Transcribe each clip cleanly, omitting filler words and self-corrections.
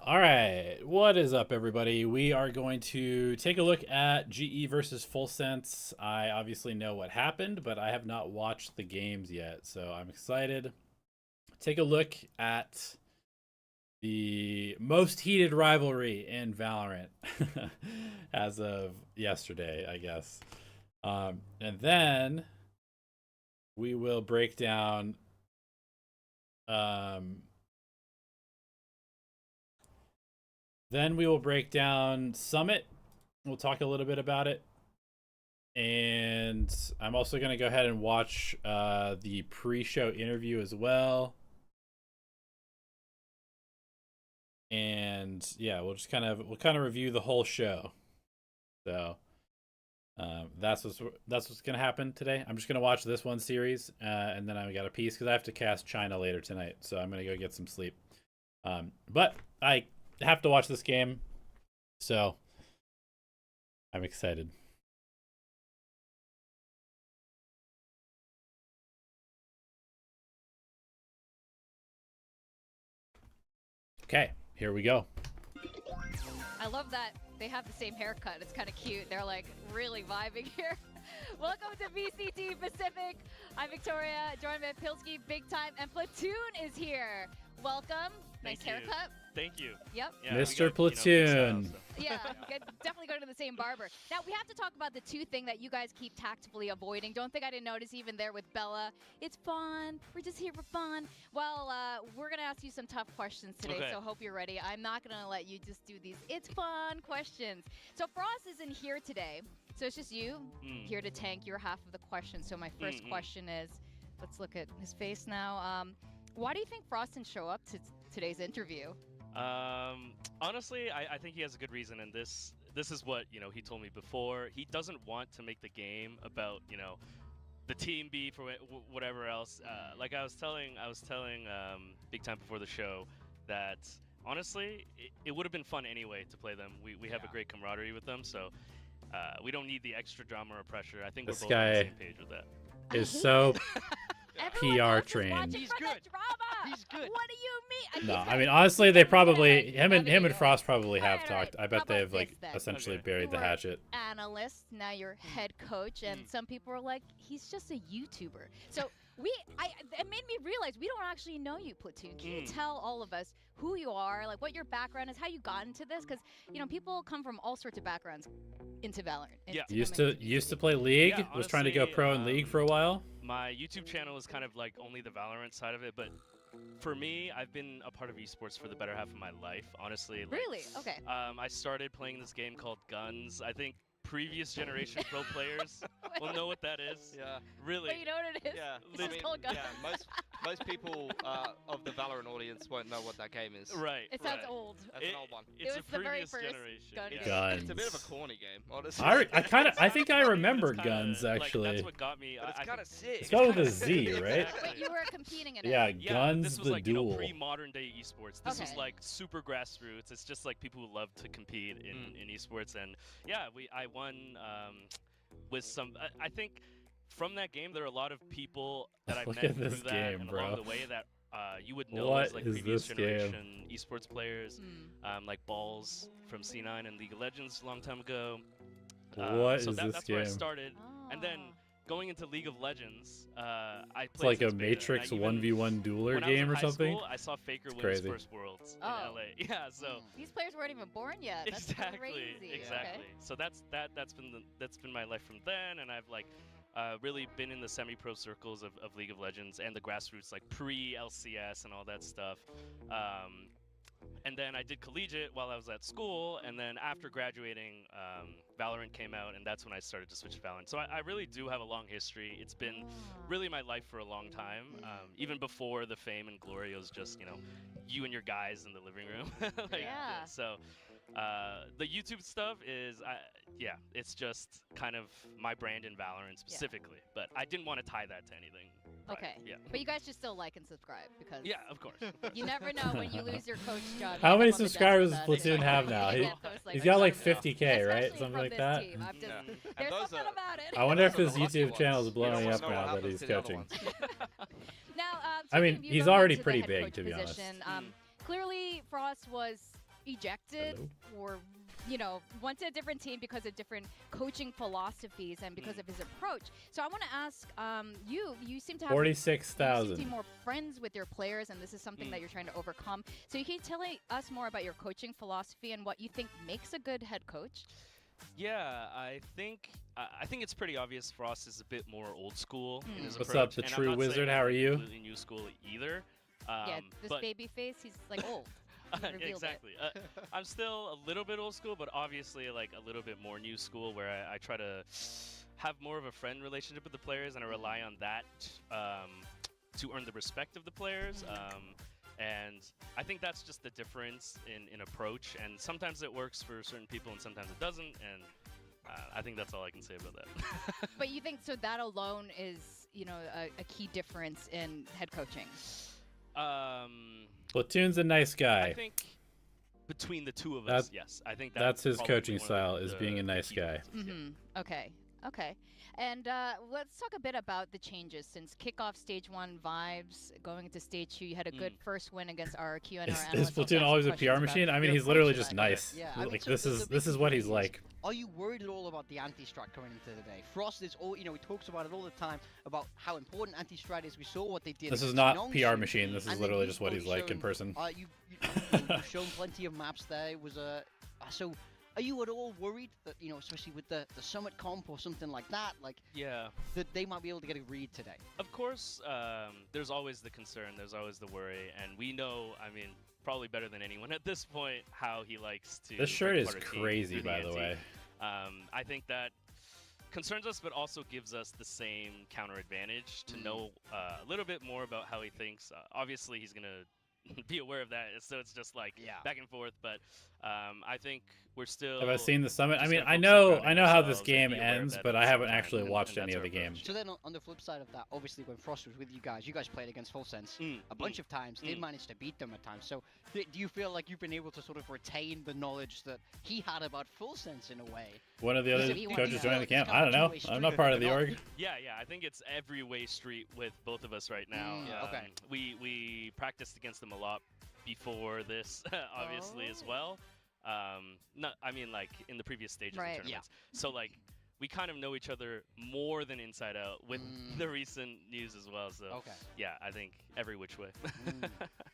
All right, what is up, everybody? We are going to take a look at GE versus FULLSENSE. I obviously know what happened, but I have not watched the games yet, so I'm excited. Take a look at the most heated rivalry in Valorant as of yesterday, I guess. And then we will break down Summit. We'll talk a little bit about it. And I'm also going to go ahead and watch the pre-show interview as well. And yeah, we'll kind of review the whole show. So that's what's going to happen today. I'm just going to watch this one series, and then I got a piece because I have to cast China later tonight. So I'm going to go get some sleep. But I have to watch this game, so I'm excited. Okay, here we go. I love that they have the same haircut. It's kind of cute. They're like really vibing here. Welcome to VCT Pacific. I'm Victoria, joined by Pilsky, Big Time, and Platoon is here. Welcome. Nice haircut. Thank you. Yep. Yeah, Mr. Platoon. Yeah, definitely go to the same barber. Now, we have to talk about the two thing that you guys keep tactfully avoiding. Don't think I didn't notice even there with Bella. It's fun. We're just here for fun. Well, we're going to ask you some tough questions today, so hope you're ready. I'm not going to let you just do these it's fun questions. So Frost isn't here today, so it's just you here to tank your half of the questions. So my first question is, let's look at his face now. Why do you think Frost didn't show up to today's interview? Honestly, I think he has a good reason, and this is what, he told me before. He doesn't want to make the game about, the team beef or whatever else. Like I was telling Big Time before the show that honestly, it would have been fun anyway to play them. We have a great camaraderie with them, so we don't need the extra drama or pressure. I think This we're both on guy the same page with that. Is so Everyone PR trained. He's good. He's good. What do you mean? No, I mean honestly, they probably him and Frost probably have talked. I bet they've like essentially buried the hatchet. Analyst, now you're head coach, and some people are like, he's just a YouTuber. So it made me realize we don't actually know you, Platoon. Can you tell all of us who you are, like what your background is, how you got into this? Because people come from all sorts of backgrounds into Valorant. Yeah. Used to play League. Yeah, was trying to go pro in League for a while. My YouTube channel is kind of like only the Valorant side of it, but for me, I've been a part of esports for the better half of my life, honestly. Like, really? Okay. I started playing this game called Guns. I think previous generation pro players will know what that is. Yeah. Really. But you know what it is? Yeah. It's called Guns. Yeah, most people of the Valorant audience won't know what that game is. Right. It sounds old. That's an old one. It's was a the very previous first generation. gun Yeah. game. Guns. It's a bit of a corny game, honestly. I think I remember It's kinda, Guns like, actually. that's what got me. But it's kind of sick. It's spelled with a Z, right? Exactly. Wait, you were competing in it? Yeah, Yeah, Guns this was the like, duel. pre-modern day esports. This was Okay. like super grassroots. It's just like people who love to compete in esports, and yeah, I won with some. I think from that game there are a lot of people that I've Look met at through this that game, and bro. along the way that you would know What as like is previous this game? generation esports players, like Balls from C9 and League of Legends a long time ago. What so is this that's where I game? started, and then Oh. going into League of Legends, I It's played like a since beta, and Matrix I even- 1v1 dueler when I was game in or high something. School, I saw Faker It's win his crazy. first Worlds in Oh. LA. Yeah, so These players weren't even born yet. That's exactly, crazy. exactly. Okay. So that's been my life from then, and I've like really been in the semi-pro circles of League of Legends and the grassroots, like pre-LCS and all that stuff. And then I did collegiate while I was at school, and then after graduating, Valorant came out, and that's when I started to switch to Valorant. So I really do have a long history. It's been really my life for a long time. Even before the fame and glory, it was just, you and your guys in the living room. Like, Yeah. So the YouTube stuff is, it's just kind of my brand in Valorant specifically. But I didn't want to tie that to anything. prior. Okay. Yeah. But you guys should still like and subscribe because Yeah, of course. you never know when you lose your coach job. How you many end up on the desk subscribers with does us. Platoon have now? You He- get those, He's got like Yeah. 50K, right? especially Something from like this that. team. I'm just, Yeah. There's those something are- about it. I wonder if Those his are the lucky YouTube channel is ones. blowing You up don't know now what that he's happens to the other coaching. ones. Now, I mean, speaking of you he's going already into the pretty head big, coach to be honest. position, clearly, Frost was ejected or, you know, went to a different team because of different coaching philosophies and because of his approach. So I want to ask you seem to have 46,000. You seem to be more friends with your players, and this is something that you're trying to overcome. So can you tell us more about your coaching philosophy and what you think makes a good head coach? Yeah, I think it's pretty obvious. Frost is a bit more old school in his What's approach. up, the and I'm true not wizard? saying How are I'm you? completely new school either. Yeah, this but baby face, he's like old. He revealed exactly. I'm still a little bit old school, but obviously like a little bit more new school, where I try to have more of a friend relationship with the players, and I rely on that to earn the respect of the players. And I think that's just the difference in approach. And sometimes it works for certain people, and sometimes it doesn't. And I think that's all I can say about that. But you think so that alone is, you know, a key difference in head coaching? Platoon's a nice guy. I think between the two of us, yes. I think that's his probably coaching one of style, is being a nice key guy. differences, yeah. Okay. And let's talk a bit about the changes since kickoff stage 1 vibes going into stage 2. You had a good first win against RRQ and our Is analysts. Platoon also always a asked PR questions machine? about I mean, your he's literally approach to just that. nice. Yeah, I mean, Like so this the is big what thing he's is, like. Are you worried at all about the anti-strat coming into the day? Frost is all, you know, he talks about it all the time about how important anti-strat is. We saw what they did. This is against not Nongshim, PR machine. This is and then literally you've just what he's both like in shown- person. You've shown plenty of maps there. It was so. Are you at all worried that, you know, especially with the summit comp or something like that, like Yeah. that they might be able to get a read today? Of course, there's always the concern, there's always the worry, and we know, I mean, probably better than anyone at this point, how he likes to. This shirt break is apart a team crazy, through by the anti. way. I think that concerns us, but also gives us the same counter advantage to know a little bit more about how he thinks. Obviously, he's gonna be aware of that, so it's just like back and forth. But I think we're still. Have I seen the summit? I just mean, gonna I focus on know grounding how this ourselves and game be aware of ends, that but at I the same haven't time, actually and watched that's any of our the approach. games. So then on the flip side of that, obviously when Frost was with you guys played against FULLSENSE a bunch of times. Did manage to beat them at times. So do you feel like you've been able to sort of retain the knowledge that he had about FULLSENSE in a way? One of the other Do you coaches feel joined the like it's camp. kind I of don't a know. two-way I'm not street part of the or not? org. Yeah, I think it's every way street with both of us right now. Okay. We practiced against them a lot before this, obviously as well. I mean, like in the previous stages of tournaments. So like we kind of know each other more than inside out with the recent news as well. So yeah, I think every which way.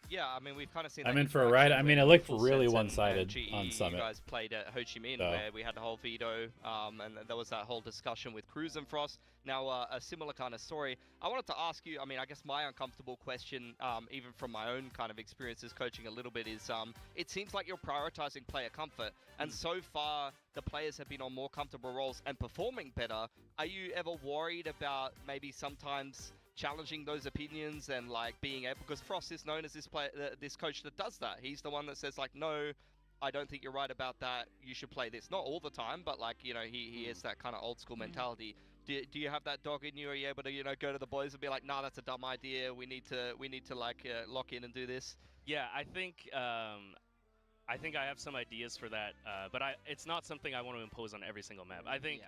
Yeah, I mean, we've kind of seen. I'm that in for a interaction ride. I mean, it with looked FULLSENSE really and one-sided GE. on Summit. You guys played at Ho Chi Minh, So. where we had the whole veto, and there was that whole discussion with Cruz and Frost. Now, a similar kind of story. I wanted to ask you. I mean, I guess my uncomfortable question, even from my own kind of experiences coaching a little bit, is it seems like you're prioritizing player comfort, and so far the players have been on more comfortable roles and performing better. Are you ever worried about maybe sometimes challenging those opinions and like being able, because Frost is known as this player, this coach that does that. He's the one that says like, no, I don't think you're right about that. You should play this. Not all the time, but like, you know, he is that kind of old school mentality. Do you have that dog in you? Are you able to, you know, go to the boys and be like, nah, that's a dumb idea. We need to like lock in and do this. Yeah, I think I have some ideas for that, but it's not something I want to impose on every single map. I think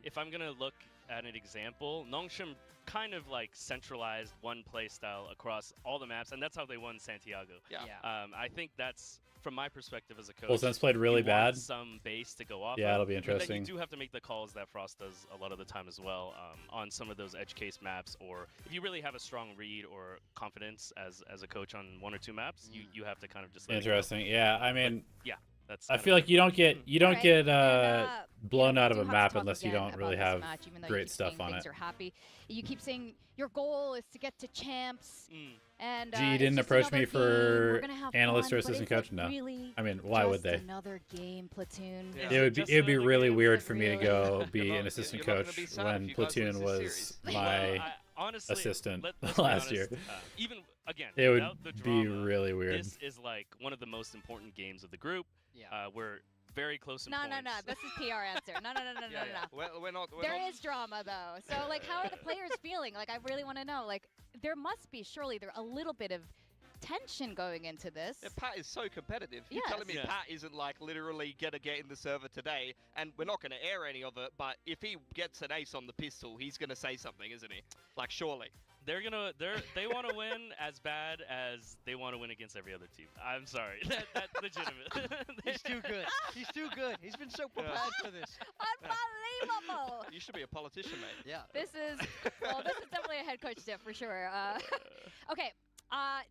if I'm gonna look at an example, Nongshim kind of like centralized one play style across all the maps, and that's how they won Santiago. I think that's, from my perspective as a coach, FULLSENSE played really you want bad. some base to go off. Yeah, of, it'll be but then interesting. you do have to make the calls that Frost does a lot of the time as well on some of those edge case maps, or if you really have a strong read or confidence as a coach on one or two maps, you have to kind of just let it go. Interesting. Yeah, I mean, Yeah, that's. I kind feel of like you don't get blown out of we a do have to map talk unless you again don't about really this have match, even though you great keep stuff saying on things it. are happy. You keep saying your goal is to get to champs, and GE it's didn't just approach another me game. for We're gonna have analyst fun, or but assistant is coach. it No. really I mean, why would just they? Another game, Platoon. Yeah. It would Just be another really game. weird Is it for me to really? go be You're an not- assistant you're not gonna coach be sad when if you guys lose Platoon this was series. my honestly, assistant let's be last honest, year. Even again, It would without the be drama, really weird. This is like one of the most important games of the group. Yeah. We're very close in No, points. no, no. This is PR answer. No. We're not. There is drama though. So like, how are the players feeling? Like, I really want to know. Like, there must be surely a little bit of tension going into this. Yeah, Pat is so competitive. You're Yes. telling me Yeah. Pat isn't like literally gonna get in the server today, and we're not gonna air any of it. But if he gets an ace on the pistol, he's gonna say something, isn't he? Like surely. they want to win as bad as they want to win against every other team. I'm sorry, that's legitimate. He's too good. He's too good. He's been so prepared for this. Unbelievable. You should be a politician, mate. Yeah. This is definitely a head coach tip for sure. Okay.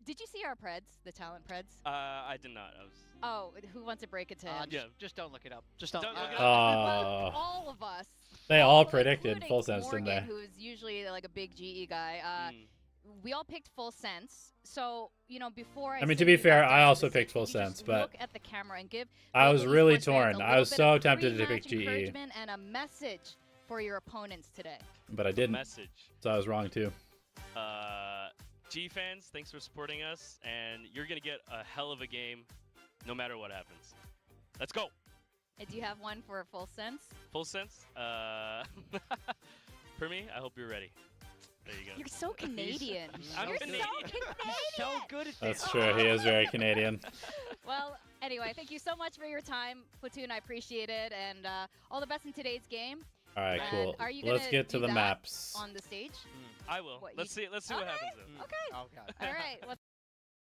Did you see our Preds, the talent Preds? I did not. I was. Oh, who wants to break it to him? Just don't look it up. Just don't. Don't look it up. Well, all of us. They all predicted including full sense, didn't Morgan, they? who's usually like a big GE guy. We all picked full sense. So, before I mean, to say be you fair, guys I answer also this, picked can full you just sense, but look at the camera and give I was local really esports fans torn. a I little was bit so of tempted to pre-match pick GE, encouragement and a message for your opponents today. but I didn't. Message. So I was wrong too. G fans, thanks for supporting us, and you're gonna get a hell of a game, no matter what happens. Let's go. And do you have one for full sense? Full sense. For me, I hope you're ready. There you go. You're so Canadian. I'm You're Canadian. so Canadian. So good at this. That's true. He is very Canadian. Well, anyway, thank you so much for your time, Platoon. I appreciate it, and all the best in today's game. All right, And cool. are you Let's gonna get to do the that maps. on the stage. I will. What, Let's see. Let's see what Okay. happens then. Okay. Oh god. All right. Well,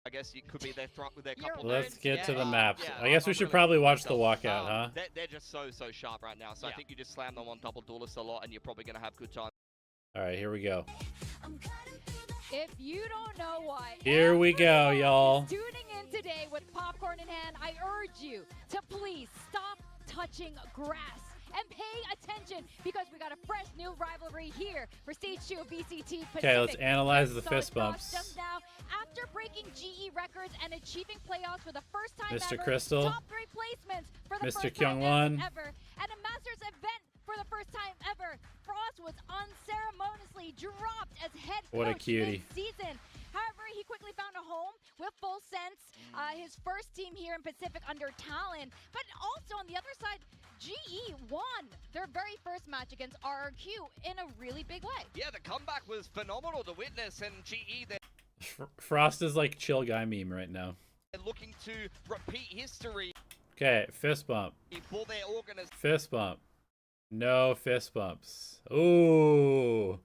I guess it could be their You're couple. Let's nerds. get to the Yeah, maps. yeah, I guess we I'm should really probably watch excited. the walkout, huh? They're just so sharp right now. So I Yeah. think you just slam them on double duelist a lot, and you're probably gonna have good time. All right, here we go. if you don't know why, Here we go, everyone y'all. is tuning in today with popcorn in hand, I urge you to please stop touching grass and pay attention because we got a fresh new rivalry here for Stage 2 of VCT Pacific. Okay, let's analyze the Just fist saw it bumps. just now, after breaking GE records and achieving playoffs for the first time Mr. ever, Crystal. top 3 placements for the Mr. first time Kyungwon. ever, and a Masters event for the first time ever. Frost was unceremoniously dropped as head coach What a cutie. mid-season. However, he quickly found a home with Full Sense, his first team here in Pacific under Talon. But also on the other side, GE won their very first match against RRQ in a really big way. Yeah, the comeback was phenomenal to witness, and GE they're Frost is like chill guy meme right now. looking to repeat history Okay, fist bump. for their organization. Fist bump. No fist bumps. Ooh.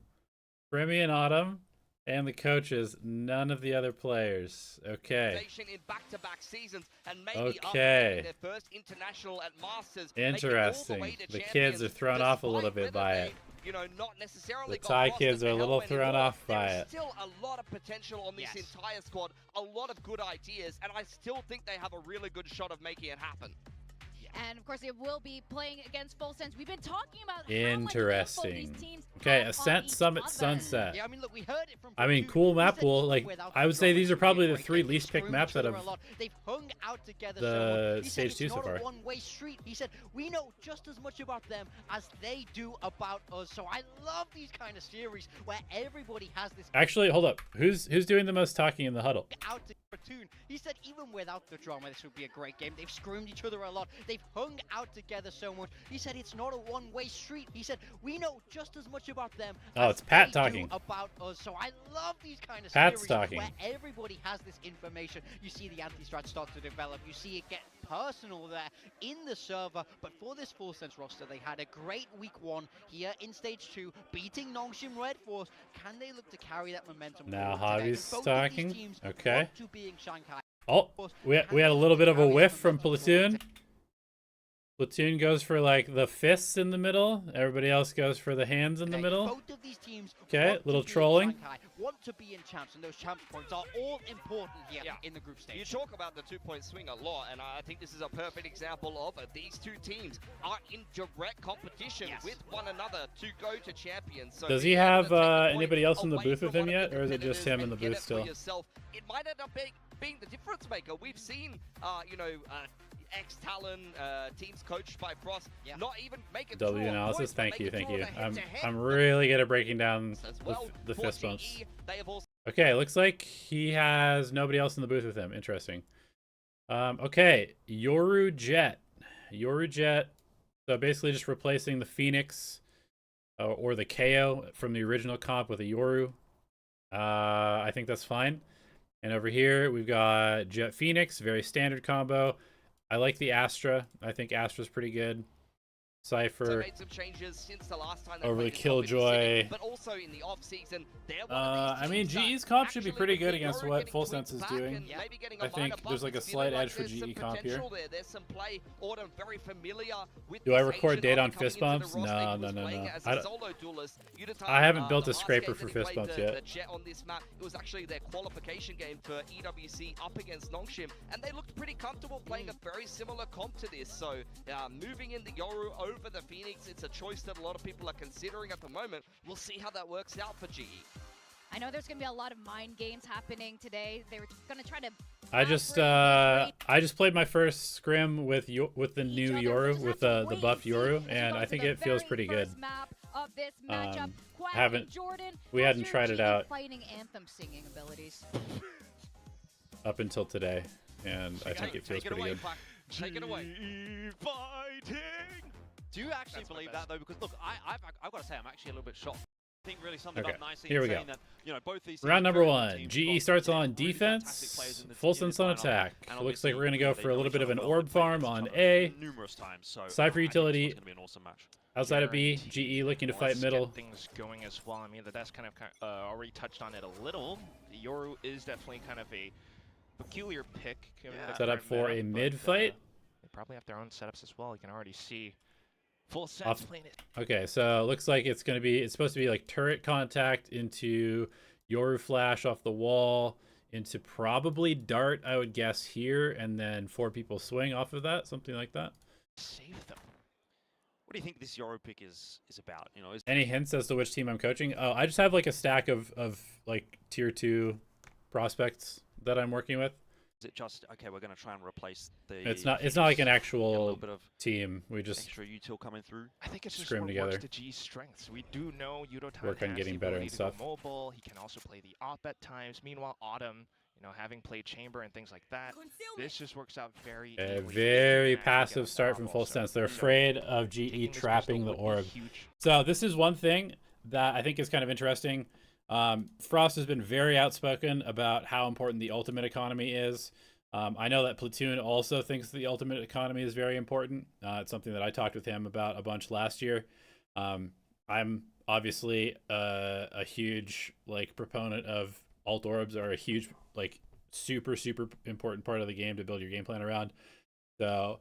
Remy and Autumn and the coaches, none of the other players. Okay. In back-to-back seasons, and maybe Okay. after winning their first international at Masters, making it all the Interesting. way to The kids champions, are thrown off a little despite bit by whether it. they, not necessarily The got Thai lost kids at are a the little helm thrown anymore. off by There it. is still a lot of potential on this Yes. entire squad, a lot of good ideas, and I still think they have a really good shot of making it happen. And of course, it will be playing against Full Sense. We've been talking about Interesting. how much info these teams Okay, have on Ascent, each Summit, other. Sunset. Yeah, I mean, look, we heard it from. I mean, Platoon. cool He map said pool. even Like, without I would the say drama, these are it's gonna be probably a the great 3 game. least They picked screw maps each out other of a lot. They've hung out together the so much. He said Stage it's 2 so not far. a one-way street. He said we know just as much about them as they do about us. So I love these kind of series where everybody has this Actually, hold up. Who's doing the most talking in the huddle? out to Platoon. He said even without the drama, this would be a great game. They've screamed each other a lot. They've hung out together so much. He said it's not a one-way street. He said we know just as much about them Oh, as it's Pat they talking. do about us. So I love these kind of Pat's series talking. where everybody has this information. You see the anti-strat start to develop. You see it get personal there in the server. But for this Full Sense roster, they had a great week 1 here in Stage 2, beating Nongshim Red Force. Can they look to carry that momentum Now forward today? Hobby's Both of these talking. teams Okay. want to be in Shanghai. Oh, we had a little bit of a whiff from Platoon. Platoon goes for like the fists in the middle. Everybody else goes for the hands in the middle. Both of these teams Okay, want to little be in trolling. Shanghai, want to be in champs, and those champs points are all important here Yeah. in the group stage. You talk about the 2-point swing a lot, and I think this is a perfect example of it. These two teams are in direct competition Yes. with one another to go to champions. So Does he being able have to take the point anybody else in the away booth with from him one of yet, the or is it just competitors him in the and get booth it for still? yourself, it might end up being the difference maker. We've seen, ex-Talon teams coached by Frost not even make it W through on analysis. points, but Thank make you, it thank through you. on a head-to-head I'm really good at breaking down as well. the For fist bumps. GE, they have also Okay, looks like he has nobody else in the booth with him. Interesting. Okay, Yoru Jet. Yoru Jet. So basically just replacing the Phoenix or the KO from the original comp with a Yoru. I think that's fine. And over here, we've got Jet Phoenix, very standard combo. I like the Astra. I think Astra's pretty good. Cypher. Made some changes since the last time they Overly played this comp in the city, Killjoy. but also in the off season, they're one of I these mean, teams GE's comp should be actually pretty with good the against Euro what getting FULLSENSE tweaked is back doing. and maybe getting I a think minor there's like a buff, slight feeling edge for there's some GE comp here. potential there. There's some play. Autumn very familiar with Do I this record Asian date on army coming fist into the bumps? roster. No, He no, was no, playing no. as a solo duelist. Yuta I haven't Tan, built the a last scraper game for that he fist played bumps the yet. Jet on this map, it was actually their qualification game for EWC up against Nongshim, and they looked pretty comfortable playing a very similar comp to this. So moving in the Yoru over the Phoenix, it's a choice that a lot of people are considering at the moment. We'll see how that works out for GE. I know there's going to be a lot of mind games happening today. They were going to try to... I just played my first scrim with the new Yoru, with the buffed Yoru, and I think it feels pretty good. We hadn't tried it out Fighting anthem singing abilities. up until today, and I think it feels pretty good. Take it away. Fighting. Do you actually believe that though? Because look, I've got to say I'm actually a little bit shocked. I think really summed it Okay, up nicely. here we saying go. That, you know, both these Round number very good one. teams, GE got starts on really fantastic players defense, in the FULLSENSE on final, attack. and Looks like we're going to obviously, go they for a know little each bit of other an well. orb They've played farm against on each other A. numerous times, so Cypher I think this utility. one's gonna be an awesome match. Outside of B, GE looking to fight Let's middle. Get things going as well. I mean, that's kind of already touched on it a little. Yoru is definitely kind of a peculiar pick. Set up for a mid fight. They probably have their own setups as well. You can already see FULLSENSE playing it. Okay, so it looks like it's supposed to be like turret contact into Yoru flash off the wall into probably dart, I would guess here, and then 4 people swing off of that, something like that. Save them. What do you think this Yoru pick is about? You know, Any hints as to which team I'm coaching? Oh, I just have like a stack of like tier 2 prospects that I'm working with. is it just okay? We're going to try and replace the. It's not like an get a actual little bit of team. We just extra util coming through. I think it's just scrim what together. works to G's strengths. We do know Yuta Work on has getting the better ability and to go stuff. mobile. He can also play the op at times. Meanwhile, Autumn, you know, having played chamber and things like that, this just works out very. a evenly. very And passive again, start from also, FULLSENSE. They're so afraid of taking GE this trapping the pistol would be orb. huge. So this is one thing that I think is kind of interesting. Frost has been very outspoken about how important the ultimate economy is. I know that Platoon also thinks the ultimate economy is very important. It's something that I talked with him about a bunch last year. I'm obviously a huge like proponent of alt orbs, are a huge like super important part of the game to build your game plan around. So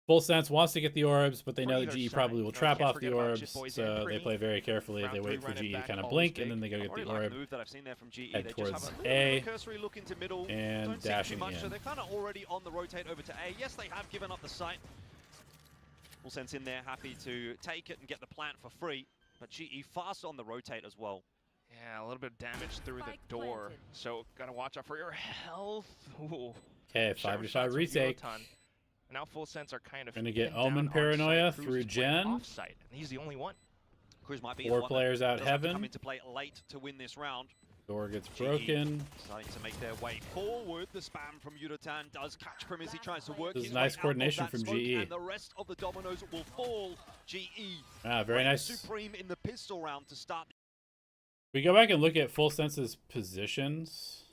FULLSENSE wants to get the orbs, but they For know that either GE side, probably you will know, trap can't off the forget about orbs, Chip Boys so and they Pretty. play very carefully. Round They three, wait for run it GE to back, kind of always blink, big. and then they go I get the really like orb the move that I've seen there from GE. head They just towards have a little A, bit of a cursory look into middle. and Don't see dashing too much, so in. they're kind of already on the rotate over to A. Yes, they have given up the site. FULLSENSE in there, happy to take it and get the plant for free. But GE fast on the rotate as well. Yeah, a little bit of damage through Spike the door. planted. So gotta watch out for your health. Ooh. Okay, Shower 5v5 shots from retake. Yuta. And now FULLSENSE are kind of Gonna get pinned down Omen on Paranoia site. Cruz through is playing Gen. Offsite, and he's the only one. Cruz might be 4 the one players that out does have to come heaven. into play late to win this round. Door gets GE broken. Starting to make their way forward. The spam from Yuta does catch him as he tries to work This is his nice way out of coordination that from smoke, GE. And the rest of the dominoes will fall. GE Very reign nice. supreme in the pistol round to start. We go back and look at FULLSENSE's positions.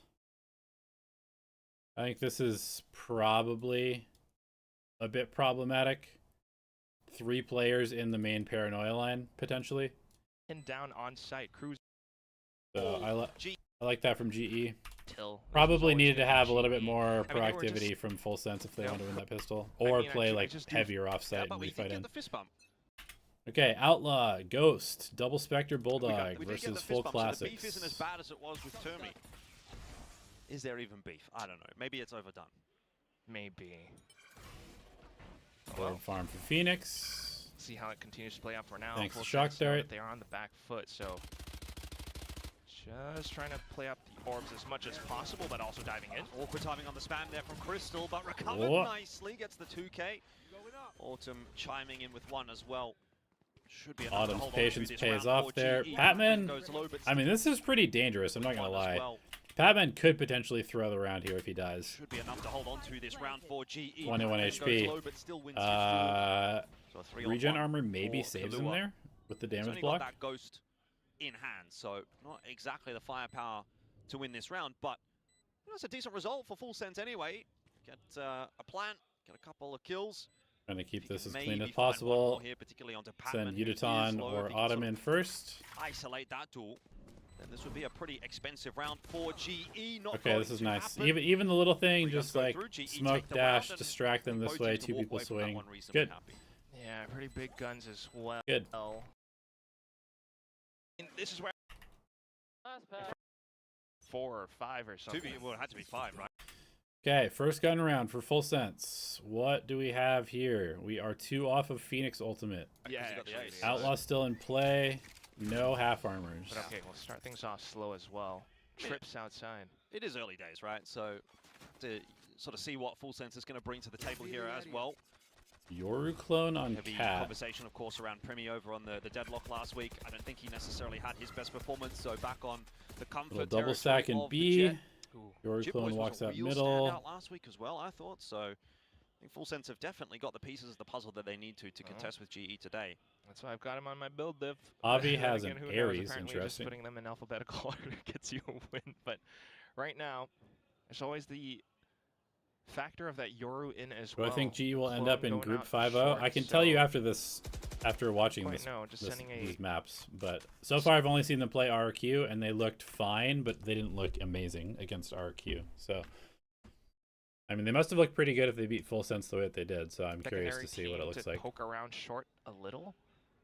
I think this is probably a bit problematic. 3 players in the main Paranoia line, potentially. Pinned down on site. Cruz So I like that from GE. till. Probably needed to have a little bit more I mean, they were proactivity just- from FULLSENSE if they you want know, to win that pistol. I Or mean, play I like just do- heavier Yeah, offsite but and we did refight get in. the fist bump. Okay, Outlaw, Ghost, Double Spectre, We Bulldog did get the versus fist Full bump, so the beef isn't as Classics. bad as it was with Termi. Is there even beef? I don't know. Maybe it's overdone. Maybe. Orb farm for Phoenix. See how it continues to play out for now. Thanks, FULLSENSE Shock know that Dart. They are on the back foot, so just trying to play up the orbs as much as possible, but also diving in. Awkward timing on the spam there from Crystal, but recovered Whoa. nicely. Gets the 2K. Autumn chiming in with 1 as well. Should be enough to Autumn's hold on to patience this pays round off for there. GE. Patman, Goes low, but I mean, this is pretty dangerous, I'm not going to 1 as lie. well. Patman could potentially throw the round here if he dies. Should be enough to hold on to this round for GE. 21 Patman HP. goes low, but still wins his duel. So a 3-on-1 Regen armor maybe for saves him Kahlua. there with the He's damage only block. got that ghost in hand, so not exactly the firepower to win this round, but you know, it's a decent result for FULLSENSE anyway. Get a plant, get a couple of kills, Trying to keep this as Maybe clean as find one more possible. here, particularly onto Send Patman, who is Udaton low. If or he can Autumn sort in of first. isolate that duel, then this would be a pretty expensive round for GE. Not Okay, going this is to nice. happen. Even the little thing, 3 guns just go like through, GE smoke take the round, dash, and distract them they this both way. seem to 2 walk people away from that swing. one reasonably Good. happy. Yeah, pretty big guns as well. Good. And this is where 4 or 5 or something. Well, it had to be 5, right? Okay, first gun round for Full Sense. What do we have here? We are 2 off of Phoenix Ultimate. Yeah, He got the actually, ace. it is. Outlaw still in play. No half armors. But okay, we'll start things off slow as well. Trips outside. It is early days, right? So to sort of see what Full Sense is going to bring to the table here as well. Yoru clone on Heavy Cat. conversation, of course, around Primi over on the deadlock last week. I don't think he necessarily had his best performance, so back on the comfort Little double territory stack in of the B. Jet. Yoru Jip clone Boys walks was a up real middle. standout last week as well, I thought. So I think Full Sense have definitely got the pieces of the puzzle that they need to contest with GE today. That's why I've got him on my build div. Avi Then has again, an who knows? Ares, Apparently interesting. Just putting them in alphabetical order gets you a win. But right now, there's always the factor of that Yoru in as Do well. I think GE will end Clone up in going Group out 5-0? short, I can tell you so- after this, after watching Quite this, no, just sending a these maps. But so far, I've only seen them play RQ, and they looked fine, but they didn't look amazing against RQ. So, I mean, they must have looked pretty good if they beat Full Sense the way that they did. So I'm curious to see what it looks like. Poke around short a little.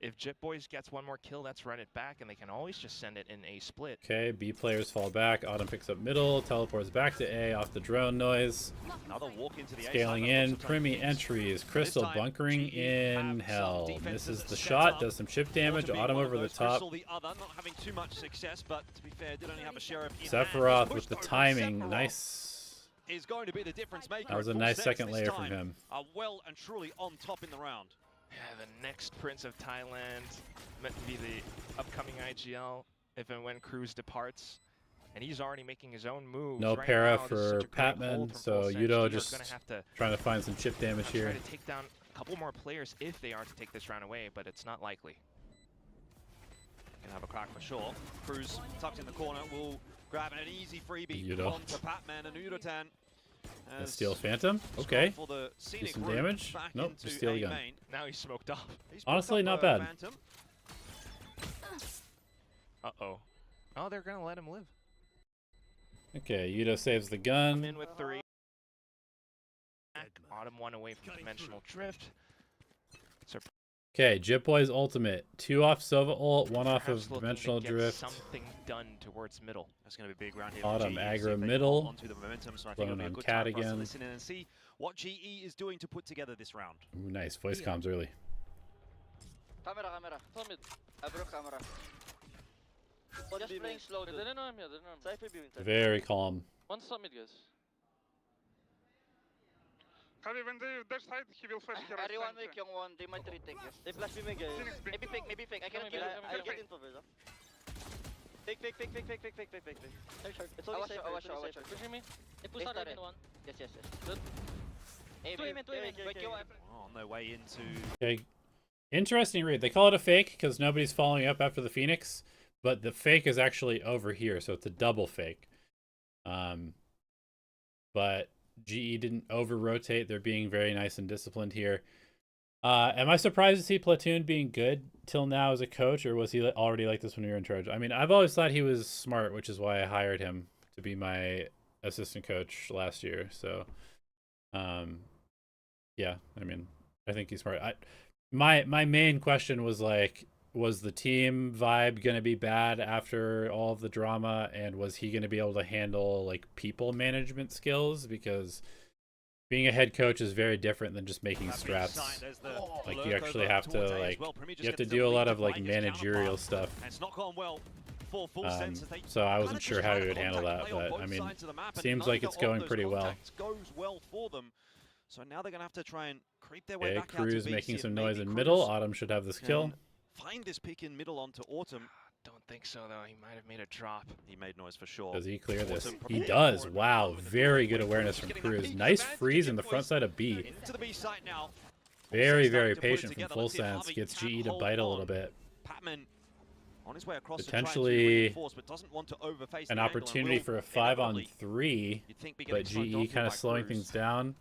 If Jip Boys gets one more kill, that's run it back, and they can always just send it in a split. Okay, B players fall back. Autumn picks up middle, teleports back to A off the drone noise. Another walk into the A Scaling side, in, lots of time Primi teams. entries, Crystal time, bunkering GE in have some hell. defenses Misses the set shot, up. does some chip damage. Autumn being Autumn one of over the those, top. Crystal the other, not having too much success, but to be fair, did only have a sheriff in Sephiroth hand. with the Pushed over. timing, Sephiroth nice. is going to be the difference maker. That was a Full nice Sense second this layer from time him. are well and truly on top in the round. Yeah, the next Prince of Thailand, meant to be the upcoming IGL if and when Cruz departs. And he's already making his own moves. No right para now. This is for such a great Patman, hold from so Full Sense. Yudo GE are just gonna have to trying to find some chip damage try here. to take down a couple more players if they are to take this round away, but it's not likely. Can have a crack for sure. Cruz tucked in the corner will grab an easy freebie Yudo. onto Patman and Udotan. And steal Phantom. Okay. For the scenic some route damage. back Nope, into just steal A again. main. Now he's smoked off. He's picked Honestly, up not a bad. Phantom. Uh-oh. Oh, they're gonna let him live. Okay, Yudo saves the I'm gun. in with 3. Autumn 1 away from Dimensional Drift. Okay, Jip Boy's ultimate. 2 off Sova ult, 1 off Perhaps of looking to Dimensional get Drift. something done towards middle. That's going to be a big round here. Autumn for GE. aggro See if they can middle. hold onto the momentum, so I think Clone it'll be a on good Cat time for us to again. listen in and see what GE is doing to put together this round. Ooh, nice. Voice comms early. Camera. I broke camera. Just playing slow, dude. Cypher beaming. Very calm. One summit, guys. Kali, when they dash side, he will flash here. Everyone make young one, they might retake, yes. They flash beaming, guys. Maybe fake, I cannot kill it. I'll get info, bro. Fake. It's only Cypher, it's only Cypher. Pushing me. They push out in one. Yes. Good. Two women. Break your On their way into Okay. Interesting read. They call it a fake because nobody's following up after the Phoenix, but the fake is actually over here, so it's a double fake. But GE didn't over-rotate. They're being very nice and disciplined here. Am I surprised to see Platoon being good till now as a coach, or was he already like this when you were in charge? I mean, I've always thought he was smart, which is why I hired him to be my assistant coach last year. So, yeah, I mean, I think he's smart. My main question was like, was the team vibe going to be bad after all of the drama, and was he going to be able to handle like people management skills? Because being a head coach is very different than just making strats. Like you actually have to like you have to do a lot of like managerial stuff. It's not gone well for Full Sense as they So I wasn't kinda sure just how try he to would handle that, contact play on but I both mean, sides of the map, and seems like neither it's of going those pretty well. contacts goes well for them. So now they're gonna have to try and creep their way Okay, back out to Cruz B, making see some if noise maybe in middle. Cruz Autumn should have this can kill. Find this pick in middle onto Autumn. Don't think so, though. He might have made a drop. He made noise for sure. Does he clear this? Autumn He prepared does. for it. Wow, very good awareness from Getting that Cruz. peak Nice advantage freeze to in the Jip front Boys. side of B. Into the B site now. Very, Full Sense very starting to put it patient from together. Full Let's see if Sense. Harvey Gets can GE to hold bite a little on. bit. Patman on his way across Potentially to try and reinforce, but doesn't want to overface An the angle and opportunity will for a inevitably, 5-on-3, you'd think, be but getting slugged GE onto kind by of slowing Cruz. things down.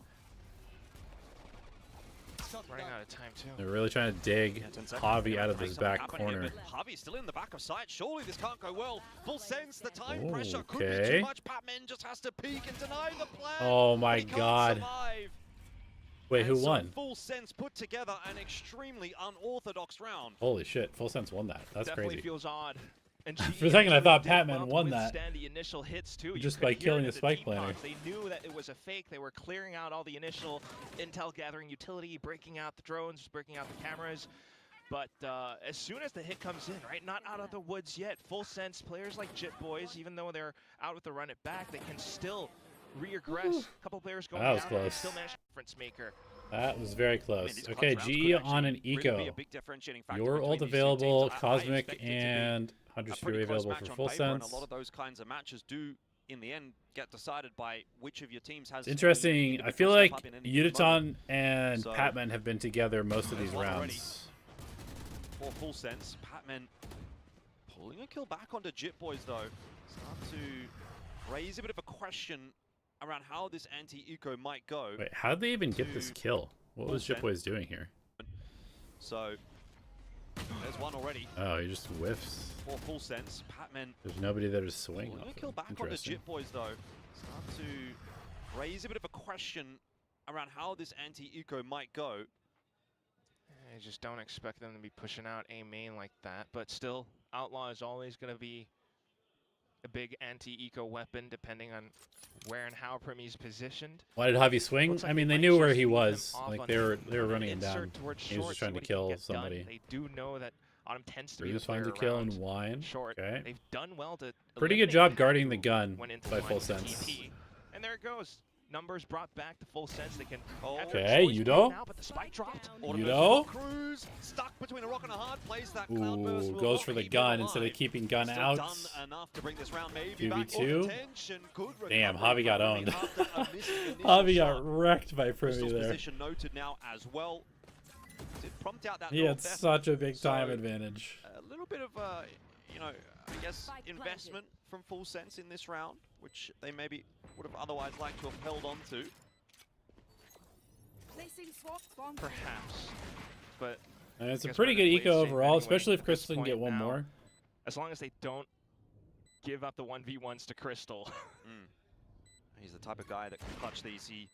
Running out of time too. They're really trying to dig 10 seconds. Javi out of Make this something back happen here, corner. but Javi's still in the back of sight. Surely this can't go well. Full sense, the time pressure could be Okay. too much. Patman just has to peek and deny the plan. Oh my He can't God. survive. Wait, And who so won? Full Sense put together an extremely unorthodox round. Holy shit, Full Sense won that. That's Definitely crazy. feels odd. And For a second, I thought did Patman well to won that. withstand the initial hits too. You Just could by hear killing it the in spike deep planner. box. They knew that it was a fake. They were clearing out all the initial intel gathering utility, breaking out the drones, breaking out the cameras. But as soon as the hit comes in, right, not out of the woods yet, Full Sense players like Jit Boys, even though they're out with the run it back, they can still regress. A couple players going That was down, they close. still manage difference maker. That was very close. these Okay, clutch rounds GE could on an actually really eco. be a big differentiating factor Your between ult these two available, teams. I Cosmic expect it to be and a Hunter's pretty Fury close available match for on Full paper, and Sense. a lot of those kinds of matches do, in the end, get decided by which of your teams has It's interesting. the I feel individual like step up in any given Udaton moment. and So, Patman have been together most of there's these one already. rounds. For Full Sense, Patman pulling a kill back onto Jit Boys though. Start to raise a bit of a question around how this anti-eco might go. Wait, how did they even get this kill? What was Jip Boys doing here? So there's one already Oh, he just whiffs. for Full Sense. Patman There's nobody there to swing pulling off a kill of. back onto Interesting. Jit Boys though. Start to raise a bit of a question around how this anti-eco might go. I just don't expect them to be pushing out a main like that, but still, Outlaw is always going to be a big anti-eco weapon depending on where and how Primi's positioned. Why did Javi swing? Looks like I mean, they they might knew where just he leave him was. off Like on they were an running him insert down. towards He was short, just trying see to what he can kill get done. somebody. They do know that Autumn tends to He be was the fine to player kill around and wine. short. Okay. They've done well to Pretty good eliminate job that guarding the who gun went into by the Full line with Sense. TP. And there it goes. Numbers brought back to Full Sense. They can have Okay, their choice Yudo. right now, but the spike dropped. Yudo? Cruz stuck between a rock and a hard place. That cloudburst Ooh, will goes not for the keep him gun instead of alive. keeping gun Still out. done enough to bring this round maybe back 2v2. in contention. Good Damn, recovery Javi got from owned. Primi after a missed initial Javi shot. got wrecked by Primi Crystal's there. position noted now as well. Did prompt out that He draw had theft. such a big time So, advantage. A little bit of, you know, I guess investment from Full Sense in this round, which they maybe would have otherwise liked to have held on to. Perhaps. But And it's a guess pretty we're good gonna play eco it safe overall, anyway especially if at this Crystal can get point one now. more. as long as they don't give up the 1v1s to Crystal. He's the type of guy that can clutch these. He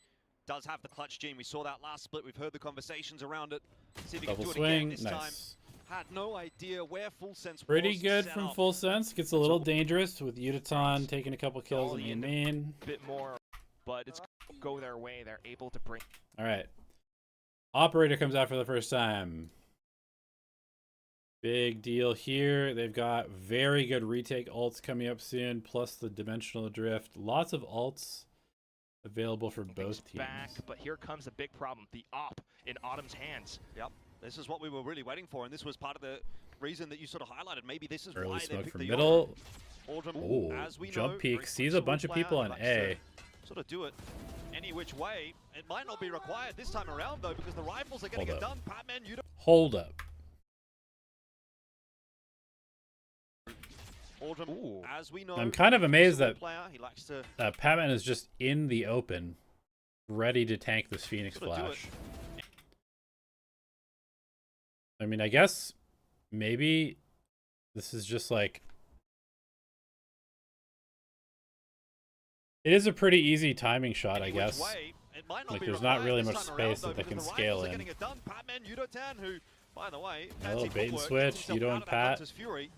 does have the clutch gene. We saw that last split. We've heard the conversations around it. See if he can Double do it again swing, this time. nice. Had no idea where Full Sense Pretty was good set from up. Full Sense. Gets a little dangerous with Udaton taking a couple kills All in the the main. Bit more, but it's go their way. They're able to bring. All right. Operator comes out for the first time. Big deal here. They've got very good retake ults coming up soon, plus the dimensional drift. Lots of ults available for both teams. Back, but here comes the big problem: the op in Autumn's hands. Yep, this is what we were really waiting for, and this was part of the reason that you sort of highlighted. Maybe this is Early why they smoke picked from the middle. Autumn, Ooh, as we know, jump very peek. Sees a flexible bunch of player, people on likes A. to sort of do it any which way. It might not be required this time around though, because the rifles are getting Hold it up. done. Patman, you don't. Hold up. Autumn, as we know, I'm kind of amazed that player. He likes to Patman is just in the open, ready to tank this Phoenix Sort of do it. Flash. I mean, I guess maybe this is just like... It is a pretty easy timing shot, I any which guess. way. It might not Like, be there's not required really this much time around, space though, that they because can the rifles scale are in. getting it done. Patman, Yudotan, who, by the way, A little fancy bait and footwork, switch, gets himself Yudo out and of that Pat. Hunter's Fury.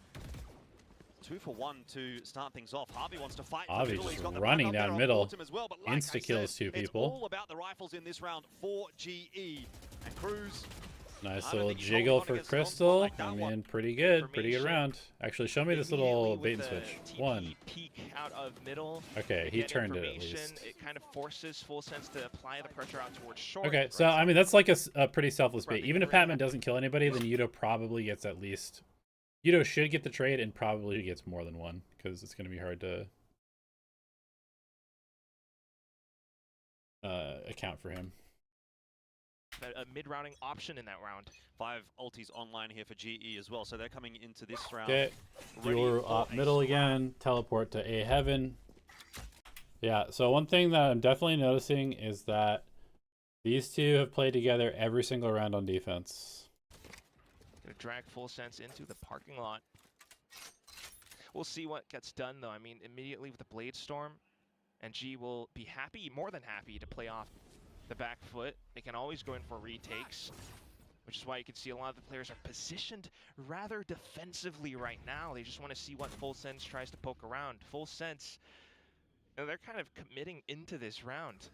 2 for 1 to start things off. Javi wants to fight. Javi for middle. just He's got the running back up down there on middle. Autumn as well, but like I Insta-kills said, two it's people. all about the rifles in this round for GE. And Cruz, Nice I don't little think he's holding jiggle on for against an onslaught Crystal. like that I one. mean, pretty good Information. round. Actually, show me this little Immediately bait and with switch. the TP One. peek out of middle. Okay, he get turned it at information, least. It kind of forces Full Sense to apply the pressure out towards short. Okay, right? so I mean that's like a pretty selfless bait. Prepping Even if for it. Patman doesn't kill anybody, then Yudo probably gets at least. Yudo should get the trade and probably gets more than one because it's going to be hard to account for him. a mid-rounding option in that round. 5 ultis online here for GE as well, so they're coming into this round. Okay, ready you're for up a middle slap. again. Teleport to A heaven. Yeah. So one thing that I'm definitely noticing is that These two have played together every single round on defense. Gonna drag FULLSENSE into the parking lot. We'll see what gets done, though. I mean, immediately with the Blade Storm, and G will be happy, more than happy, to play off the back foot. They can always go in for retakes, which is why you can see a lot of the players are positioned rather defensively right now. They just want to see what FULLSENSE tries to poke around. FULLSENSE, they're kind of committing into this round,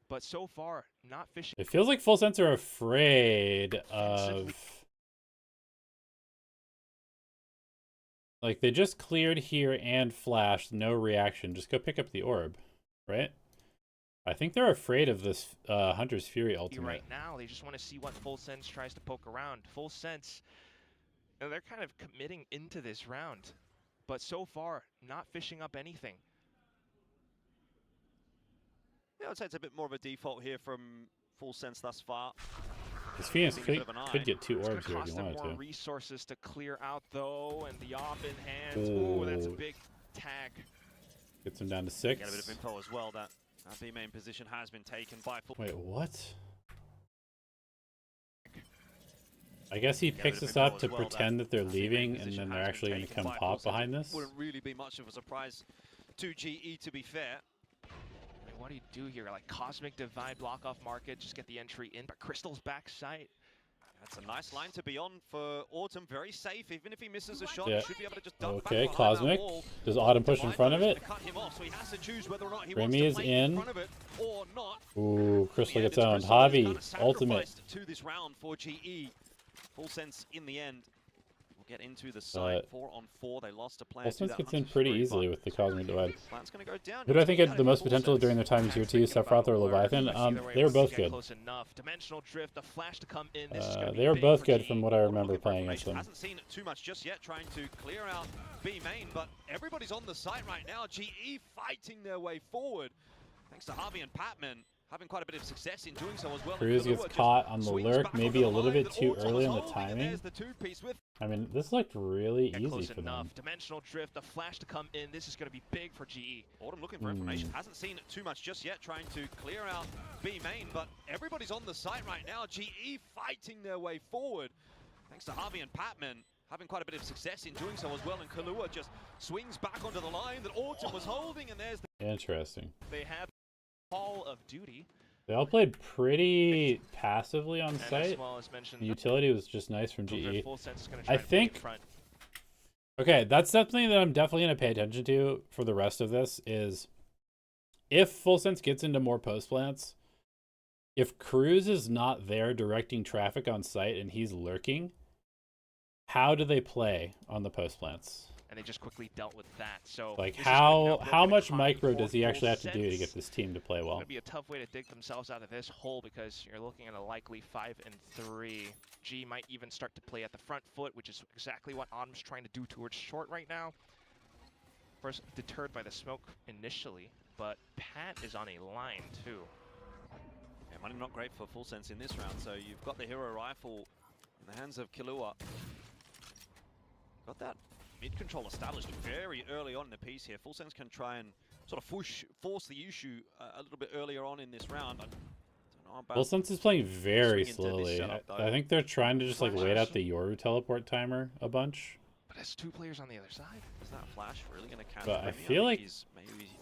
but so far, not fishing. It feels like FULLSENSE are afraid of... Like, they just cleared here and flashed, no reaction. Just go pick up the orb, right? I think they're afraid of this Hunter's Fury ultimate. Right now, they just want to see what FULLSENSE tries to poke around. FULLSENSE, they're kind of committing into this round, but so far, not fishing up anything. Yeah, I'd say it's a bit more of a default here from FULLSENSE thus far. This Phoenix could get 2 orbs here if you wanted more to. Resources to clear out, though, and the op in hands. Ooh, that's a big tag. Gets him down to 6. Get a bit of info as well that B main position has been taken by Wait, what? I guess he picks this up to pretend that they're leaving, and then they're actually going to come pop behind this. Wouldn't really be much of a surprise to GE, to be fair. I mean, what do you do here? Like Cosmic Divide, block off market, just get the entry in, but Crystal's back sight. That's a nice line to be on for Autumn. Very safe. Even if he misses a shot, yeah. he should be able to just duck okay, back Cosmic. Does Autumn push in front of it? Cut him off, so he has to choose whether or not he Remy wants is to play in. front of it or not. Ooh, Crystal gets It's owned. Crystal who's Javi, kind of ultimate. sacrificed to this round for GE. FULLSENSE in the end. We'll get into the side 4-on-4. They lost a player. FULLSENSE gets in pretty easily with the Cosmic Divide. Plan's gonna go down. Who do I think had the most potential during their time here too? Sephiroth or Leviathan? They were both good. Dimensional drift, a flash to come in. They were both good from what I remember playing against them. Hasn't seen it too much just yet, trying to clear out B main, but everybody's on the site right now. GE fighting their way forward, thanks to Javi and Patman. Having quite a bit of success in doing so as well. Cruz gets caught on the lurk, maybe a little bit too early on the timing. I mean, this looked really easy for them. Dimensional drift, a flash to come in. This is going to be big for GE. Autumn looking for information. Hasn't seen it too much just yet, trying to clear out B main, but everybody's on the site right now. GE fighting their way forward, thanks to Javi and Patman. Having quite a bit of success in doing so as well, and Kahlua just swings back onto the line that Autumn was holding, and there's the... Interesting. They have Call of Duty. They all played pretty passively on site. Well as mentioned, the utility was just nice from GE. I think... Okay, that's something that I'm definitely going to pay attention to for the rest of this, is if FULLSENSE gets into more post plants, if Cruz is not there directing traffic on site and he's lurking, how do they play on the post plants? And they just quickly dealt with that. So like how much micro does he actually have to do to get this team to play well? It's gonna be a tough way to dig themselves out of this hole, because you're looking at a likely 5-3. G might even start to play at the front foot, which is exactly what Autumn's trying to do towards short right now. First deterred by the smoke initially, but Pat is on a line too. Yeah, money not great for FULLSENSE in this round. So you've got the hero rifle in the hands of Kahlua. Got that mid-control established very early on in the piece here. FULLSENSE can try and sort of force the issue a little bit earlier on in this round. I don't know about FULLSENSE is playing very slowly. I think they're trying to just like wait out the Yoru teleport timer a bunch. But it's 2 players on the other side. Is that flash really going to catch? But I feel like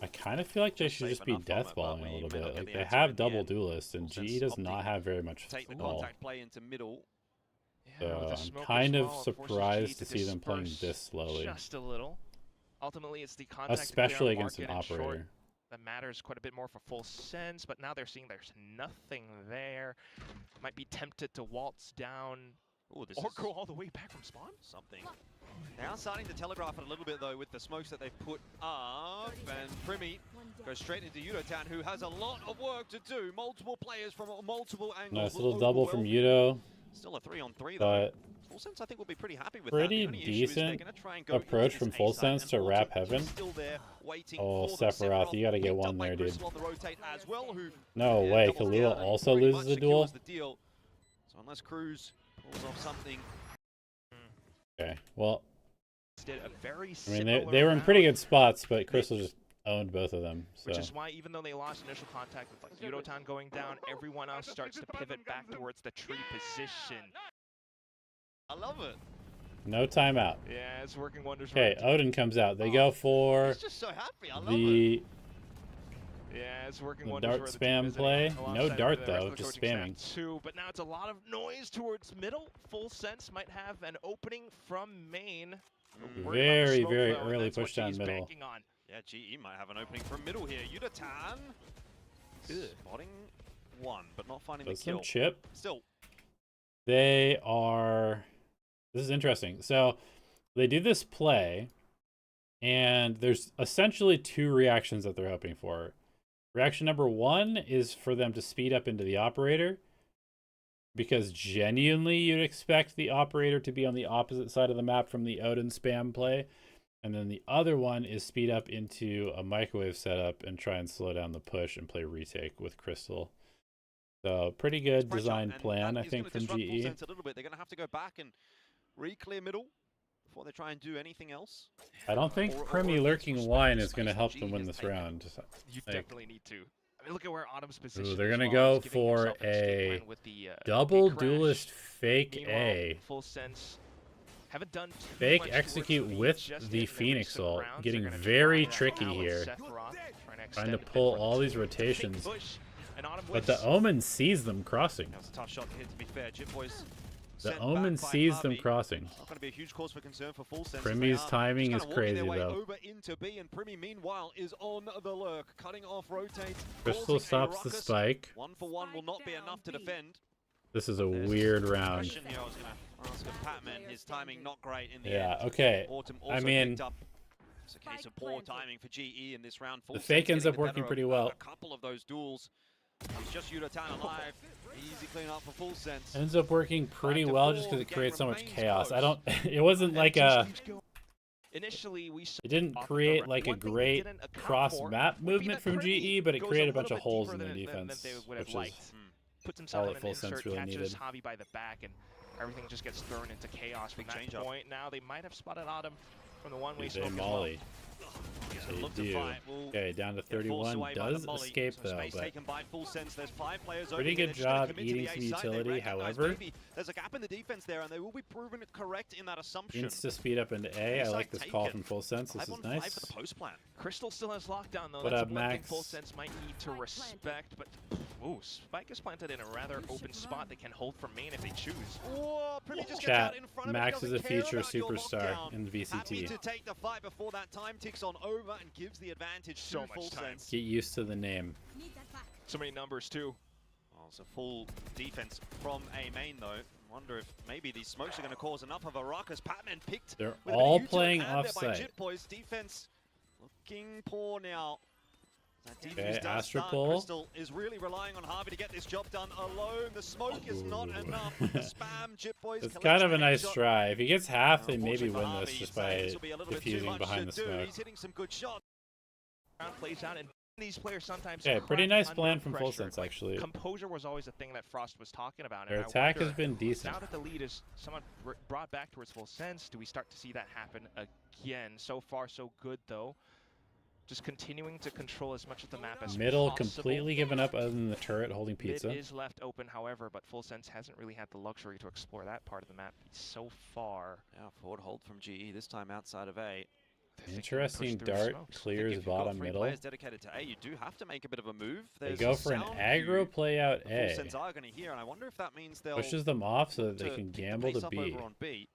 I kind of feel like they should just be deathballing a little bit. Like they have double duelists, and GE does not have very much take the ball. contact play into middle. So I'm kind of surprised to see them playing this slowly. Just a little. Ultimately, it's the contact especially against an operator. That matters quite a bit more for FULLSENSE, but now they're seeing there's nothing there. Might be tempted to waltz down. Ooh, this or is go all the way back from spawn? Something. Now starting to telegraph it a little bit though with the smokes that they've put up, and Primi goes straight into Yudotan, who has a lot of work to do. Multiple players from multiple angles. Nice little double from Yudo. Still a 3-on-3 though. FULLSENSE I think will be pretty happy with pretty that. decent approach from FULLSENSE to wrap heaven. Oh, Sephiroth, you gotta get one there, dude. No way, Kahlua also loses the duel? So unless Cruz pulls off something. Okay, well, Did a very I mean, they were in pretty good spots, but Crystal just owned both of them. So. Which is why, even though they lost initial contact with like Yudotan going down, everyone else starts to pivot back towards the tree position. I love it. No timeout. Yeah, it's working wonders. Okay, Odin comes out. They go for He's just so happy. I love the it. Yeah, it's working the wonders. dart where the spam team is play. alongside No of dart the rest though, of the just coaching spamming. staff too, but now it's a lot of noise towards middle. Full Sense might have an opening from main. Worried about the Very, smoke, very though, and early that's what push down GE's middle. banking on. Yeah, GE might have an opening from middle here. Yudotan spotting one, but not finding Does the kill. some chip. Still, They are. This is interesting. So they do this play, and there's essentially two reactions that they're hoping for. Reaction number one is for them to speed up into the operator, because genuinely you'd expect the operator to be on the opposite side of the map from the Odin spam play. And then the other one is speed up into a microwave setup and try and slow down the push and play retake with Crystal. So pretty good design plan, I think, from GE. FULLSENSE a little bit. They're going to have to go back and re-clear middle before they try and do anything else. I don't think Primy lurking wine is going to help them win this round. You Like, definitely need to. I mean, look at where Autumn's position. ooh, they're as going to well. go He's giving for himself an escape a plan with the, double big crash. duelist fake Meanwhile, A. Full Sense haven't done too Fake much execute towards with just the in Phoenix recent ult, rounds. getting They're gonna very try that tricky now with here. Seth Roth, Trying to extend it pull from all the these rotations. push, and Autumn But the whiffs. Omen sees them crossing. That was a tough shot here, to be fair. Jip Boys The sent Omen back by sees them Harvey. crossing. Not going to be a huge cause for concern for FULLSENSE. Primy's timing is Just kinda walking crazy, their way though. over into B, and Primy, meanwhile, is on the lurk, cutting off rotates. Crystal causing a stops the ruckus. spike. 1-for-1 will not be enough to defend. This is a There's weird round. Question here I was going to ask of Patman. His timing not great in the Yeah, end. okay. Autumn I also mean, picked up. It's a case of poor timing for GE in this round. the fake ends getting up the working better pretty of well. A couple of those duels. It's just Yudotan alive. Easy clean up for FULLSENSE. Ends up working pretty Back to well just four, because it the creates so game much remains chaos. I close. don't. It wasn't like a. Initially, we It didn't off the create run. like a One thing they great didn't account cross for map would be movement that from Primy GE, but it goes created a little bunch of bit holes deeper in their than defense, they would have which liked. is Puts himself all in that an FULLSENSE insert, really catches needed. Javi by the back, and everything just gets thrown into chaos from Big that change up. point. Now they might have spotted Autumn from the one-way they smoke as well. molly. So They look to do. fight. Will Okay, down to get forced 31. away by the Does molly. escape Some though, space but taken by FULLSENSE. There's 5 players pretty over here. good They're just gonna job commit to eating the some A side. They utility. recognize However, maybe there's a gap in the defense there, and they will be proven correct in that assumption. needs to speed up into A. I like this call from FULLSENSE. This is 5-on-5 nice. for the post plan. Crystal still has lockdown though. What That's up, one thing Max? Full Sense might need to respect, but ooh, Spike is planted in a rather open spot. They can hold from main if they choose. Whoa, Primy just gets Chat, out in front of it. Max is a Doesn't care future about your superstar lockdown. in the Happy VCT. to take the fight before that time ticks on over and gives the advantage So to much time. FULLSENSE. Get used to the name. So many numbers too. Oh, it's a full defense from A main though. Wonder if maybe these smokes are going to cause enough of a ruckus. Patman picked. They're with a bit of all U-turn playing hand there by offsite. Jip Boys. Defense looking poor now. That defuse Okay, does Astro start. pull. Crystal is really relying on Harvey to get this job done alone. The smoke is not Ooh. enough. The spam, Jip Boys. It's collects kind of the a nice headshot. try. If he gets half, they Unfortunately maybe for win Harvey, this just he'd say by this will be a little bit too diffusing much behind to the do. smoke. He's hitting some good shots. Round plays out, and these players sometimes. Okay, pretty crack nice under plan from pressure. FULLSENSE, actually. Composure was always a thing that Frost was talking about. Their and I attack wonder, has been decent. now that the lead is somewhat brought back towards FULLSENSE, do we start to see that happen again? So far, so good though. Just continuing to control as much of the map as Middle possible. completely given up other than the turret holding pizza. Mid is left open, however, but FULLSENSE hasn't really had the luxury to explore that part of the map so far. Yeah, forward hold from GE this time outside of A. Interesting push through dart smokes. I think clears if you've got bottom 3 middle. players dedicated to A, you do have to make a bit of a move. They There's go a for an sound aggro cue play out the A. FULLSENSE are going to hear, and I wonder if that means they'll Pushes them off so that they to can pick the gamble pace to up B. over on B.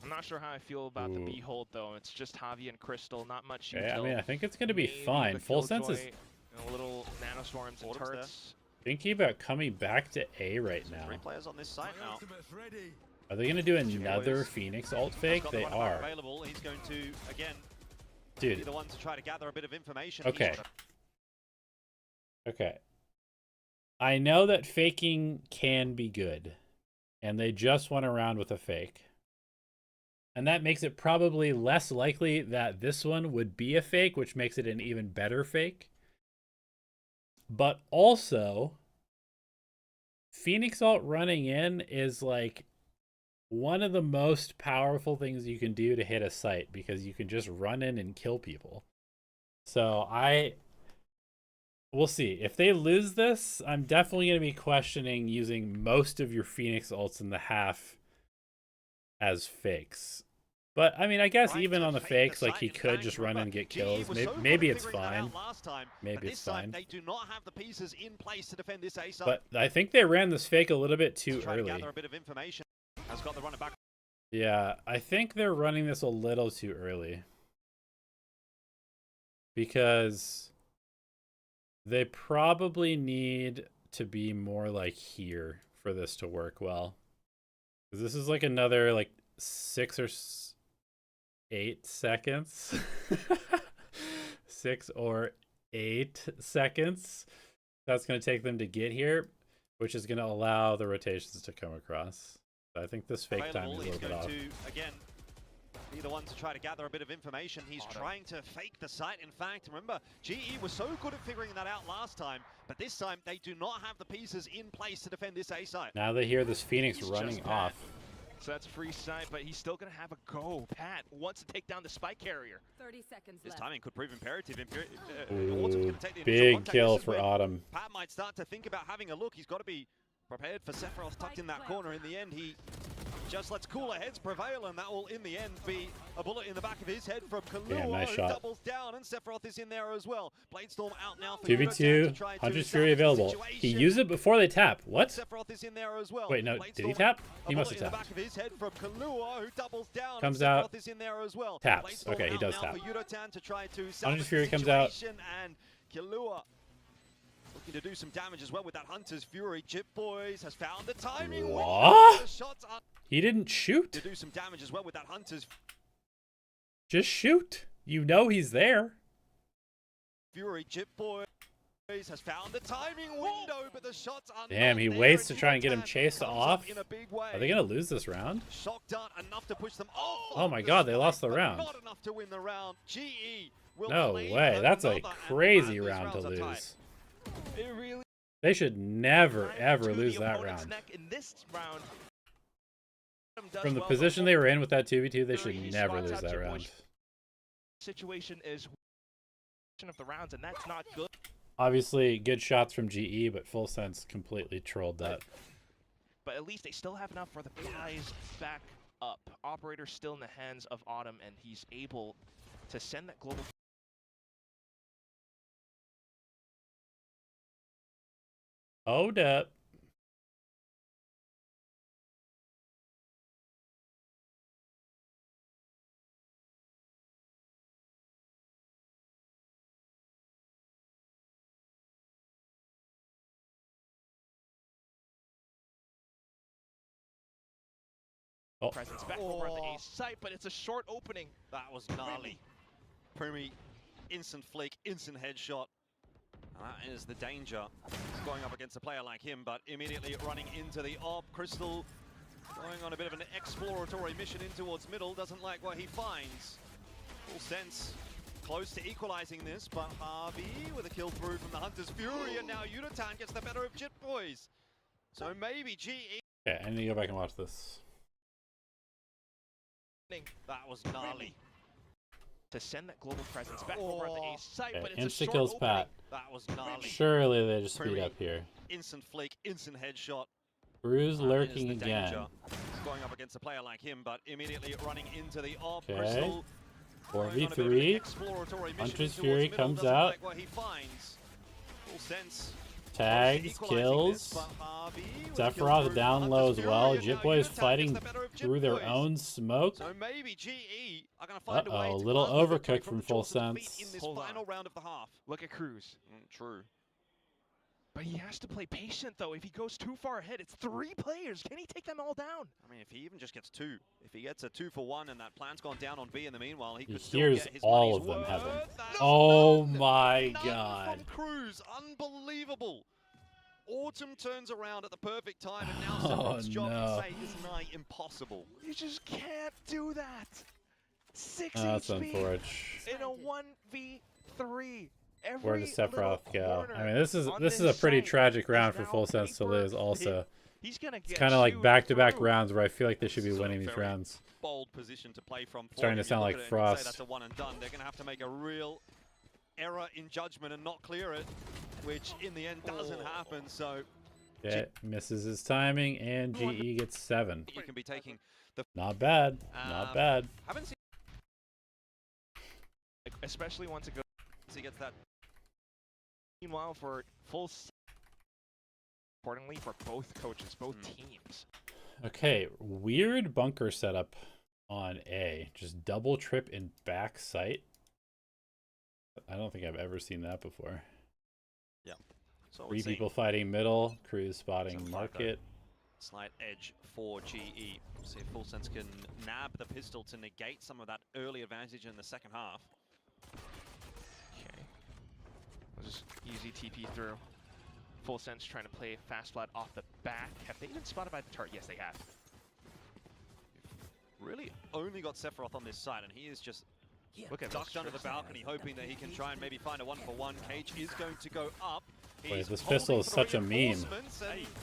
I'm not sure how I feel about the Ooh. B hold though. It's just Javi and Crystal, not much Okay, I util. mean, I think it's going to be Maybe fine. the FULLSENSE is Killjoy, a little nanostorms and Autumn's there. turrets. thinking about coming back to A right So now. 3 players on this site now. Are they going to do another Boys. Phoenix ult He's fake? got the They runabout are. available. He's going to again be Dude, the one to try to gather a bit of information. Okay. He's- okay. I know that faking can be good, and they just went around with a fake. And that makes it probably less likely that this one would be a fake, which makes it an even better fake. But also, Phoenix ult running in is like one of the most powerful things you can do to hit a site, because you can just run in and kill people. So we'll see. If they lose this, I'm definitely going to be questioning using most of your Phoenix ults in the half as fakes. But I mean, I guess even on the fakes, like he could just run in and get kills. Maybe it's fine. Maybe it's fine. They do not have the pieces in place to defend this A side. But I think they ran this fake a little bit too Trying to early. gather a bit of information. Has got the runner back. Yeah, I think they're running this a little too early. Because they probably need to be more like here for this to work well. Because this is like another like 6 or 8 seconds. 6 or 8 seconds. That's going to take them to get here, which is going to allow the rotations to come across. I think this fake time is a little bit off. Again, be the one to try to gather a bit of information. He's trying to fake the site. In fact, remember, GE was so good at figuring that out last time, but this time they do not have the pieces in place to defend this A site. Now they hear this Phoenix running off. So that's free sight, but he's still going to have a go. Pat wants to take down the spike carrier. 30 seconds This left. timing could prove imperative. Ooh, big kill for Autumn. Pat might start to think about having a look. He's got to be prepared for Sephiroth tucked in that corner. In the end, he just lets cooler heads prevail, and that will, in the end, be a bullet in the back of his head from Kalua, nice who shot. doubles down, and Sephiroth is in there as well. Bladestorm out now for 2v2, Hunter's Fury available. He used it before they tap. What? Sephiroth is in there as well. Wait, no, did he tap? He must have in the tapped. back of his head from Kalua, who doubles down. Comes and out, Sephiroth is in there as well. taps. Bladestorm Okay, he out does now tap. for Yudotan to try to Hunter's salvage Fury the comes out. situation, and Kalua looking to do some damage as well with that Hunter's Fury. Chip Boys has found the timing. What? The shots are He didn't shoot. to do some damage as well with that Hunter's Just shoot. You know he's there. Fury. Chip Boys has found the timing window, but the shots are Damn, not he there, waits and to try and get him Yudotan chased comes off. up in a big way. Are they going to lose this round? Shock dart enough to push them off. Oh my the god, they spike, lost the but round. Not enough to win the round. GE will No claim way. That's a another, and crazy these round to rounds are tight. lose. It really They should never, climbed ever to the lose that opponent's round. neck in this round. Does From the well, position but they were in with that 2v2, they Fury should never spots lose out that Chip round. Boys. Situation is of the rounds, and that's not good. Obviously, good shots from GE, but Full Sense completely trolled that. But at least they still have enough for the guys back up. Operator still in the hands of Autumn, and he's able to send that global. Hold up. Presence back over at the ace site, but it's a short opening. That was gnarly. Primi, instant flick, instant headshot. And that is the danger going up against a player like him, but immediately running into the op. Crystal going on a bit of an exploratory mission in towards middle, doesn't like what he finds. Full Sense close to equalizing this, but Harvey with a kill through from the Hunter's Fury, and now Yudotan gets the better of Jit Boys. So maybe GE. Okay, I need to go back and watch this. That was gnarly. To send that global presence back over at the ace site, Okay, but it's a insta short kills opening. Pat. That was gnarly. Surely they just speed Primi, up here. Instant flick, instant headshot. Bruise That is lurking the again. danger going up against a player like him, but immediately running into the op. Okay. Crystal going on a bit of an 4v3. exploratory mission Hunter's in Fury towards middle, comes doesn't out. like what he finds. Full Sense Tags, equalizing kills. this, but Harvey with a kill Sephiroth through down from low Hunter's as well. Fury, and Jit now Boys Yudotan fighting gets the better of Jit through their Boys. own smoke. So maybe GE are going to find a way Uh-oh, to little carve the victory overcooked from the Full jaws of defeat Sense. in this Hold on. final round of the half. Look at Cruz. True. But he has to play patient, though. If he goes too far ahead, it's 3 players. Can he take them all down? I mean, if he even just gets 2, if he gets a 2-for-1 and that plan's gone down on B in the meanwhile, he He could still hears get his all money's of them, worth. Heaven. That's Oh none. my None god. from Cruz. Unbelievable. Autumn turns around at the perfect time, and now Oh, Sephiroth's job no. can say is nigh impossible. You just can't do that. 6 That's HP unfortunate. in a 1v3. Where does Sephiroth go? I mean, this is on a this pretty site tragic is round for now Full Sense to paper lose. Also, He's gonna get it's kind of like chewed back-to-back through. rounds where I feel like they should be This is a winning these very rounds. Bold position to play from. Starting to You sound look like at it and Frost. Say that's a one and done. They're going to have to make a real error in judgment and not clear it, which in the end doesn't happen. So Yeah, misses his timing, and GE gets 7. you can be taking the Not bad. Not bad. haven't seen Especially once it goes. he gets that. Meanwhile, for full. Importantly, for both coaches, both teams. Okay, weird bunker setup on A. Just double trip in back sight. I don't think I've ever seen that before. Yeah. So 3 people fighting middle, Cruz spotting market. Slight edge for GE. See if FULLSENSE can nab the pistol to negate some of that early advantage in the second half. Okay. We'll just easy TP through. FULLSENSE trying to play fast flat off the back. Have they been spotted by the turret? Yes, they have. Really only got Sephiroth on this side, and he is just ducked under the balcony, hoping that he can try and maybe find a 1-for-1. Cage is going to go up. Wait, this pistol is such a meme. And,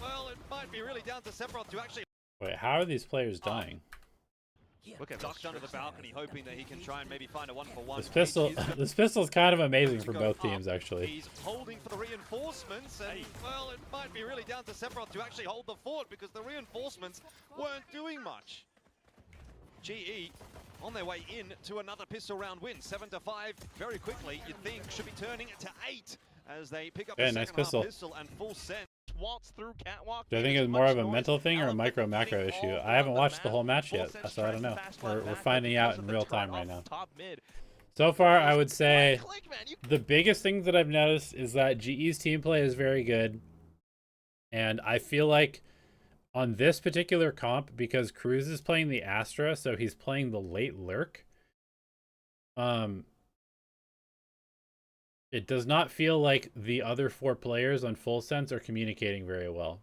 well, it might be really down to Sephiroth to actually. Wait, how are these players dying? Look at ducked under the balcony, hoping that he can try and maybe find a 1-for-1. This pistol is kind of amazing for both teams, actually. He's holding for the reinforcements, and well, it might be really down to Sephiroth to actually hold the fort because the reinforcements weren't doing much. GE on their way in to another pistol round win, 7-5 very quickly. You'd think should be turning to 8 as they pick up the nice second pistol. half pistol and FULLSENSE. waltz through catwalk. Do I think it's more of a mental thing or a micro-macro issue? I haven't watched the whole match yet, so I don't know. We're finding out in real time right now. So far, I would say the biggest thing that I've noticed is that GE's team play is very good. And I feel like on this particular comp, because Cruz is playing the Astra, so he's playing the late lurk. It does not feel like the other 4 players on FULLSENSE are communicating very well.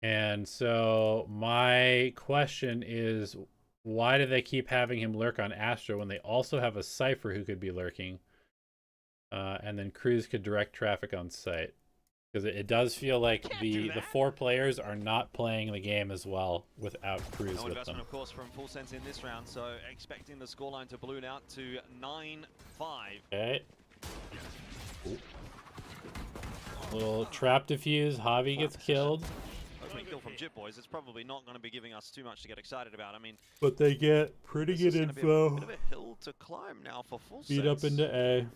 And so my question is, why do they keep having him lurk on Astra when they also have a Cypher who could be lurking? And then Cruz could direct traffic on site. Because it does feel like the 4 players are not playing the game as well without Cruz No with investment, them. of course, from FULLSENSE in this round, so expecting the scoreline to balloon out to 9-5. Okay. Ooh. Little trap defuse. Javi gets killed. Opening kill from Jit Boys. It's probably not going to be giving us too much to get excited about. I mean, But they get pretty good info. Be a bit of a hill to climb now for FULLSENSE. Feed up into A.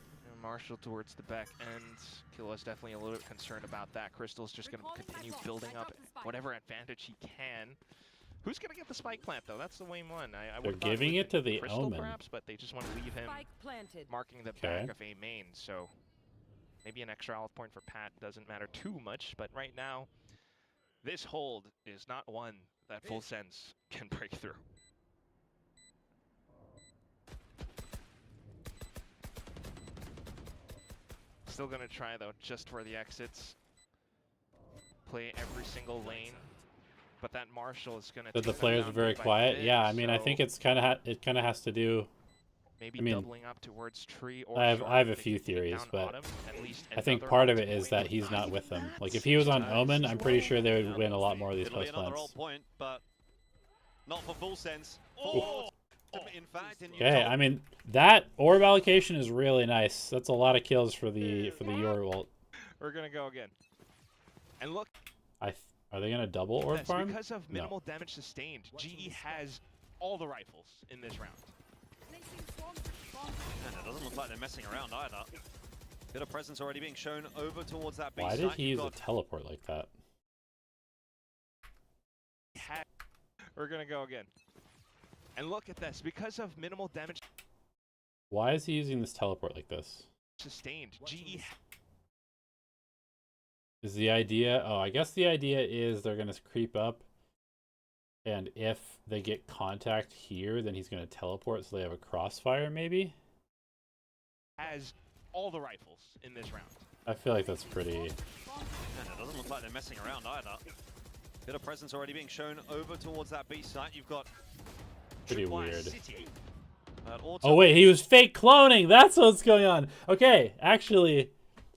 Marshall towards the back end. Killa's definitely a little bit concerned about that. Crystal's just going to continue building up whatever advantage he can. Who's going to get the spike plant, though? That's the main one. They're giving it to the Crystal, Omen. perhaps, but they just want to leave him marking the back of A main. So maybe an extra health point for Pat doesn't matter too much. But right now, this hold is not one that FULLSENSE can break through. Still gonna try though, just for the exits. Play every single lane, but that Marshall is gonna. But the players are very quiet. Yeah, I mean, I think it's kind of has to do. Maybe I mean, doubling up towards tree or I have a few theories, but I think part of it is that he's not with them. Like if he was on Omen, I'm pretty sure they would win a lot more of these post plants. Point, but not for FULLSENSE. Oh! In fact, Okay, I mean that orb allocation is really nice. That's a lot of kills for the Yoru ult. We're gonna go again, and look. Are they gonna double orb farm? Because of minimal damage sustained, GE has all the rifles in this round. And it doesn't look like they're messing around either. Bit of presence already being shown over towards that B Why site. did he use a teleport like that? We're gonna go again. And look at this, because of minimal damage Why is he using this teleport like this? sustained, GE Is the idea... Oh, I guess the idea is they're going to creep up. And if they get contact here, then he's going to teleport so they have a crossfire, maybe? has all the rifles in this round. I feel like that's pretty... And it doesn't look like they're messing around either. Bit of presence already being shown over towards that B site. You've got... Pretty weird. City. Oh wait, he was fake cloning! That's what's going on! Okay, actually,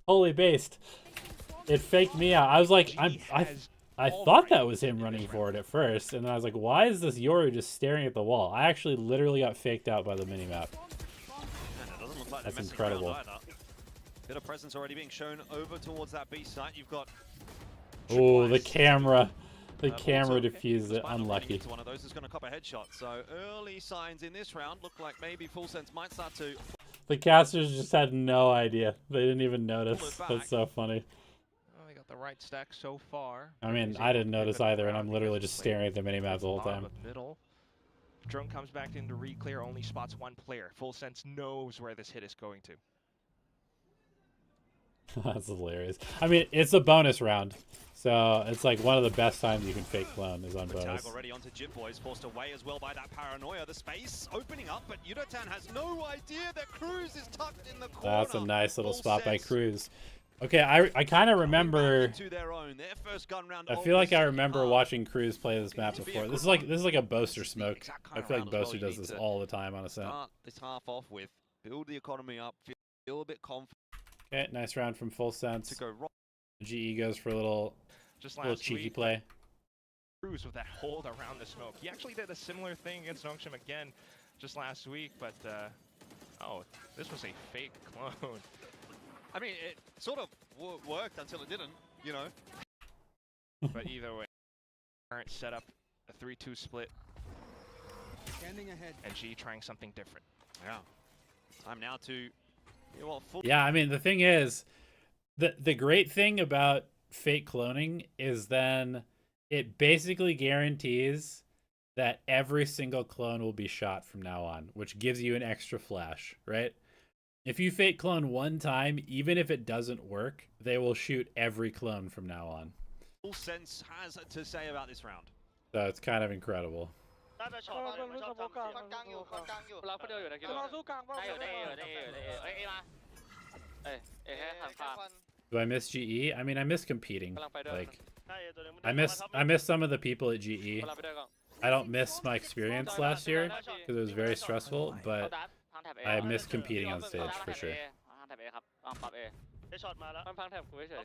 holy based. It faked me out. I was like, I thought that was him running forward at first, and then I was like, why is this Yoru just staring at the wall? I actually literally got faked out by the minimap. And it doesn't look like like they're That's messing around incredible. either. Bit of presence already being shown over towards that B site. You've got. Oh, the Tripwise. camera. The Also, camera diffused it. despite not running Unlucky. into one of those is going to cop a headshot. So early signs in this round look like maybe FULLSENSE might start to. The casters just had no idea. They didn't even Pull notice. it back. That's so funny. Oh, they got the right stack so far. I mean, He's I able didn't to notice pivot either, and around I'm literally because just of the staring at the minimap the whole bottom time. of middle. Drone comes back into re-clear, only spots one player. FULLSENSE knows where this hit is going to. That's hilarious. I mean, it's a bonus round, so it's like one of the best times you can fake clone is on The bonus. tag already onto JitBoys, forced away as well by that paranoia. The space opening up, but Yudotan has no idea that Cruz is tucked in the corner. That's a nice little spot by FULLSENSE Cruz. Okay, I kind of remember. to their own. Their first gun round I of feel like the I second remember half. watching Cruz play this map to be a before. good This one. is like a Boaster This is the smoke. exact I kind of feel like round as well Boaster you does need this to all the time on a set. Start this half off with, build the economy up, feel a bit confident Okay, nice round from to FULLSENSE. go right. GE goes for a little Just little last cheeky week, play. Cruz with that hold around the smoke. He actually did a similar thing against Nongshim again just last week, but oh, this was a fake clone. I mean, it sort of worked until it didn't, you know. But either way, current setup, a 3-2 split. Standing ahead. And G trying something different. Yeah. Time now to, well, full. Yeah, I mean the thing is, the great thing about fake cloning is then it basically guarantees that every single clone will be shot from now on, which gives you an extra flash, right? If you fake clone one time, even if it doesn't work, they will shoot every clone from now on. FULLSENSE has to say about this round. So it's kind of incredible. ได้ไปช็อตมามันชอบทำเสียงกลางอยู่กลางอยู่เราคนเดียวอยู่นะคิดว่าสู้กลางได้อยู่ได้อยู่ได้อยู่ได้อยู่เอ้ยมาเอ้ยแค่หันฟ้า Do I miss GE? I mean, I miss competing. กำลังไปด้วย Like, ใช่ตัวนึง I miss some of the people at GE. กำลังไปด้วยก่อน I don't miss my experience last year because it was very stressful, เอา but ดัดทางแถบ I miss competing on stage for sure. ทางแถบเอครับลองปรับเอได้ช็อตมาแล้วพังแถบกูเฉยได้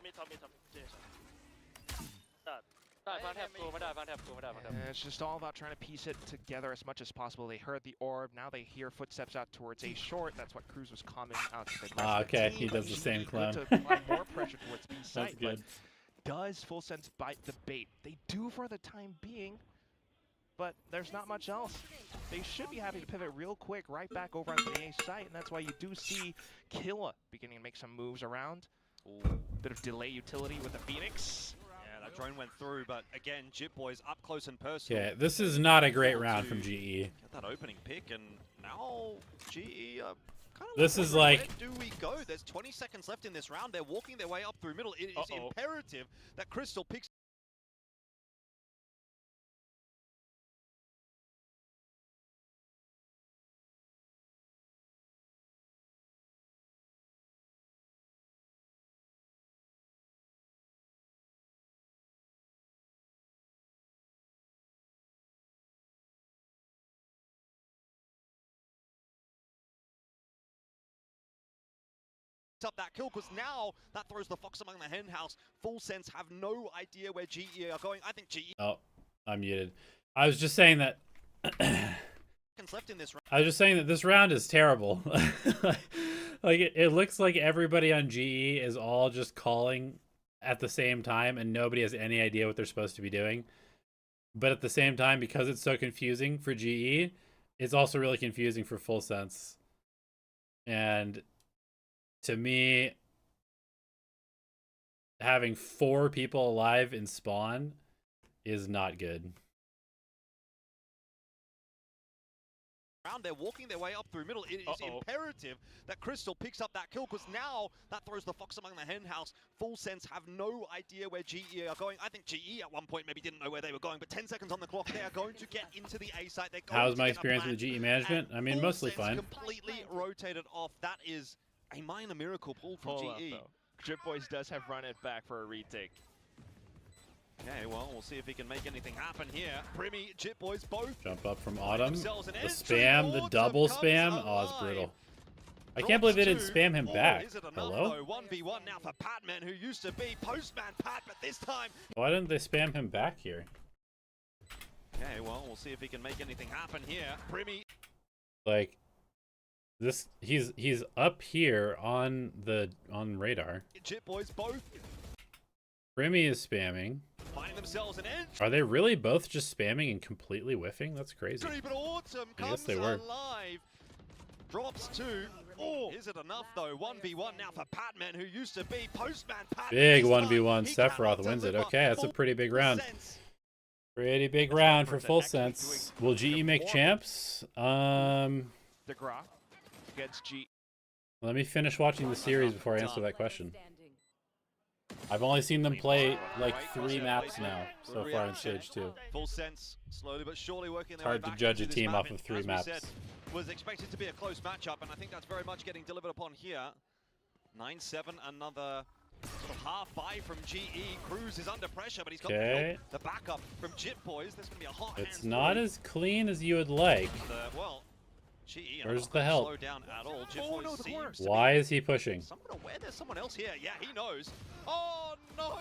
พังแถบกูไม่ได้พังแถบกูไม่ได้พังแถบ And it's just all about trying to piece it together as much as possible. They heard the orb, now they hear footsteps out towards A short. That's what Cruz was calling out to the rest Ah, of the okay, team, he but does the same GE clone. look to apply more pressure towards B That's site, but good. does FULLSENSE bite the bait? They do for the time being, but there's not much else. They should be happy to pivot real quick right back over onto the A site, and that's why you do see Killa beginning to make some moves around. Ooh. Bit of delay utility with the Phoenix. Yeah, that drone went through, but again, JitBoys up close and personal. Okay, this is not a great round from GE. Get that opening pick, and now GE kind of. This is wondering, like- where do we go? There's 20 seconds left in this round. They're walking their way up through middle. It is Uh-oh. imperative that Crystal picks. Up that kill, because now that throws the fox among the hen house. FULLSENSE have no idea where GE are going. I think GE Oh, I'm muted. I was just saying that. seconds left in this round. I was just saying that this round is terrible. Like it looks like everybody on GE is all just calling at the same time, and nobody has any idea what they're supposed to be doing. But at the same time, because it's so confusing for GE, it's also really confusing for FULLSENSE. And to me, having 4 people alive in spawn is not good. They're walking their way up through middle. It is Uh-oh. imperative that Crystal picks up that kill, because now that throws the fox among the hen house. FULLSENSE have no idea where GE are going. I think GE at one point maybe didn't know where they were going, but 10 seconds on the clock, they are going to get into the A site. They're going How's to my get a experience with plan, GE management? and I mean, mostly FULLSENSE fine. completely rotated off. That is a minor miracle pull from Pull up, GE. though. JitBoys does have run it back for a retake. Okay, well, we'll see if he can make anything happen here. Primi, JitBoys both. Jump up from Autumn. themselves an The entry. spam, the Autumn double comes spam. Oh, alive. it's brutal. I can't believe they didn't Drops spam him two. back. Is it enough, Hello? though? 1v1 now for Patman, who used to be Postman Pat, but this time. Why didn't they spam him back here? Okay, well, we'll see if he can make anything happen here. Primi. Like, he's up here on radar. Jit boys both Remy is spamming. finding themselves an edge. Are they really both just spamming and completely whiffing? That's crazy. But Autumn I guess comes they were. alive. Drops two. Oh, is it enough though? 1v1 now for Patman, who used to be Postman Pat. Big This time, 1v1. he Sephiroth cannot wins it. deliver. Okay, that's a pretty big round. FULLSENSE. Pretty big round for Full Sense. Will GE make champs? DeGraw against G. Let me finish watching the series before I answer that question. I've only seen them play like 3 maps now so far in stage 2. FULLSENSE slowly but surely working their Hard way to back judge into a this team map, off of and 3 as we maps. said, was expected to be a close matchup, and I think that's very much getting delivered upon here. 9-7, another sort of half buy from GE. Cruz is under pressure, but he's got the backup from Jit Boys. There's going to be a hot It's hands not as clean as you would like. well, GE are Where's not the gonna help? slow down at all. Jit Boys seems to Why be is he pushing? someone aware there's someone else here. Yeah, he knows. Oh no!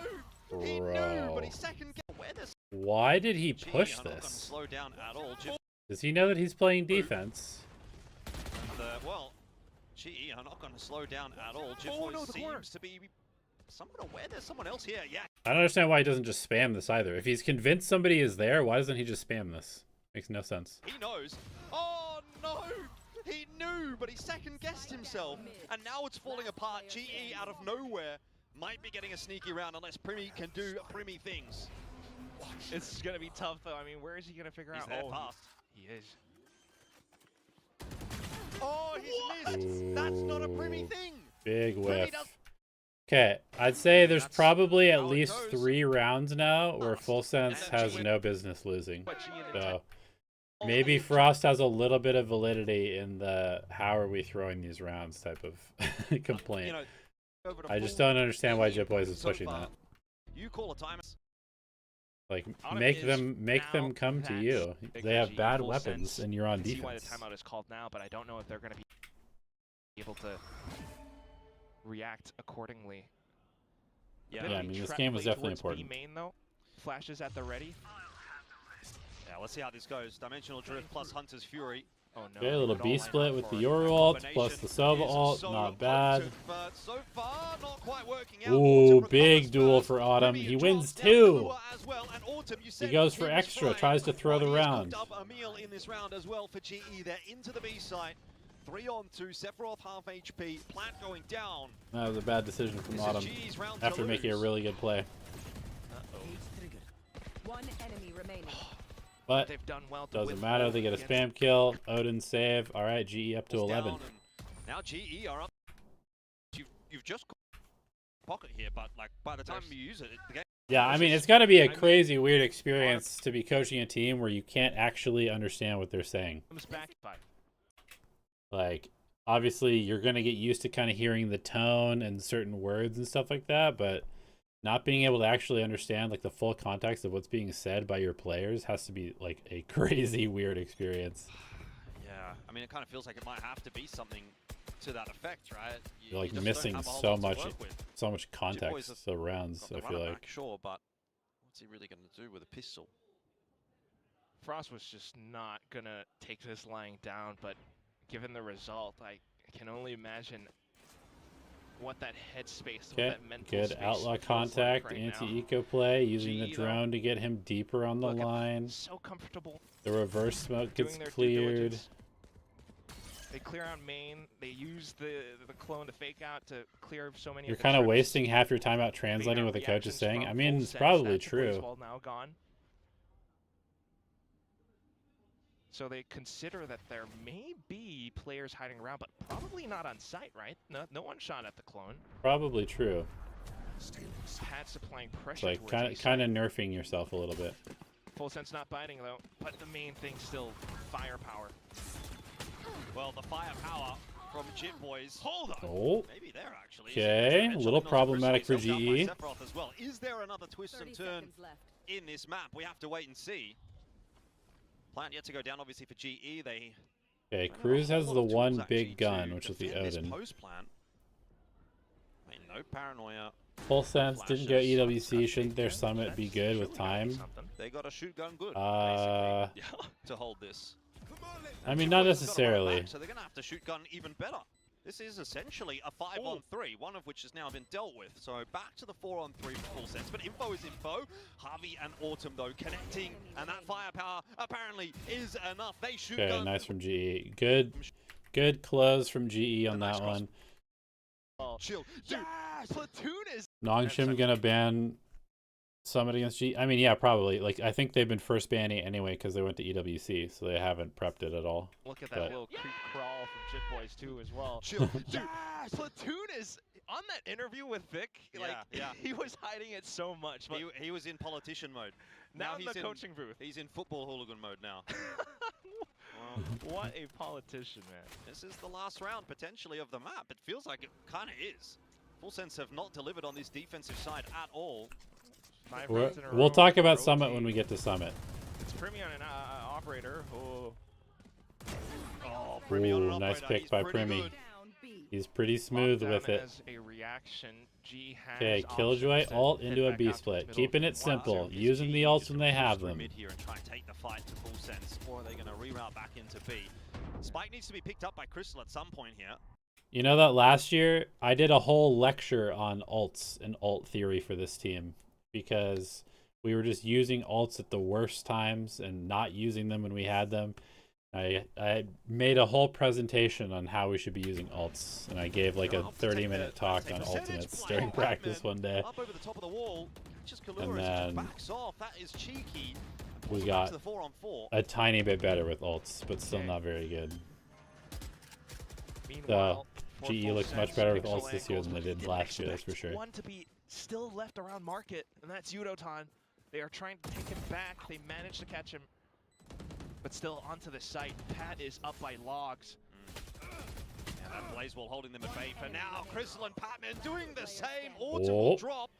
He knew, Bro. but he second aware there's Why did he GE push are not gonna this? slow down at all. Does he know that he's playing defense? Well, GE are not going to slow down at all. Jit Boys seems to be someone aware there's someone else here. Yeah. I don't understand why he doesn't just spam this either. If he's convinced somebody is there, why doesn't he just spam this? Makes no sense. He knows. Oh no! He knew, but he second guessed himself. And now it's falling apart. GE out of nowhere might be getting a sneaky round unless Primi can do Primi things. It's gonna be tough though. I mean, where is he gonna figure He's out? there Oh, fast. he is. Oh, he's missed. That's not a Primi thing. Big Primi whiff. does. Okay, I'd say there's That's probably at how it least goes. 3 rounds now where Full Sense And has GE no business losing. But G and So Oh, maybe Frost has a little bit of validity in the "how are we throwing these rounds" type of complaint. You know, over to I just full don't understand why GE Jit Boys is so pushing far. that. You call a timer. Like, Autumn make is them now come to that you. big They have G, bad Full weapons, Sense. and you're on I see why the defense. timeout is called now, but I don't know if they're gonna be able to react accordingly. Yeah, Yeah, I mean, this game was definitely important. B main though, flashes at the ready. Yeah, let's see how this goes. Dimensional Drift plus Hunter's Fury. Oh no. Okay, a little they would B all line split up with for the it. Yoru ult plus Combination the Sova is ult, so not bad. effective, but so far, not quite working out. Ooh, Autumn big recovers duel first. for Autumn. Primi He and wins John down 2. Kahlua as well, and Autumn, you said goes for him was extra, fine. tries to throw the Ronnie has round. cooked up a meal in this round as well for GE. They're into the B side. 3-on-2, Sephiroth half HP, Plant going down. That was a bad decision from This is Autumn GE's round to after making a lose. really good play. One enemy remaining. But They've done well. To doesn't withhold matter. They get a against spam kill. Odin save. All right, GE up to Down, 11. and now GE are up. You've just got pocket here, but like by the time you use it, the game. Yeah, I mean, it's got to be a crazy, weird experience to be coaching a team where you can't actually understand what they're saying. Comes back by. Like, obviously, you're going to get used to kind of hearing the tone and certain words and stuff like that, but not being able to actually understand, like, the full context of what's being said by your players has to be, like, a crazy, weird experience. Yeah, I mean, it kind of feels like it might have to be something to that effect, right? You're, like, just don't missing have a whole so lot to much, work with. so much Boys context have surrounds, Got the I feel runner like. back, sure, but what's he really going to do with a pistol? Frost was just not gonna take this lying down, but given the result, I can only imagine what that headspace, what Okay, that mental good space outlaw feels contact, like right now. anti-eco play, using the GE, though, drone to get him deeper on the look at- line. So comfortable The reverse smoke gets doing their due cleared. diligence. They clear out main. They use the clone to fake out to clear so many. You're of the kind of trips. wasting half your time out Being translating our what the coach is reactions saying. from I mean, it's FULLSENSE, probably that typically is true. well now gone. So they consider that there may be players hiding around, but probably not on site, right? No one shot at the clone. Probably true. Pat's applying It's pressure like towards kind of nerfing yourself a little bit. FULLSENSE not biting though, but the main thing still firepower. Well, the firepower from Jit Boys. Hold on. Oh, Maybe there actually. okay, a little problematic for GE. GE. As well. Is there another twist 30 and turn seconds left. in this map? We have to wait and see. Plant yet to go down, obviously for GE. They Okay, don't have a Cruz whole has lot the of tools one actually big gun, to which is the defend this Odin. post plant. I mean, no paranoia. Full sense didn't go Flashes. EWC. Shouldn't their summit be good with time? They got a shoot gun good, Uh, basically, to hold this. I mean, not necessarily. So they're going to have to shoot gun even better. This is essentially a 5-on-3, one of which has now been dealt with. So back to the 4-on-3 for Full Sense. But info is info. Harvey and Autumn, though, connecting. And that firepower apparently is enough. They shoot Okay, gun. nice from GE. Good close from GE on that one. Chill. Dude, Platoon is... Nongshim gonna ban Summit against GE? I mean, yeah, probably. Like, I think they've been first banning it anyway because they went to EWC, so they haven't prepped it at all. Look at that little creep crawl from Chip Boys, too, as well. Chill. Dude, Platoon is... On that interview with Vic, he was hiding it so much. But he was in politician mode. Now he's in the coaching booth. He's in football hooligan mode now. What a politician, man. This is the last round, potentially, of the map. It feels like it kind of is. Full Sense have not delivered on this defensive side at all. We'll talk about Summit when we get to Summit. It's Primy on an operator. Ooh, nice pick by Primy. He's pretty smooth with it. Okay, Killjoy ult into a B split. Keeping it simple. Using the ults when they have them. Mid here and try and take the fight to Full Sense, or are they going to reroute back into B? Spike needs to be picked up by Crystal at some point here. You know that last year I did a whole lecture on ults and ult theory for this team because we were just using ults at the worst times and not using them when we had them. I made a whole presentation on how we should be using ults, and I gave like a 30-minute talk on ultimates during practice one day. Up over the top of the wall. And then backs off. That is cheeky. We got a tiny bit better with ults, but still not very good. So GE looks much better with ults this year than they did last year, that's for sure. One to be still left around market, and that's Yudotan. They are trying to take him back. They managed to catch him, but still onto the site. Pat is up by logs. And that Blazewall holding them at bay for now. Crystal and Patman doing the same. Autumn will drop.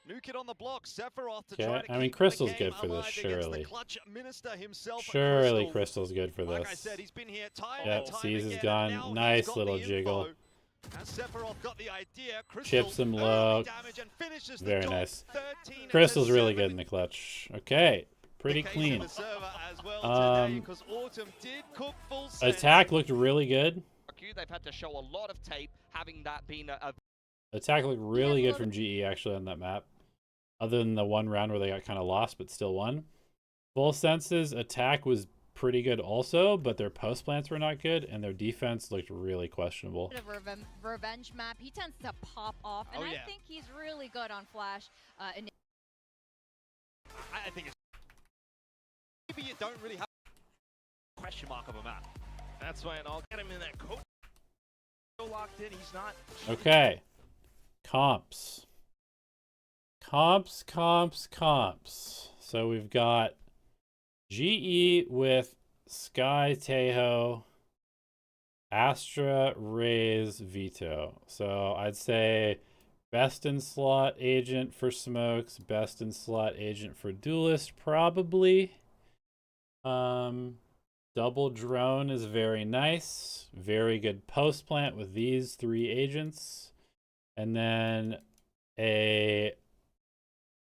Nuke it on the block. Sephiroth to try to I mean, keep Crystal's the game good for this, alive surely. the clutch minister himself. Surely Crystal's good for Like I this. said, he's been here time Yep, and time Seize is again, gone. and now Nice he's got little the jiggle. info. As Sephiroth got the idea, Chips him early low. damage and finishes the Very job. nice. 13 Crystal's to really 7. good in the clutch. Okay, pretty Case clean. of the server as well today, 'cause Autumn did cook Full Sense. Attack looked really good. They've had to show a lot of tape, having that been a Attack looked really good from GE actually on that map. Other than the one round where they got kind of lost, but still won. Full Sense's attack was pretty good also, but their post plants were not good, and their defense looked really questionable. Revenge map, he tends to pop off, and I think he's really good on Flash. I think it's maybe you don't really have a question mark of a map. That's why I'll get him in that coat. So locked in, he's not. Okay, comps. So we've got GE with Sky, Tejo, Astra, Raze, Vito. So I'd say best in slot agent for Smokes, best in slot agent for Duelist, probably. Double drone is very nice. Very good post plant with these three agents. And then a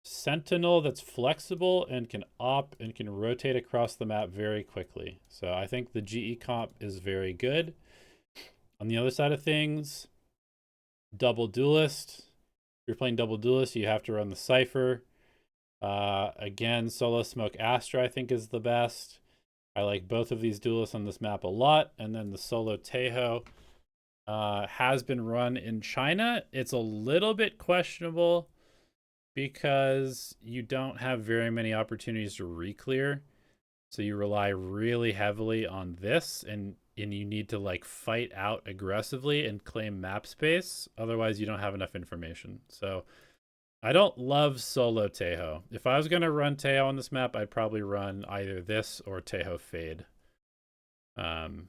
Sentinel that's flexible and can op and can rotate across the map very quickly. So I think the GE comp is very good. On the other side of things, double duelist. If you're playing double duelist, you have to run the Cypher. Again, solo smoke Astra I think is the best. I like both of these duelists on this map a lot. And then the solo Tejo has been run in China. It's a little bit questionable because you don't have very many opportunities to re-clear. So you rely really heavily on this, and you need to like fight out aggressively and claim map space. Otherwise, you don't have enough information. So I don't love solo Tejo. If I was going to run Tejo on this map, I'd probably run either this or Tejo Fade. Because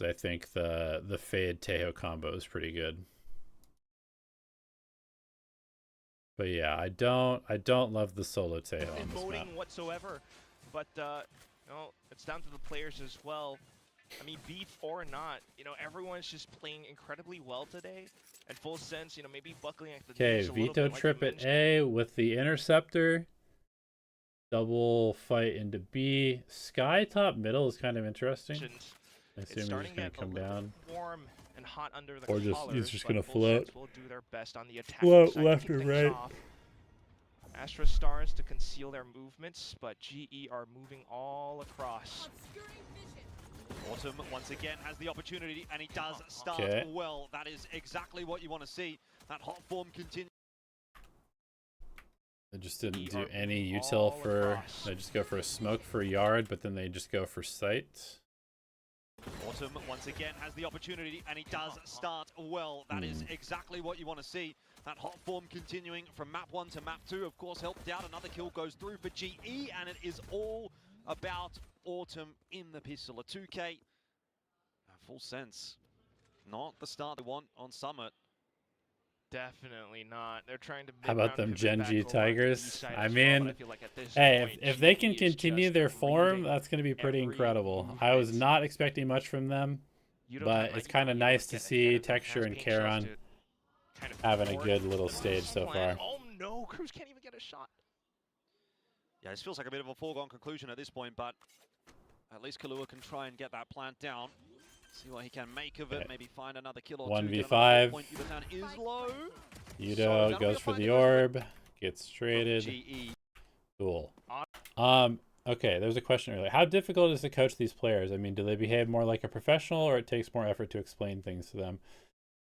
I think the Fade Tejo combo is pretty good. But yeah, I don't love the solo Tejo on this map. Whatsoever, but it's down to the players as well. I mean, beef or not, everyone's just playing incredibly well today. And Full Sense, maybe buckling at the Okay, knees a little Vito bit, like trip you at mentioned. A with the interceptor. Double fight into B. Sky top middle is kind of interesting. I It's assume he's starting just to going get to come a little down. warm and hot under the Or just collars, he's just but going to Full float. Sense will do their best on the attack Float side left to or keep right. things off. Astra Stars to conceal their movements, but GE are moving all across. Autumn once again has the opportunity, and he does start well. That is exactly what you want to see. That hot form continues. They just didn't do any util for... They just go for a smoke for yard, but then they just go for sight. Autumn once again has the opportunity, and he does start well. That is exactly what you want to see. That hot form continuing from map 1 to map 2, of course, helped out. Another kill goes through for GE, and it is all about Autumn in the pistol. A 2K. Full Sense. Not the start they want on Summit. Definitely not. They're trying to. How about them Gen G Tigers? I mean, hey, if they can continue their form, that's going to be pretty incredible. I was not expecting much from them, but it's kind of nice to see Texture and Charon having a good little stage so far. Oh no, Cruz can't even get a shot. Yeah, this feels like a bit of a foregone conclusion at this point, but at least Kahlua can try and get that plant down. See what he can make of it. Maybe find another kill or 1v5. Is low. Yudo goes for the orb, gets traded. Cool. Okay, there was a question earlier. How difficult is to coach these players? I mean, do they behave more like a professional, or it takes more effort to explain things to them?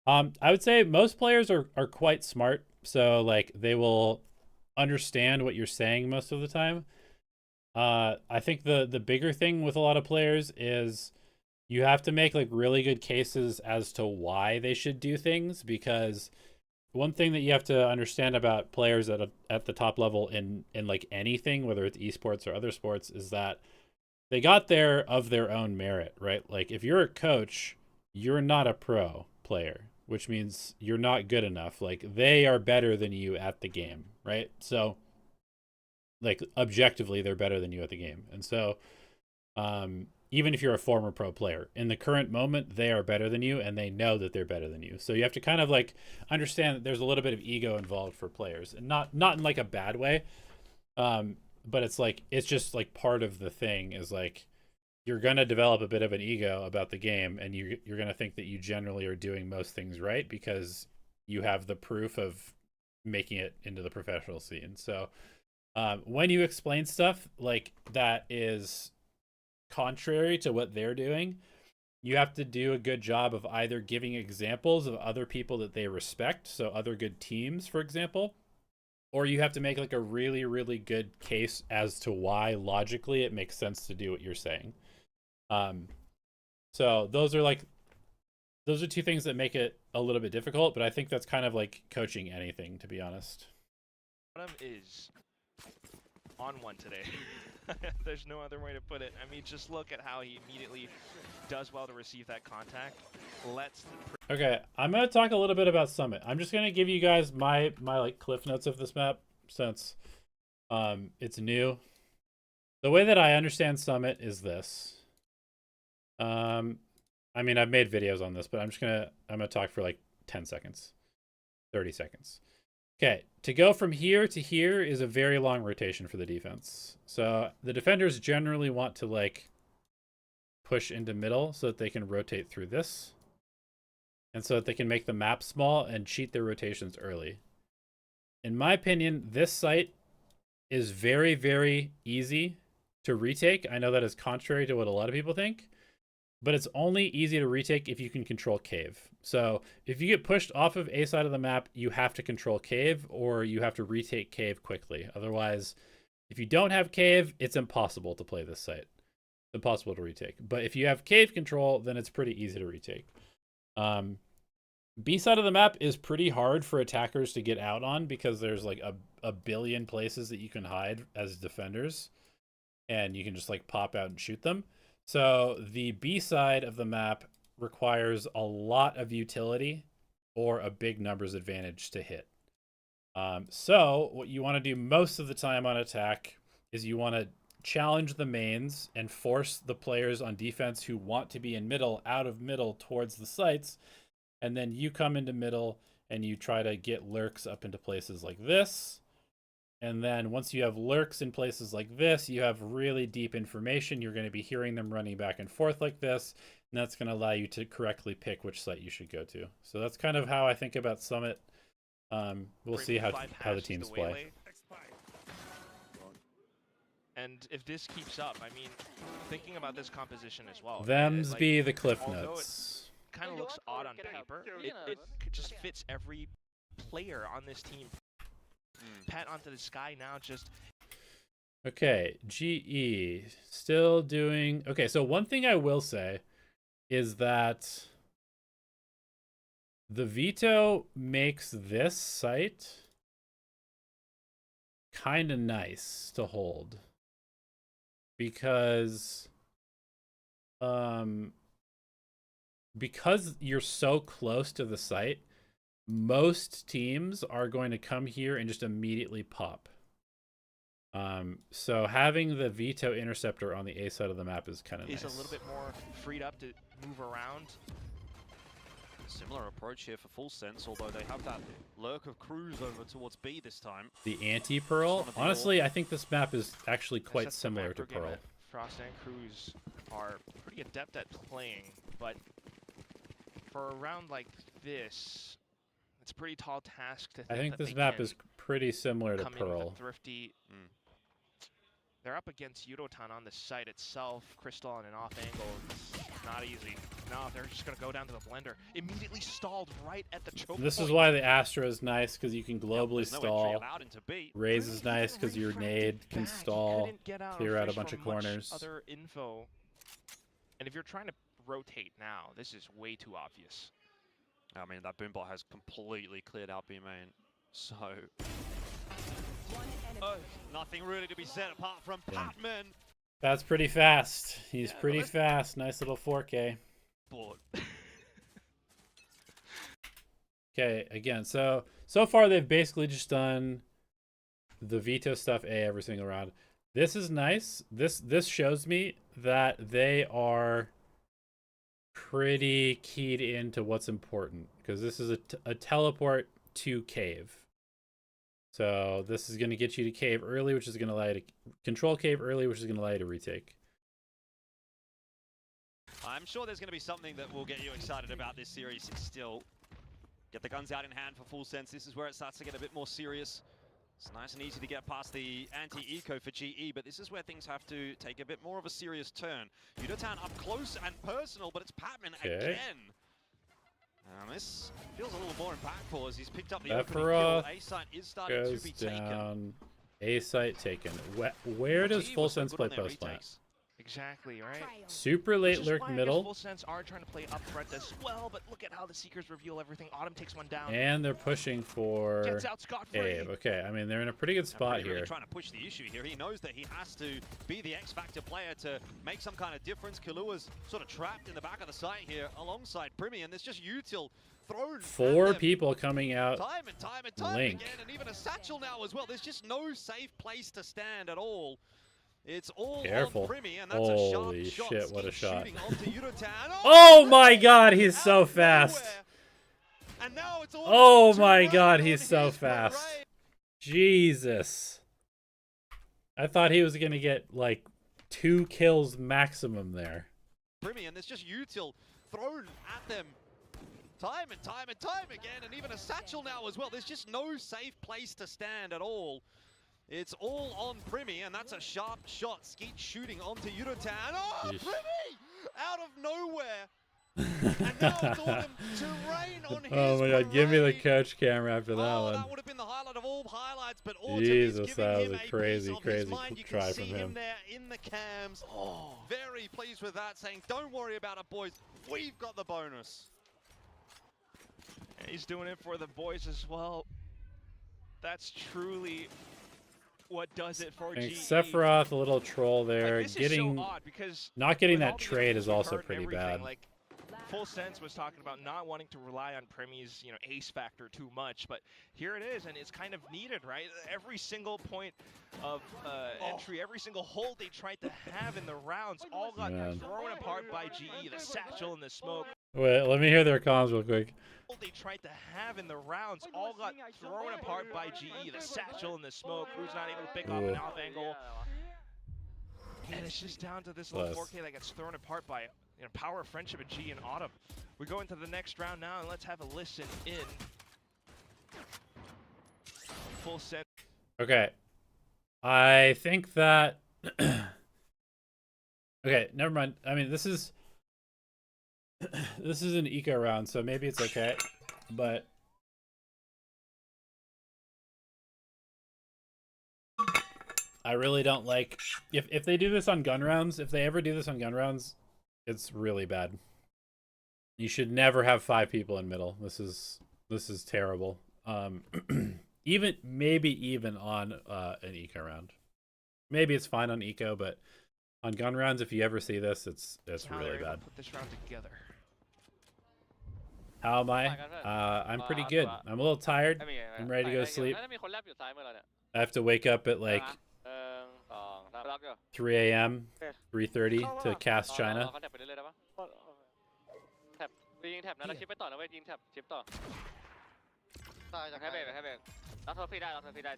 I would say most players are quite smart, so like they will understand what you're saying most of the time. I think the bigger thing with a lot of players is you have to make like really good cases as to why they should do things, because one thing that you have to understand about players at the top level in like anything, whether it's esports or other sports, is that they got there of their own merit, right? Like if you're a coach, you're not a pro player, which means you're not good enough. Like they are better than you at the game, right? So like objectively, they're better than you at the game. And so even if you're a former pro player, in the current moment, they are better than you, and they know that they're better than you. So you have to kind of like understand that there's a little bit of ego involved for players, and not in like a bad way. But it's like, it's just like part of the thing is like, you're going to develop a bit of an ego about the game, and you're going to think that you generally are doing most things right because you have the proof of making it into the professional scene. So when you explain stuff like that is contrary to what they're doing, you have to do a good job of either giving examples of other people that they respect, so other good teams, for example, or you have to make like a really, really good case as to why logically it makes sense to do what you're saying. So those are two things that make it a little bit difficult, but I think that's kind of like coaching anything, to be honest. Adam is on one today. There's no other way to put it. I mean, just look at how he immediately does well to receive that contact. Okay, I'm going to talk a little bit about Summit. I'm just going to give you guys my like cliff notes of this map since it's new. The way that I understand Summit is this. I mean, I've made videos on this, but I'm gonna talk for like 10 seconds, 30 seconds. Okay, to go from here to here is a very long rotation for the defense. So the defenders generally want to like push into middle so that they can rotate through this, and so that they can make the map small and cheat their rotations early. In my opinion, this site is very, very easy to retake. I know that is contrary to what a lot of people think, but it's only easy to retake if you can control cave. So if you get pushed off of a side of the map, you have to control cave, or you have to retake cave quickly. Otherwise, if you don't have cave, it's impossible to play this site. It's impossible to retake. But if you have cave control, then it's pretty easy to retake. B side of the map is pretty hard for attackers to get out on because there's like a billion places that you can hide as defenders, and you can just like pop out and shoot them. So the B side of the map requires a lot of utility or a big numbers advantage to hit. So what you want to do most of the time on attack is you want to challenge the mains and force the players on defense who want to be in middle out of middle towards the sites. And then you come into middle and you try to get lurks up into places like this. And then once you have lurks in places like this, you have really deep information. You're going to be hearing them running back and forth like this, and that's going to allow you to correctly pick which site you should go to. So that's kind of how I think about Summit. We'll see how the teams play. And if this keeps up, I mean, thinking about this composition as well. Them's like, be the cliff notes. Kind of looks odd on paper. It just fits every player on this team. Pat onto the sky now, just. Okay, GE still doing. Okay, so one thing I will say is that the veto makes this site kind of nice to hold. Because you're so close to the site, most teams are going to come here and just immediately pop. So having the veto interceptor on the A side of the map is kind of nice. Is a little bit more freed up to move around. Similar approach here for FULLSENSE, although they have that lurk of Cruz over towards B this time. The anti-Pearl? Honestly, I think this map is actually quite similar to Pearl. Frost and Cruz are pretty adept at playing, but for a round like this, it's a pretty tall task to think I think that this map is pretty similar to come in Pearl. with a thrifty. They're up against Yudotan on the site itself. Crystal on an off angle. It's not easy. No, they're just going to go down to the blender. Immediately stalled right at the choke This point. is why the Astra is nice, because you can globally stall. Raze is nice, because your nade can stall, clear out a bunch of corners. Other info. And if you're trying to rotate now, this is way too obvious. I mean, that boombot has completely cleared out B main. So... nothing really to be said apart from Patman. That's pretty fast. He's pretty fast. Nice little 4K. Okay, again, so far they've basically just done the veto stuff A every single round. This is nice. This shows me that they are pretty keyed into what's important, because this is a teleport to cave. So this is going to get you to cave early, which is going to allow you to control cave early, which is going to allow you to retake. I'm sure there's going to be something that will get you excited about this series still. Get the guns out in hand for FULLSENSE. This is where it starts to get a bit more serious. It's nice and easy to get past the anti-eco for GE, but this is where things have to take a bit more of a serious turn. Yudotan up close and personal, but it's Patman again. This feels a little more impactful as he's picked up the opening kill. A site is starting to be taken. A site taken. Where does FULLSENSE play post plant? Exactly, right? Super late lurk middle. FULLSENSE are trying to play up front as well, but look at how the Seekers reveal everything. Autumn takes one down. And they're pushing for Cave. Okay, I mean, they're in a pretty good spot here. Really trying to push the issue here. He knows that he has to be the X-Factor player to make some kind of difference. Kilua's sort of trapped in the back of the site here alongside Primi, and there's just util thrown. 4 people coming out. Time and time again, and even a satchel now as well. There's just no safe place to stand at all. It's all on Primi, and that's a sharp shot. Shit, what a shot. Oh my god, he's so fast. Oh my god, he's so fast. Jesus. I thought he was going to get like 2 kills maximum there. Primi, and there's just util thrown at them. Time and time again, and even a satchel now as well. There's just no safe place to stand at all. It's all on Primi, and that's a sharp shot. Skeet shooting onto Yudotan. Oh, Primi! Out of nowhere! And now it's Autumn to rain on his Oh my god, give me the coach camera after that one. That would have been the highlight of all highlights, but Autumn Jesus, is that giving was him a crazy, crazy you try can from see him. there in the cams. Very pleased with that, saying, don't worry about it, boys. We've got the bonus. And he's doing it for the boys as well. That's truly what does it for GE. Sephiroth, a little troll there. Like, getting so odd because not getting that trade is also pretty bad. Like, FULLSENSE was talking about not wanting to rely on Primi's, ace factor too much, but here it is, and it's kind of needed, right? Every single point of entry, every single hold they tried to have in the rounds, all got thrown apart by GE. The satchel and the smoke. Wait, let me hear their comms real quick. They tried to have in the rounds all got thrown apart by GE. The satchel and the smoke. Crew's not able to pick off an off angle. And it's just down to this little 4K that gets thrown apart by power of friendship and G and Autumn. We go into the next round now, and let's have a listen in. Full set. Okay. I think that... Okay, never mind. I mean, this is... This is an eco round, so maybe it's okay. But... I really don't like... If they do this on gun rounds, if they ever do this on gun rounds, it's really bad. You should never have 5 people in middle. This is terrible. Maybe even on an eco round. Maybe it's fine on eco, but on gun rounds, if you ever see this, it's really bad. Put this round together. How am I? I'm pretty good. I'm a little tired. I'm ready to go to sleep. I have to wake up at like 3 a.m., 3:30 to cast China. ยิงแท็บนะแล้วชิปไปต่อนะเว้ยยิงแท็บชิปต่อใช่จากให้เบรกเราโทรฟี่ได้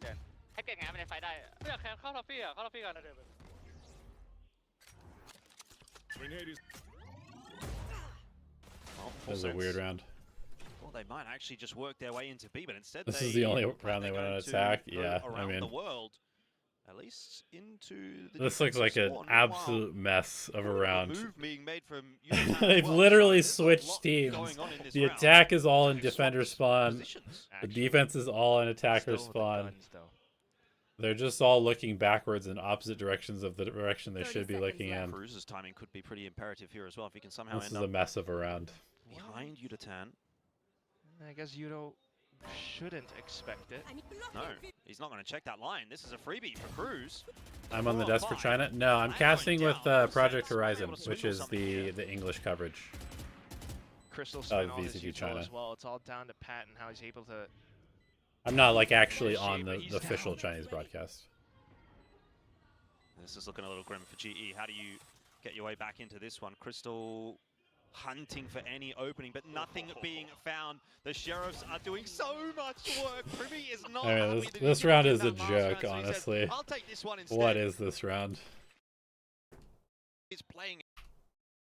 เจนให้เก่งไงมันในไฟได้ไม่อยากแข่งเข้าท็อฟฟี่กันนะเดี๋ยว That was a weird round. Well, they might actually just work their way into B, but instead this is the only round they went on attack. Yeah, I mean, the world, at least into the this looks like an absolute mess of a round. Move being made from They've literally switched teams. The attack is all in defender spawn. The defense is all in attacker spawn. They're just all looking backwards in opposite directions of the direction they should be looking in. Cruise's timing could be pretty imperative here as well. If he can somehow this is a mess of a round. Behind Yutatan. I guess Yuto shouldn't expect it. No, he's not going to check that line. This is a freebie for Cruz. I'm on the desk for China. No, I'm casting with Project Horizon, which is the English coverage. Crystal's of VCT China as well. It's all down to Pat and how he's able to. I'm not like actually on the official Chinese broadcast. This is looking a little grim for GE. How do you get your way back into this one? Crystal hunting for any opening, but nothing being found. The Sheriffs are doing so much work. Privy is not. This round is a joke, honestly. I'll take this one instead. What is this round? He's playing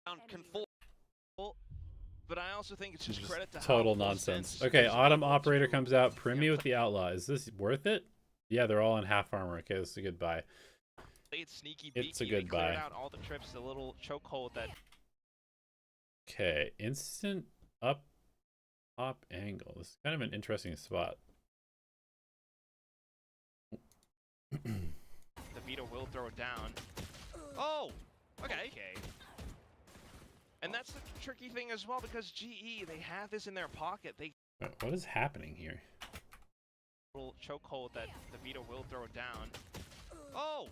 around but I also think it's just credit to total nonsense. Okay, Autumn Operator comes out. Primy with the Outlaw. Is this worth it? Yeah, they're all in half armor. Okay, this is a good buy. It's a good buy. Out all the trips, the little chokehold that. Okay, instant up top angle. This is kind of an interesting spot. The Vito will throw it down. Oh, okay. And that's the tricky thing as well, because GE, they have this in their pocket. What is happening here? Little chokehold that the Vito will throw it down. Oh,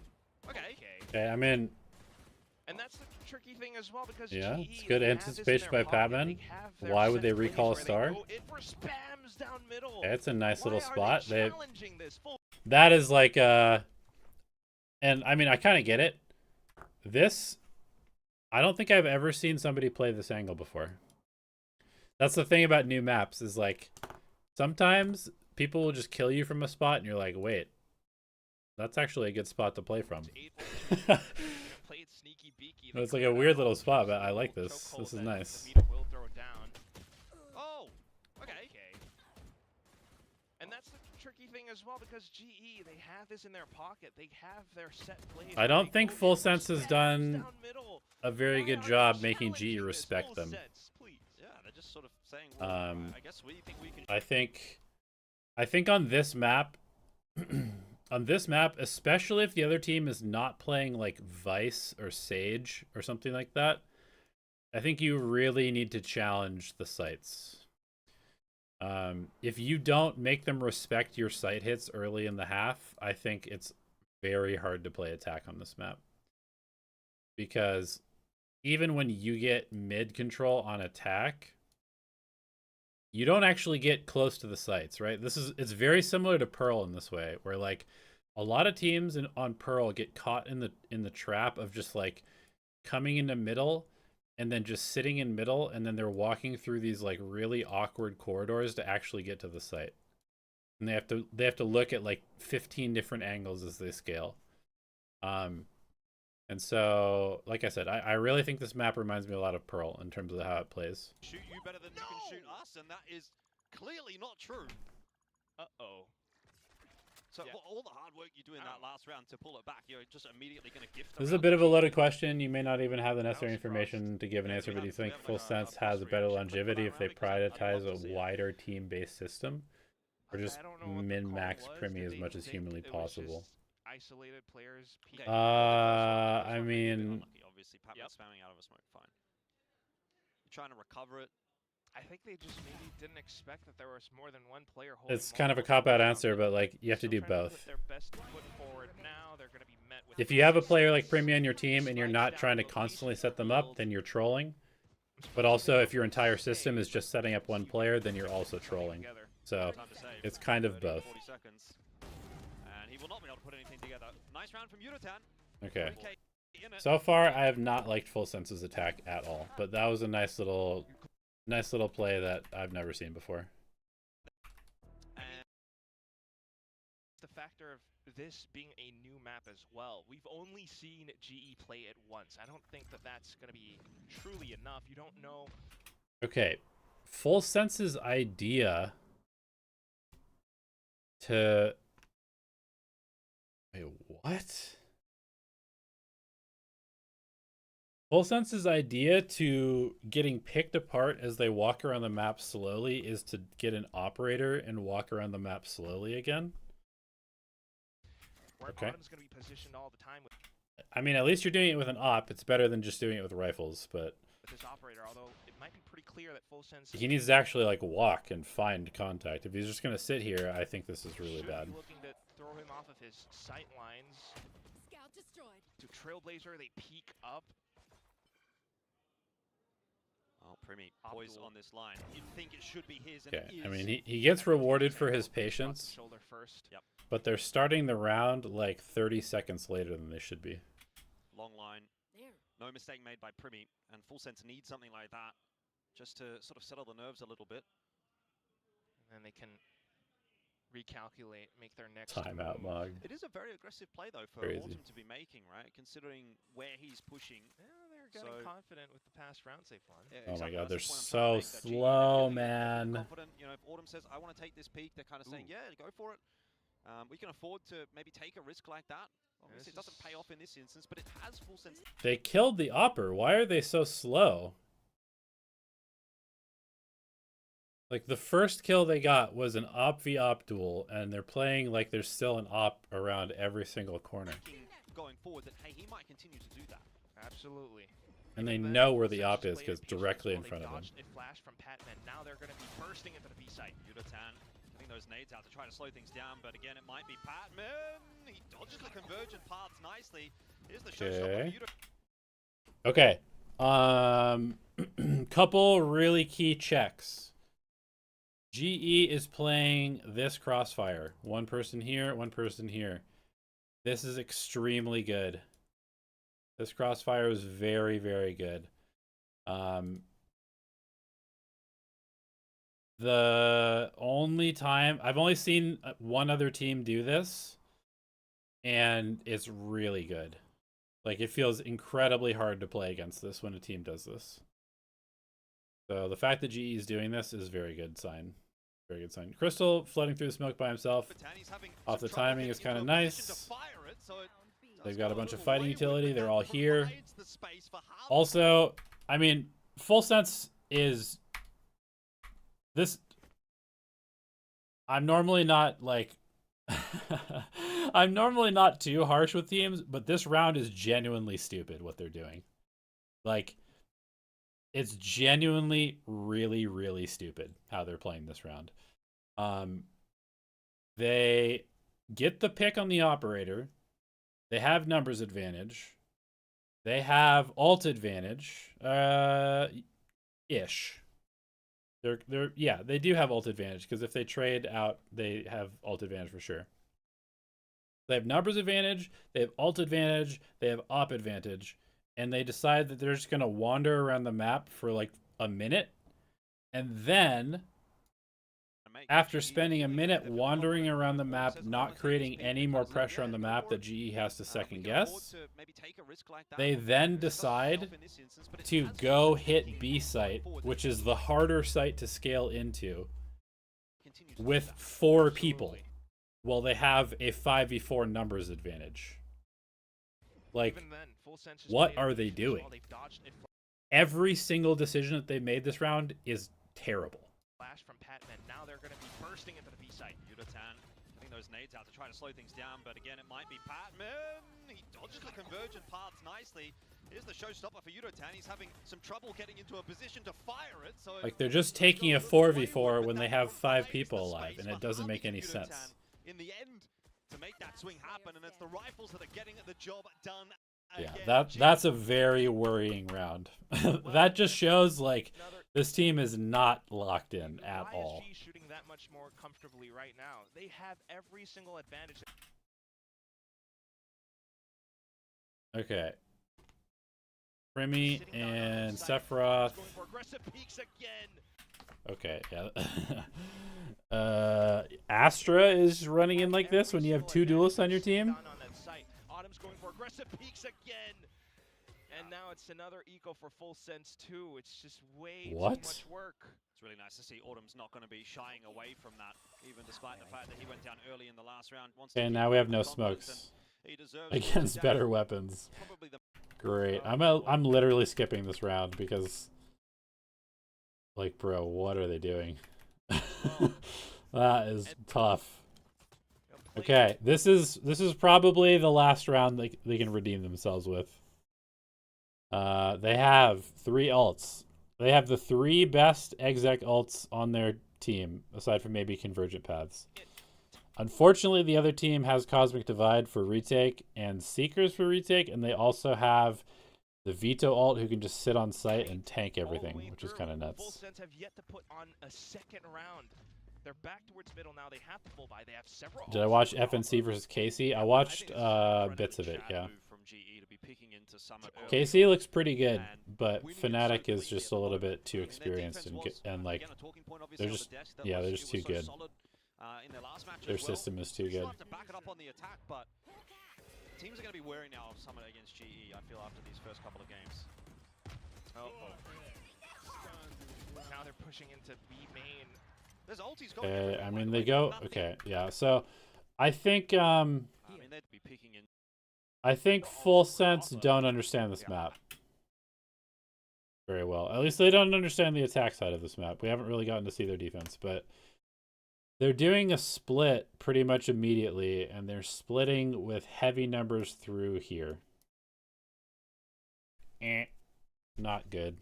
okay. Okay, I'm in. And that's the tricky thing as well, because yeah, GE, it's good anticipation by Patman. Why would they recall a star? Okay, it's a nice little spot. That is like and I mean I kind of get it. I don't think I've ever seen somebody play this angle before. That's the thing about new maps is like sometimes people will just kill you from a spot and you're like, wait, that's actually a good spot to play from. It's like a weird little spot, but I like this. This is nice. Oh, okay. And that's the tricky thing as well, because GE, they have this in their pocket. They have their set plays. I don't think FULLSENSE has done a very good job making GE respect them. Yeah, they're just sort of saying, well, I guess we think we can. I think on this map, especially if the other team is not playing like Vice or Sage or something like that, I think you really need to challenge the sites. If you don't make them respect your site hits early in the half, I think it's very hard to play attack on this map. Because even when you get mid control on attack, you don't actually get close to the sites, right? It's very similar to Pearl in this way, where like a lot of teams on Pearl get caught in the trap of just like coming into middle and then just sitting in middle, and then they're walking through these like really awkward corridors to actually get to the site. And they have to look at like 15 different angles as they scale. And so, like I said, I really think this map reminds me a lot of Pearl in terms of how it plays. Shoot you better than you can shoot us, and that is clearly not true. Uh-oh. So for all the hard work you do in that last round to pull it back, you're just immediately going to gift the This is a round bit of a to loaded question. You may not even have the necessary information to give an answer, but do you think Full Sense has a better longevity if they prioritize a wider team-based system? Or just min-max Primi as much as humanly possible? Isolated players. I mean... Obviously, Patman spamming out of a smoke, fine. You're trying to recover it. I think they just maybe didn't expect that there was more than one player holding. It's kind of a cop-out answer, but like you have to do both. If you have a player like Primi on your team and you're not trying to constantly set them up, then you're trolling. But also, if your entire system is just setting up one player, then you're also trolling. So it's kind of both. And he will not be able to put anything together. Nice round from Yudotan. Okay. So far, I have not liked Full Sense's attack at all, but that was a nice little play that I've never seen before. The factor of this being a new map as well. We've only seen GE play it once. I don't think that that's going to be truly enough. You don't know. Okay. Full Sense's idea to... Wait, what? Full Sense's idea to getting picked apart as they walk around the map slowly is to get an operator and walk around the map slowly again. Okay. Gonna be positioned all the time with I mean, at least you're doing it with an op. It's better than just doing it with rifles, but this operator, although it might be pretty clear that Full Sense he needs to actually like walk and find contact. If he's just gonna sit here, I think this is really bad. Looking to throw him off of his sight lines. Scout destroyed. To Trailblazer, they peek up. Oh, Primi, poise on this line. You'd think it should be his. Okay, I mean, he gets rewarded for his patience, Shoulder first. Yep. But they're starting the round like 30 seconds later than they should be. Long line. There. No mistake made by Primi, and Full Sense needs something like that just to sort of settle the nerves a little bit. And then they can recalculate, make their next Timeout, move. Mog. It is a very aggressive play, though, for Crazy. Autumn to be making, right? Considering where he's pushing. Yeah, they're getting confident with the past rounds they've won. Yeah, Oh my exactly. god, they're That's the point I'm so trying to make, that GE slow, feeling man. confident. You know, if Autumn says, I want to take this peak, they're kind of saying, yeah, go for it. We can afford to maybe take a risk like that. Obviously, it doesn't pay off in this instance, but it has Full Sense. They killed the Opper. Why are they so slow? Like, the first kill they got was an op v op duel, and they're playing like there's still an op around every single corner. Going forward, that hey, he might continue to do that. Absolutely. And they know where the op is because directly in front of them. A flash from Patman. Now they're going to be bursting into the B site. Yudotan getting those nades out to try to slow things down, but again, it might be Patman. He dodges the convergent paths nicely. Here's the showstopper for Yudotan. Okay. Couple really key checks. GE is playing this crossfire. One person here, one person here. This is extremely good. This crossfire is very, very good. The only time I've only seen one other team do this, and it's really good. Like, it feels incredibly hard to play against this when a team does this. So the fact that GE is doing this is a very good sign. Very good sign. Crystal floating through the smoke by himself. Off the timing is kind of nice. They've got a bunch of fighting utility. They're all here. Also, I mean, Full Sense is this. I'm normally not like I'm normally not too harsh with teams, but this round is genuinely stupid what they're doing. Like, it's genuinely really, really stupid how they're playing this round. They get the pick on the operator. They have numbers advantage. They have ult advantage. Ish. Yeah, they do have ult advantage because if they trade out, they have ult advantage for sure. They have numbers advantage. They have ult advantage. They have op advantage. and they decide that they're just going to wander around the map for like a minute, and then after spending a minute wandering around the map, not creating any more pressure on the map that GE has to second guess, they then decide to go hit B site, which is the harder site to scale into, with 4 people. Well, they have a 5v4 numbers advantage. Like, what are they doing? Every single decision that they made this round is terrible. Flash from Patman. Now they're going to be bursting into the B site. Yudotan getting those nades out to try to slow things down, but again, it might be Patman. He dodges the convergent paths nicely. Here's the showstopper for Yudotan. He's having some trouble getting into a position to fire it. So like, they're just taking a 4v4 when they have 5 people alive, and it doesn't make any sense. In the end, to make that swing happen, and it's the rifles that are getting the job done. Yeah, that's a very worrying round. That just shows, like, this team is not locked in at all. ISG shooting that much more comfortably right now. They have every single advantage. Okay. Primi and Sephiroth. Going for aggressive peeks again. Okay, yeah. Astra is running in like this when you have 2 duelists on your team. Autumn's going for aggressive peeks again. And now it's another eco for FULLSENSE too. It's just way too much work. It's really nice to see Autumn's not going to be shying away from that, even despite the fact that he went down early in the last round. And now we have no smokes against better weapons. Great. I'm literally skipping this round because, like, bro, what are they doing? That is tough. Okay, this is probably the last round they can redeem themselves with. They have 3 ults. They have the 3 best exec ults on their team, aside from maybe Convergent Paths. Unfortunately, the other team has Cosmic Divide for retake and Seekers for retake, and they also have the Veto ult who can just sit on site and tank everything, which is kind of nuts. FULLSENSE have yet to put on a second round. They're back towards middle now. They have the full buy. They have several. Did I watch FNC versus Casey? I watched bits of it, yeah. Casey looks pretty good, but Fnatic is just a little bit too experienced and like they're just too good. Their system is too good. Teams are going to be wary now of Summit against GE, I feel, after these first couple of games. Now they're pushing into B main. There's ultis going. I mean, they go. Okay, yeah. So, I think FULLSENSE don't understand this map very well. At least they don't understand the attack side of this map. We haven't really gotten to see their defense, but they're doing a split pretty much immediately, and they're splitting with heavy numbers through here. Not good.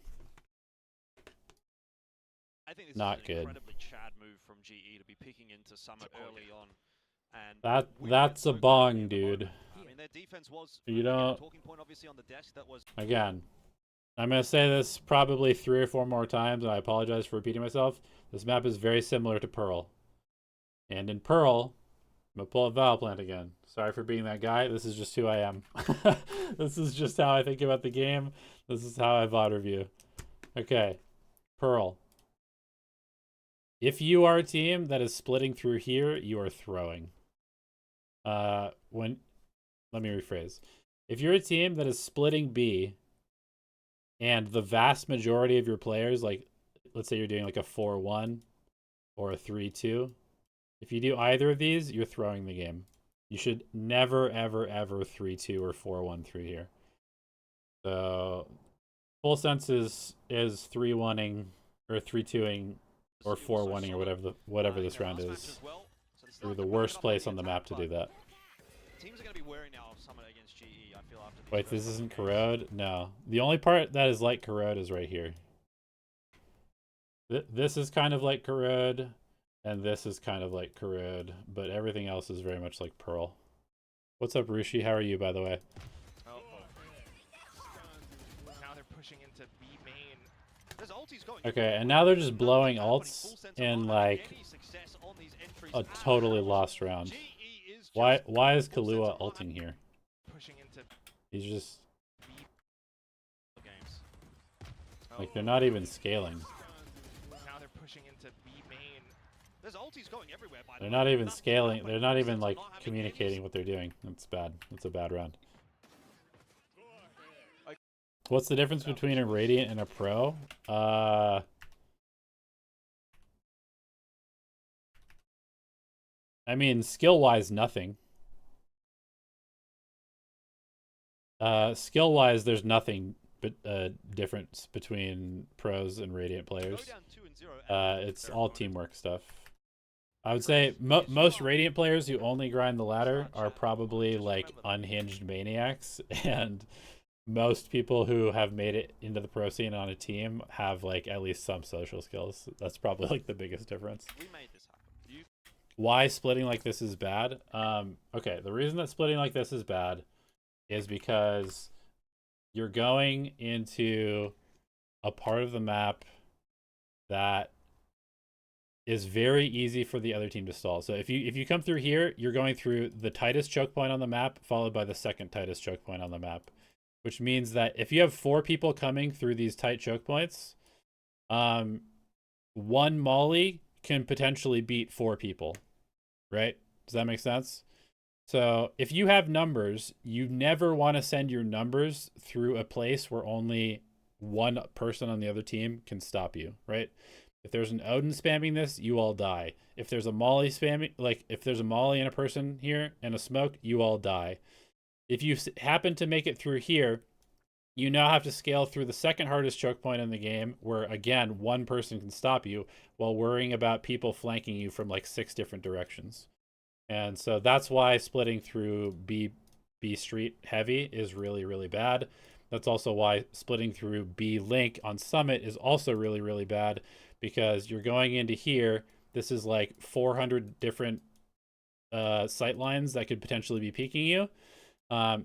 I think this not is an good. Incredibly Chad move from GE to be picking into Summit early on. And that's a bong, dude. I mean, their defense was you don't. Talking point obviously on the desk that was. Again, I'm gonna say this probably 3 or 4 more times, and I apologize for repeating myself. This map is very similar to Pearl. And in Pearl, I'm gonna pull up Valplant again. Sorry for being that guy. This is just who I am. This is just how I think about the game. This is how I VOD review. Okay, Pearl. If you are a team that is splitting through here, you are throwing. Let me rephrase. If you're a team that is splitting B, and the vast majority of your players, like, let's say you're doing like a 4-1 or a 3-2, if you do either of these, you're throwing the game. You should never, ever, ever 3-2 or 4-1 through here. So, FULLSENSE is 3-1ing or 3-2ing or 4-1ing or whatever this round is. Through the worst place on the map to do that. Teams are going to be wary now of Summit against GE, I feel, after these. Wait, this isn't Corrode? No. The only part that is like Corrode is right here. This is kind of like Corrode, and this is kind of like Corrode, but everything else is very much like Pearl. What's up, Rushi? How are you, by the way? Now they're pushing into B main. There's ultis going. Okay, and now they're just blowing ults in like a totally lost round. Why is Kahlua ulting here? Pushing into He's just Like, they're not even scaling. Now they're pushing into B main. There's ultis going everywhere, by the They're way. not even Nothing scaling. happening. They're not even, FULLSENSE like, are not having communicating any- what they're doing. That's bad. That's a bad round. What's the difference between a Radiant and a Pro? I mean, skill-wise, nothing. Skill-wise, there's nothing but difference between pros and Radiant players. Go down 2-0 and It's all teamwork stuff. I would say most Radiant players who only grind the ladder are probably like unhinged maniacs, and most people who have made it into the pro scene on a team have like at least some social skills. That's probably like the biggest difference. we made this happen. Why splitting like this is bad? Okay, the reason that splitting like this is bad is because you're going into a part of the map that is very easy for the other team to stall. So if you come through here, you're going through the tightest choke point on the map, followed by the second tightest choke point on the map, which means that if you have 4 people coming through these tight choke points, one molly can potentially beat 4 people, right? Does that make sense? So if you have numbers, you never want to send your numbers through a place where only one person on the other team can stop you, right? If there's an Odin spamming this, you all die. If there's a molly spamming, like if there's a molly and a person here and a smoke, you all die. If you happen to make it through here, you now have to scale through the second hardest choke point in the game, where again, one person can stop you while worrying about people flanking you from like 6 different directions. And so that's why splitting through B Street heavy is really, really bad. That's also why splitting through B Link on Summit is also really, really bad, because you're going into here. This is like 400 different sight lines that could potentially be peeking you.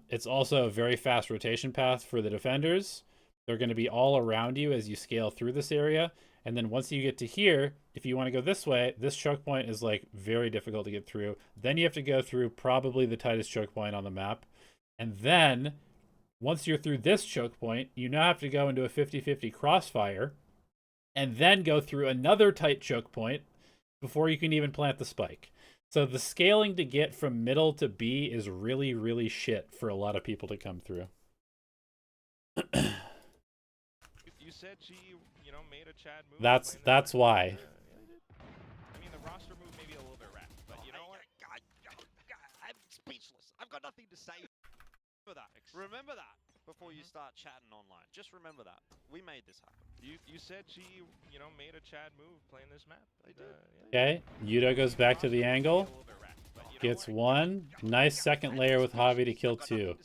It's also a very fast rotation path for the defenders. They're going to be all around you as you scale through this area. And then once you get to here, if you want to go this way, this choke point is like very difficult to get through. Then you have to go through probably the tightest choke point on the map. And then once you're through this choke point, you now have to go into a 50-50 crossfire and then go through another tight choke point before you can even plant the spike. So the scaling to get from middle to B is really, really shit for a lot of people to come through. You said she, made a Chad move. That's why. I mean, the roster move may be a little bit wrecked, but you know what? I'm speechless. I've got nothing to say. Remember that before you start chatting online. Just remember that. We made this happen. You said she, made a Chad move playing this map. I did. Okay, Yudo goes back to the angle. Gets 1. Nice second layer with Javi to kill 2.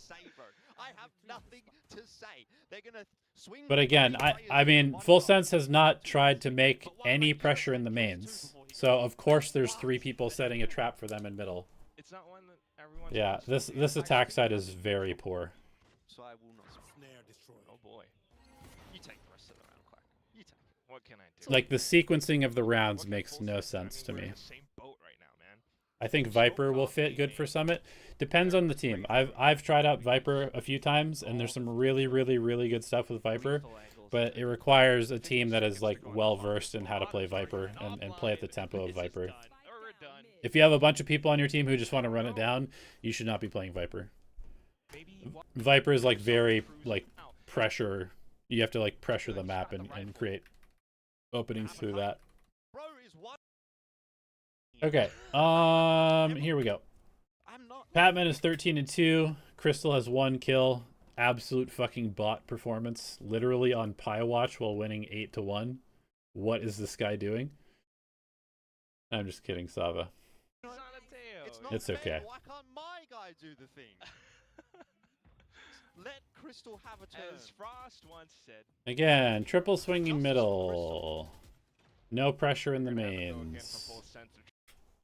I have nothing to say. They're gonna swing. But again, I mean, FULLSENSE has not tried to make any pressure in the mains. So of course there's 3 people setting a trap for them in middle. It's not one that everyone. Yeah, this attack side is very poor. So I will not. Snare destroyed. Oh boy. You take the rest of the round, Quack. You take it. What can I do? Like the sequencing of the rounds makes no sense to We're in me. the same boat right now, man. I think Viper will fit good for Summit. Depends on the team. I've tried out Viper a few times, and there's some really, really, really good stuff with Viper. But it requires a team that is like well versed in how to play Viper and play at the tempo of Viper. If you have a bunch of people on your team who just want to run it down, you should not be playing Viper. Viper is like very like pressure. You have to like pressure the map and create openings through that. Okay. Here we go. Patman is 13-2. Crystal has 1 kill. Absolute fucking bot performance. Literally on Pi Watch while winning 8-1. What is this guy doing? I'm just kidding, Sava. It's okay. Why can't my guy do the thing? Let Crystal have a turn. As Frost once said. Again, triple swinging middle. No pressure in the mains.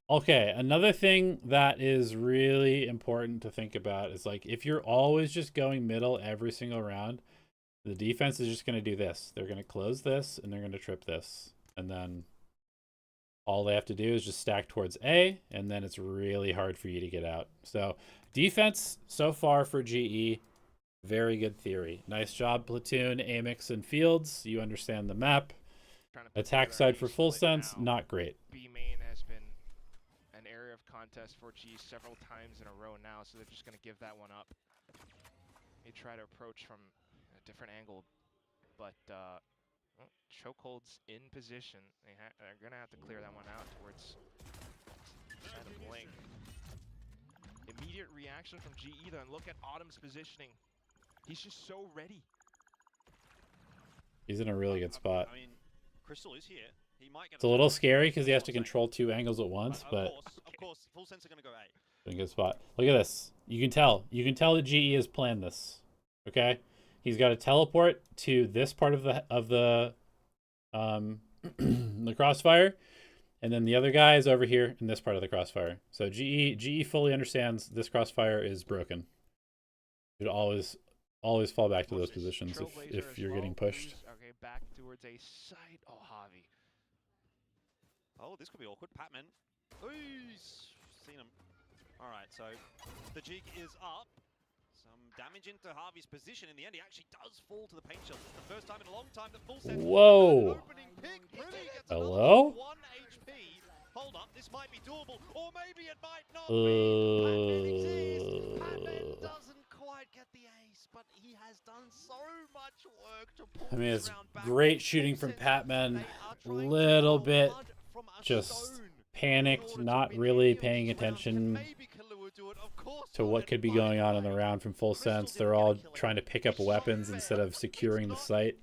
Okay, another thing that is really important to think about is like if you're always just going middle every single round, the defense is just going to do this. They're going to close this and they're going to trip this. And then all they have to do is just stack towards A, and then it's really hard for you to get out. So defense so far for GE, Very good theory. Nice job, Platoon, Amix, and Fields. You understand the map. Attack side for Full Sense, not great. B main has been an area of contest for G several times in a row now, so they're just going to give that one up. They try to approach from a different angle, but chokeholds in position. They're going to have to clear that one out towards the side of Blink. Immediate reaction from GE though, and look at Autumn's positioning. He's just so ready. He's in a really good spot. I mean, Crystal is here. He might get It's a little scary because he has to control 2 angles at once, but of course, Full Sense are going to go A. in a good spot. Look at this. You can tell. You can tell that GE has planned this. Okay? He's got to teleport to this part of the the crossfire, and then the other guy is over here in this part of the crossfire. So GE fully understands this crossfire is broken. You should always fall back to those positions if you're getting pushed. Okay, back towards a side. Oh, Javi. Oh, this could be awkward. Patman. Ooh, he's seen him. All right, so the jig is up. Some damage into Harvey's position. In the end, he actually does fall to the paint shell. It's the first time in a long time that Full Sense. Whoa. Hello? 1 HP. Hold up, this might be doable, or maybe it might not be. Patman doesn't quite get the ace, but he has done so much work to pull I mean, it's back. great shooting from Patman. Little bit just panicked, not really paying attention to what could be going on in the round from Full Sense. They're all trying to pick up weapons instead of securing the site.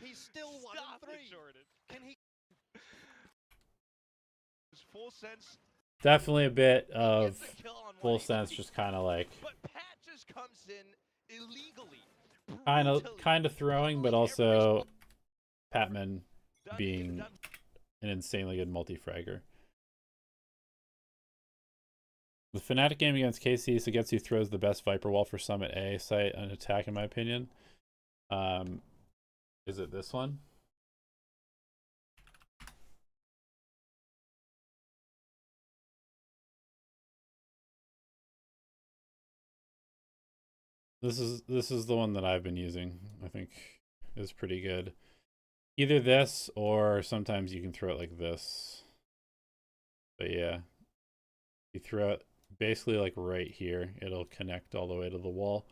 He's still 1 in 3. Can he? Full Sense. Definitely a bit of Full Sense just kind of like But Pat just comes in illegally. kind of throwing, but also Patman being an insanely good multi-fragger. The Fnatic game against KC, Sugetsu throws the best Viper Wall for Summit A site on attack, in my opinion. Is it this one? This is the one that I've been using. I think is pretty good. Either this or sometimes you can throw it like this. But yeah, you throw it basically like right here. It'll connect all the way to the wall.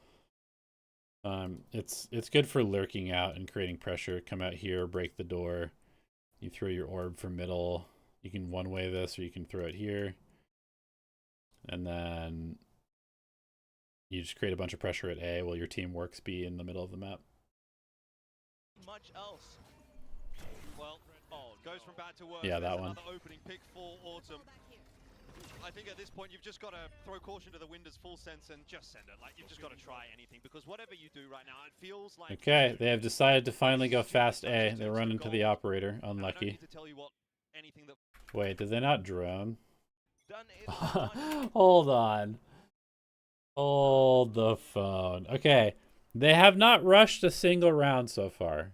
It's good for lurking out and creating pressure. Come out here, break the door. You throw your orb from middle. You can one-way this, or you can throw it here. And then you just create a bunch of pressure at A while your team works B in the middle of the map. Much else. Well, goes from bad to worse. Yeah, that one. Another opening pick for Autumn. I think at this point you've just got to throw caution to the wind as Full Sense and just send it. Like, you've just got to try anything, because whatever you do right now, it feels like... Okay, they have decided to finally go fast A. They run into the operator. Unlucky. Wait, did they not drone? Hold on. Hold the phone. Okay, they have not rushed a single round so far.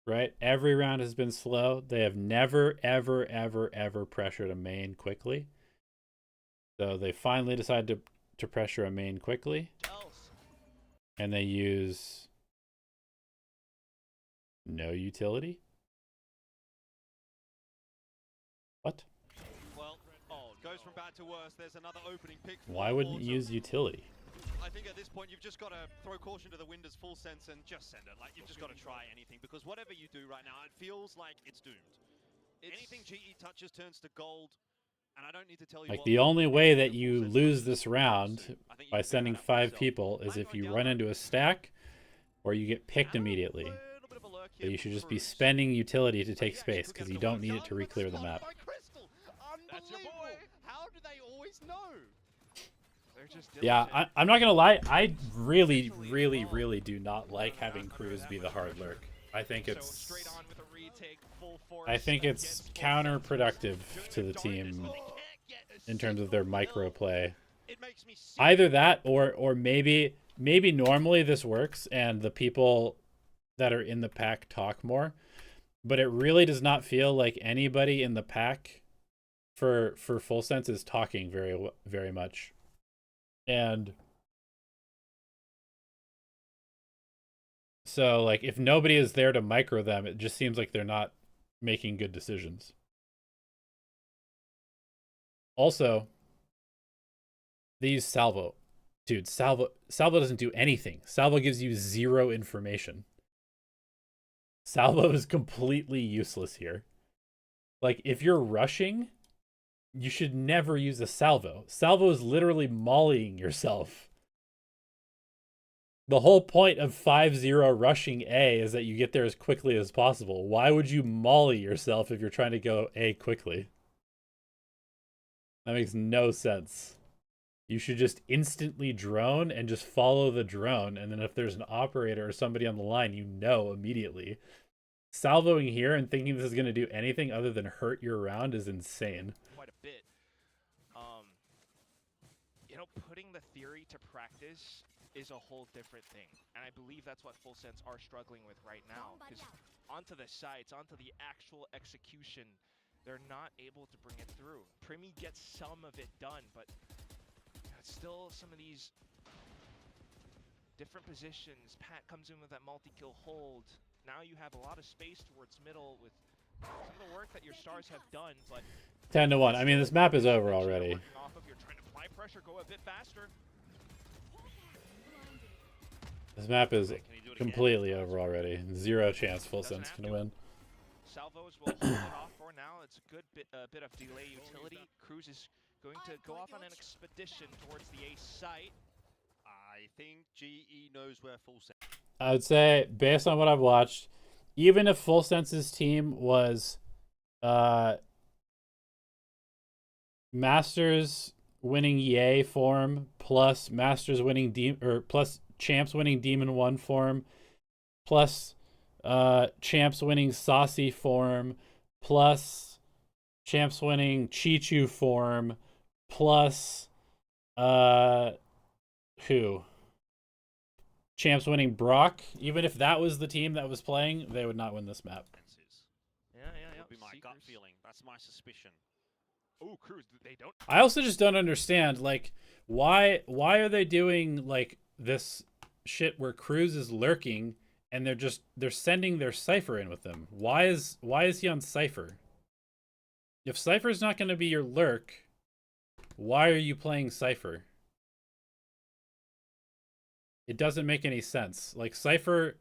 Right? Every round has been slow. They have never, ever, ever, ever pressured a main quickly. So they finally decided to pressure a main quickly. And they use no utility? What? Well, goes from bad to worse. There's another opening pick. Why wouldn't you use utility? I think at this point you've just got to throw caution to the wind as Full Sense and just send it. Like, you've just got to try anything, because whatever you do right now, it feels like it's doomed. Anything GE touches turns to gold, and I don't need to tell you. Like, the only way that you lose this round by sending 5 people is if you run into a stack or you get picked immediately. So you should just be spending utility to take space, because you don't need it to re-clear the map. That's your boy. How do they always know? Yeah, I'm not gonna lie. I really, really, really do not like having Cruz be the hard lurk. I think it's counterproductive to the team in terms of their micro play. Either that, or maybe normally this works and the people that are in the pack talk more, but it really does not feel like anybody in the pack for Full Sense is talking very much. And So, like, if nobody is there to micro them, it just seems like they're not making good decisions. Also, they use Salvo. Dude, Salvo doesn't do anything. Salvo gives you 0 information. Salvo is completely useless here. Like, if you're rushing, you should never use a Salvo. Salvo is literally mollying yourself. The whole point of 5-0 rushing A is that you get there as quickly as possible. Why would you molly yourself if you're trying to go A quickly? That makes no sense. You should just instantly drone and just follow the drone, and then if there's an operator or somebody on the line, you know immediately. Salvoing here and thinking this is going to do anything other than hurt your round is insane. Quite a bit. You know, putting the theory to practice is a whole different thing, and I believe that's what FULLSENSE are struggling with right now, because onto the sites, onto the actual execution, they're not able to bring it through. Primi gets some of it done, but still some of these different positions. Pat comes in with that multi-kill hold. Now you have a lot of space towards middle with some of the work that your stars have done, but 10-1. I mean, this map is over already. You're trying to apply pressure, go a bit faster. This map is completely over already. 0 chance FULLSENSE can win. Salvos will hold it off for now. It's a good bit of delay utility. Cruz is going to go off on an expedition towards the A site. I think GE knows where FULLSENSE. I would say, based on what I've watched, even if FULLSENSE's team was Masters winning Yay form plus Masters winning plus Champs winning Demon 1 form plus Champs winning Saucy form plus Champs winning Chichu form plus who? Champs winning Brock. Even if that was the team that was playing, they would not win this map. Yeah. Would be my gut feeling. That's my suspicion. Oh, Cruz, they don't. I also just don't understand, like, why are they doing like this shit where Cruz is lurking and they're sending their Cypher in with him? Why is he on Cypher? If Cypher's not going to be your lurk, why are you playing Cypher? It doesn't make any sense. Like, Cypher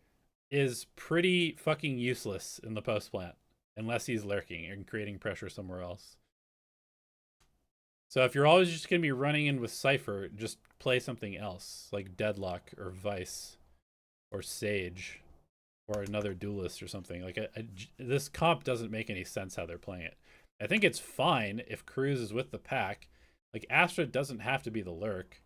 is pretty fucking useless in the post plant unless he's lurking and creating pressure somewhere else. So if you're always just going to be running in with Cypher, just play something else, like Deadlock or Vice or Sage or another duelist or something. Like, this comp doesn't make any sense how they're playing it. I think it's fine if Cruz is with the pack. Like, Astra doesn't have to be the lurk.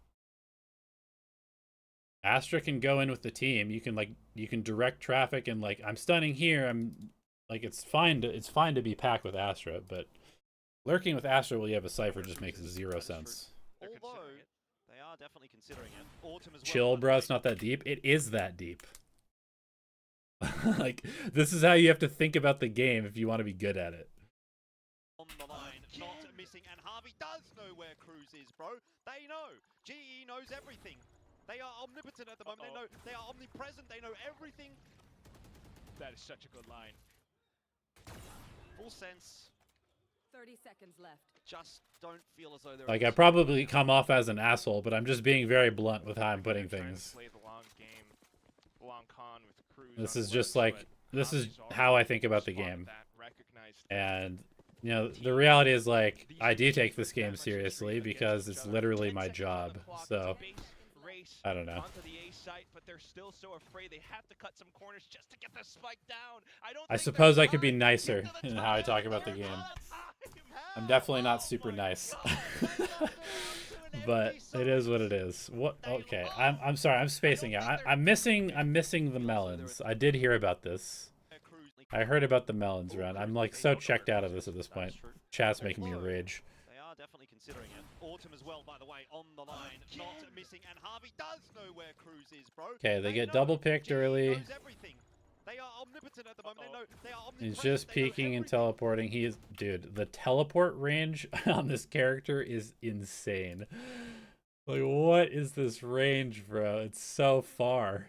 Astra can go in with the team. You can direct traffic and, like, I'm stunning here. I'm like, it's fine to be packed with Astra, but lurking with Astra while you have a Cypher just makes 0 sense. Although they are definitely considering it. Autumn as well. Chill, bro. It's not that deep. It is that deep. Like, this is how you have to think about the game if you want to be good at it. On the line, not missing, and Harvey does know where Cruz is, bro. They know. GE knows everything. They are omnipotent at the moment. They are omnipresent. They know everything. That is such a good line. FULLSENSE 30 seconds left. just don't feel as though they're Like, I probably come off as an asshole, but I'm just being very blunt with how I'm putting things. Play the long game, long con with Cruz. This is just like, this is how I think about the game. And, you know, the reality is, like, I do take this game seriously because it's literally my job. So, I don't know. Onto the A site, but they're still so afraid they have to cut some corners just to get the spike down. I suppose I could be nicer in how I talk about the game. I'm definitely not super nice. But it is what it is. What? Okay, I'm sorry, I'm spacing out. I'm missing the melons. I did hear about this. I heard about the melons run. I'm like so checked out of this at this point. Chat's making me rage. They are definitely considering it. Autumn as well, by the way, on the line, not missing, and Harvey does know where Cruz is, bro. Okay, they get double picked early. They are omnipotent at the moment. They are He's just peeking and teleporting. He is, dude, the teleport range on this character is insane. Like, what is this range, bro? It's so far.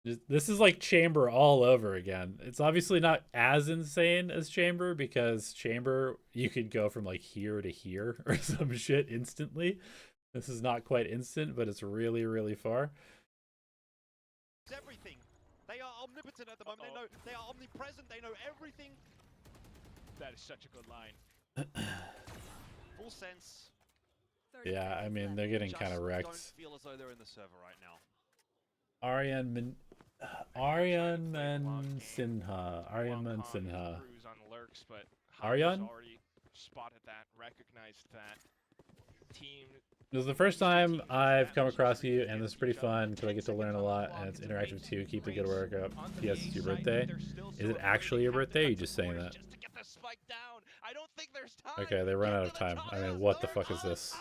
This is like Chamber all over again. It's obviously not as insane as Chamber, because Chamber, you could go from like here to here or some shit instantly. This is not quite instant, but it's really, really far. Everything. They are omnipotent at the moment. They know, they are omnipresent. They know everything. That is such a good line. Full sense. Yeah, I mean, they're getting kind of wrecked. Don't feel as though they're in the server right now. Aryan Sinha. Cruise on lurks, but Aryan? already spotted that, recognized that. Team. This is the first time I've come across you, and this is pretty fun because I get to learn a lot, and it's interactive too. Keep the good work up. P.S. It's your birthday. Is it actually your birthday, or are you just saying that? Okay, they run out of time. I mean, what the fuck is this?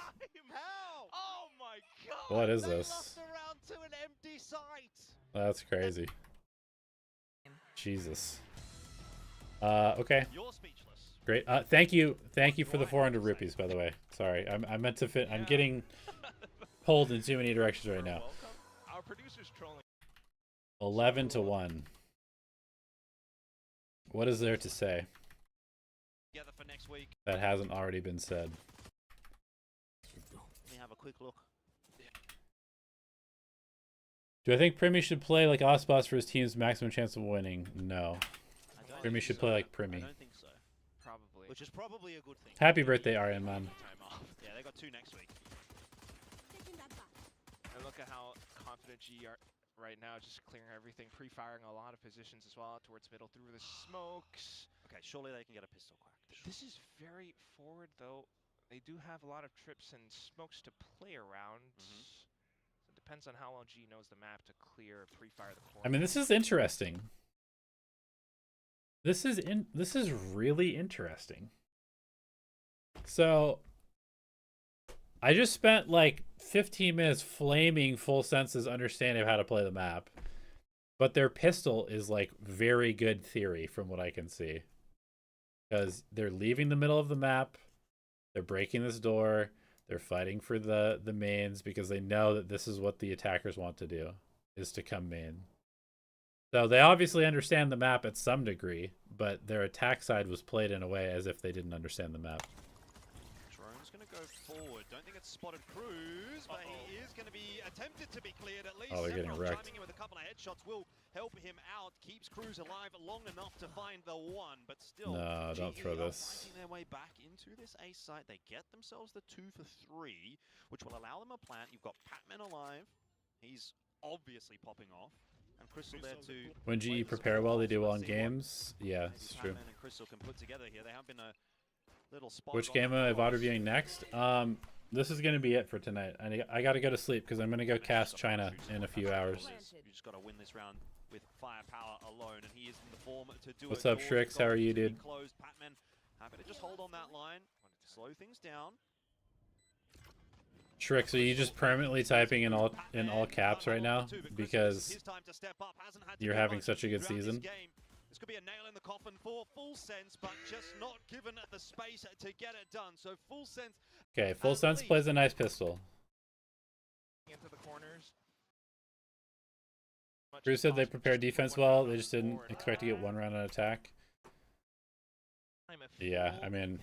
Oh my god! What is this? To an empty site. That's crazy. Jesus. Okay. You're speechless. Great. Thank you for the 400 rupees, by the way. Sorry, I meant to fit. I'm getting pulled in too many directions right now. Our producer's trolling. 11 to 1. What is there to say Together for next week. that hasn't already been said? Let me have a quick look. Do I think Primi should play like Osboss for his team's maximum chance of winning? No. Primi should play like Primi. I don't think so. Probably. Which is probably a good thing. Happy birthday, Aryan man. Yeah, they got 2 next week. And look at how confident G are right now, just clearing everything, pre-firing a lot of positions as well towards middle through the smokes. Okay, surely they can get a pistol cracked. This is very forward though. They do have a lot of trips and smokes to play around. So it depends on how well G knows the map to clear, pre-fire the corner. I mean, this is interesting. This is really interesting. So I just spent like 15 minutes flaming FULLSENSE's understanding of how to play the map. But their pistol is like very good theory from what I can see. Because they're leaving the middle of the map. They're breaking this door. They're fighting for the mains because they know that this is what the attackers want to do, is to come main. So they obviously understand the map at some degree, but their attack side was played in a way as if they didn't understand the map. Drone's going to go forward. Don't think it's spotted Cruz, but he is going to be attempted to be cleared at least. Oh, they're getting wrecked. Chiming in with a couple of headshots will help him out. Keeps Cruz alive long enough to find the one, but still. No, don't GE throw are this. Fighting their way back into this A site. They get themselves the 2 for 3, which will allow them a plant. You've got Patman alive. He's obviously popping off. And Crystal there to when GE prepare well, they do well in games. Yeah, it's true. Patman and Crystal can put together here. They have been a little spot. Which game am I VOD reviewing next? This is going to be it for tonight. I got to go to sleep because I'm going to go cast China in a few hours. You just got to win this round with firepower alone, and he is in the form to do What's it. up, Shrix? How are you, dude? Closed. Patman happy to just hold on that line, slow things down. Shrix, are you just permanently typing in all caps right now because you're having such a good season? This could be a nail in the coffin for FULLSENSE, but just not given the space to get it done. So FULLSENSE. Okay, FULLSENSE plays a nice pistol. Into the corners. Drew said they prepared defense well. They just didn't expect to get one round on attack. Yeah, I mean,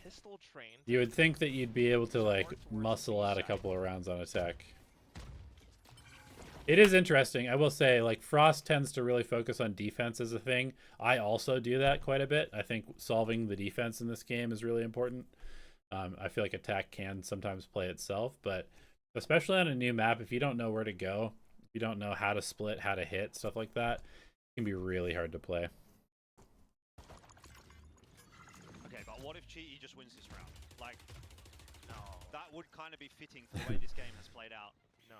you would think that you'd be able to like muscle out a couple of rounds on attack. It is interesting. I will say, like, Frost tends to really focus on defense as a thing. I also do that quite a bit. I think solving the defense in this game is really important. I feel like attack can sometimes play itself, but especially on a new map, if you don't know where to go, if you don't know how to split, how to hit, stuff like that, it can be really hard to play. Okay, but what if Cheaty just wins this round? Like, no. That would kind of be fitting for the way this game has played out. No.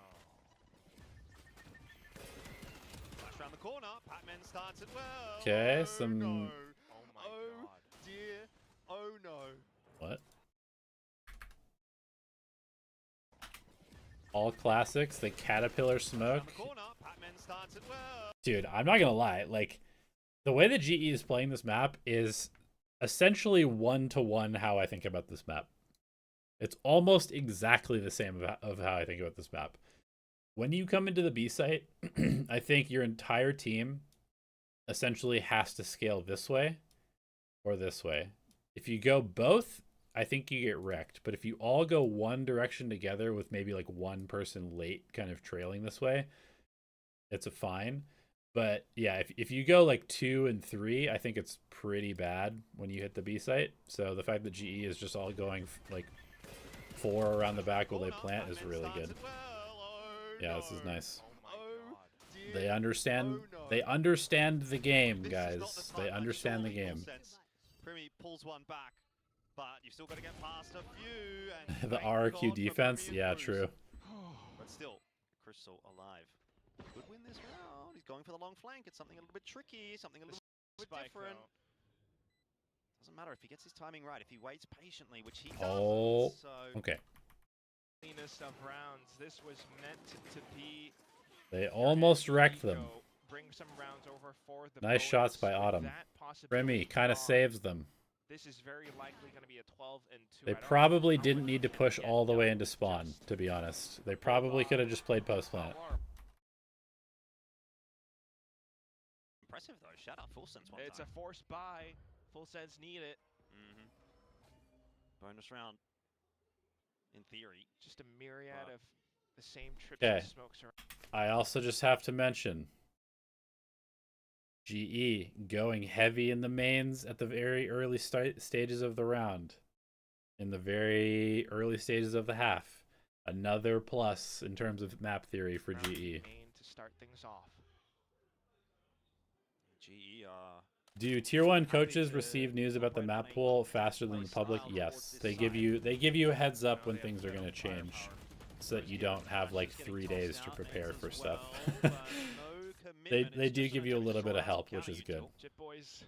Flash around the corner. Patman starts it well. Okay, oh, some. No. Oh my god. Dear. Oh no. What? All classics, the Caterpillar smoke. Dude, I'm not gonna lie. Like, the way that GE is playing this map is essentially 1-to-1 how I think about this map. It's almost exactly the same of how I think about this map. when you come into the B site, I think your entire team essentially has to scale this way or this way. If you go both, I think you get wrecked. But if you all go one direction together with maybe like one person late kind of trailing this way, it's a fine. But yeah, if you go like 2 and 3, I think it's pretty bad when you hit the B site. So the fact that GE is just all going like 4 around the back while they plant is really good. Yeah, this is nice. They understand. They understand the game, guys. They understand the game. Primi pulls one back, but you still got to get past a few. And The RRQ defense, yeah, true. But still, Crystal alive. Could win this round. He's going for the long flank. It's something a little bit tricky, something a little bit different. Doesn't matter if he gets his timing right. If he waits patiently, which he does. Oh, so okay. Cleanest of rounds. This was meant to be. They almost wrecked them. Bring some rounds over for the Nice shots by bonus. Autumn. Remy kind of saves them. This is very likely going to be a 12 and 2. They probably didn't need to push all the way into spawn, to be honest. They probably could have just played post plant. Impressive though. Shout out FULLSENSE one It's time. a forced buy. FULLSENSE need it. Bonus round. In theory. Just a myriad of the same trips Okay. and smokes around. I also just have to mention GE going heavy in the mains at the very early stages of the round. In the very early stages of the half. Another plus in terms of map theory for GE. Main to start things off. GE Do tier 1 coaches receive news about the map pool faster than the public? Yes. They give you a heads up when things are going to change, so that you don't have like 3 days to prepare for stuff. They do give you a little bit of help, which is good. Jit boys.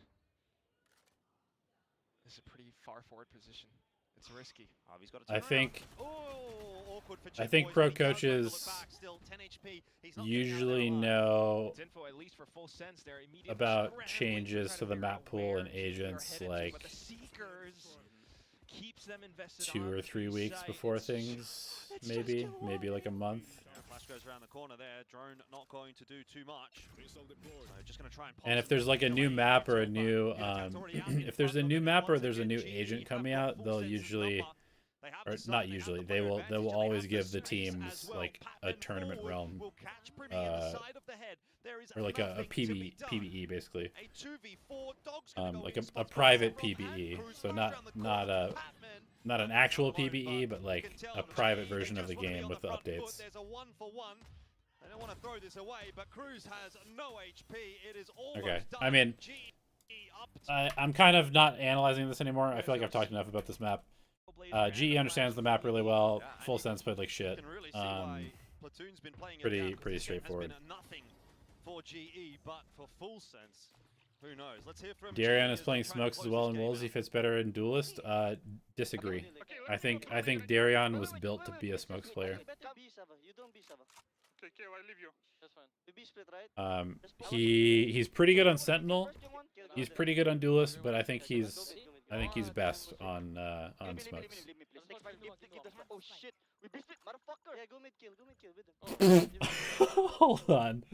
This is a pretty far forward position. It's risky. I think pro coaches usually know about changes to the map pool and agents like 2 or 3 weeks before things, maybe like a month. Flash goes around the corner there. Drone not going to do too much. So just going to try And if there's like a new map or a new if there's a new map or there's a new agent coming out, they'll usually, or not usually, they will always give the teams like a tournament realm, or like a PBE basically, like a private PBE. So not an actual PBE, but like a private version of the game with the updates. There's a 1-for-1. I don't want to throw this away, but Cruz has no HP. It is almost Okay, done. I mean, I'm kind of not analyzing this anymore. I feel like I've talked enough about this map. GE understands the map really well. FULLSENSE played like shit. Pretty straightforward. Nothing for GE, but for FULLSENSE, who knows? Let's hear from Darion is playing smokes as well in Wolves. He fits better in Duelist. Disagree. I think Darion was built to be a smokes player. Okay, I leave you. That's fine. We be split, right? He's pretty good on Sentinel. He's pretty good on Duelist, but I think he's best on smokes. Oh shit. We be split, motherfucker. Yeah, go mid kill with them. Hold on.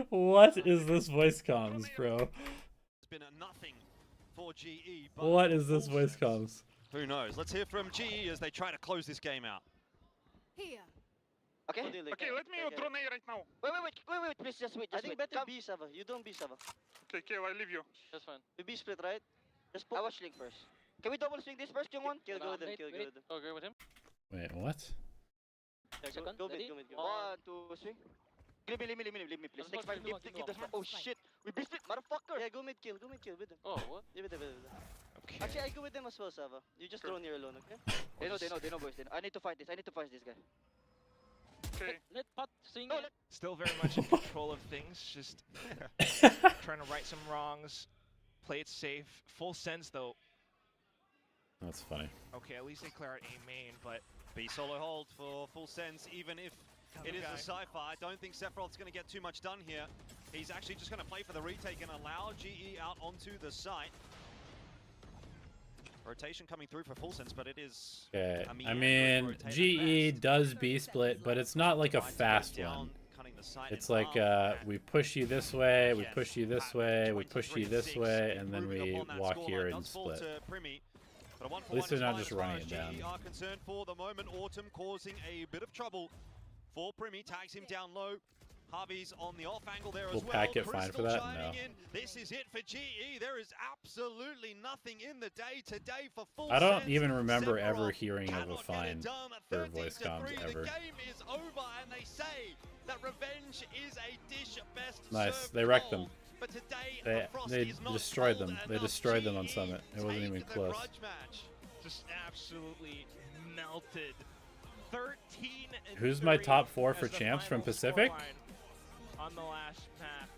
What is this voice comms, bro? It's been a nothing for GE. But what is this voice comms? Who knows? Let's hear from GE as they try to close this game out. Here. Okay. Okay, let me drone A right now. Wait, please just wait. I think better B Sava. You don't B Sava. Okay, I leave you. That's fine. We B split, right? Just I watch Link first. Can we double swing this first, King One? Kill, go with him, kill, go with him. Okay, with him. Wait, what? Yeah, go mid. 1, 2, swing. Leave me, please. Next fight, give the spot. Oh shit, we be split, motherfucker. Yeah, go mid kill with him. Oh, what? With him. Okay. Actually, I go with them as well, Sava. You just drone here alone, okay? They know, boys. I need to fight this guy. Okay. Let Pat sing. Still very much in control of things. Just trying to right some wrongs. Play it safe. FULLSENSE though. That's funny. Okay, at least they clear out A main, but B solo hold for FULLSENSE, even if it is a Cypher. I don't think Sephiroth's going to get too much done here. He's actually just going to play for the retake and allow GE out onto the site. Rotation coming through for FULLSENSE, but it is. Okay. a I meandering mean, rotate at GE best. does B split, but it's not like a Finds way fast down, one. cutting the site It's in like half. we push you this way, we Yes, push you this at way, we push you this 23-6, way, and then improving we upon that walk scoreline. here and Does fall split. to Primi, but a 1-for-1 At least they're is not fine just as far running as it down. GE are concerned for the moment. Autumn causing a bit of trouble for Primi, tags him down low. Harvey's on the off angle there Will as well. Pat get fined for Crystal that? No. chiming in. This is it for GE. There is absolutely nothing in the day today for FULLSENSE. I don't even remember ever Sephiroth hearing of a cannot get fine it done at for 13 voice to comms 3. ever. The game is over, and they say that revenge is a dish best Nice. served They wrecked cold. them. But today, They the Frost they is not destroyed cold them. They enough. destroyed them on GE Summit. It wasn't take even the close. grudge match. Just absolutely melted. 13 and Who's my 3 top 4 as for the champs from final Pacific? scoreline on the last map.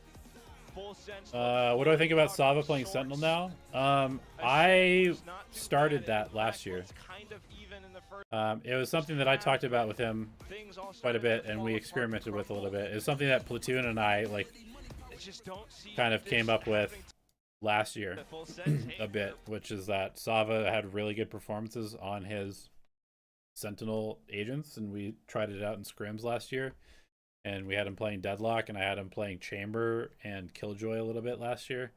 FULLSENSE What do I think about Sava playing Sentinel now? I started that last year. It was something that I talked about with him quite a bit, and we experimented with a little bit. It was something that Platoon and I like kind of came up with last year a bit, which is that Sava had really good performances on his Sentinel agents, and we tried it out in scrims last year. And we had him playing Deadlock, and I had him playing Chamber and Killjoy a little bit last year.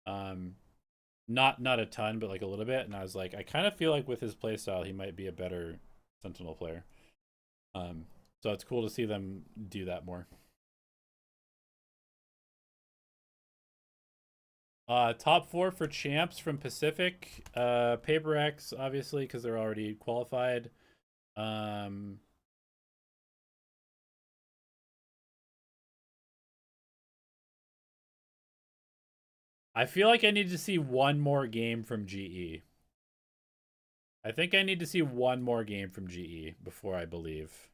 Not a ton, but like a little bit. And I was like, I kind of feel like with his playstyle, he might be a better Sentinel player. So it's cool to see them do that more. Top 4 for champs from Pacific. Paper X, obviously, because they're already qualified. I feel like I need to see one more game from GE. I think I need to see one more game from GE before I believe.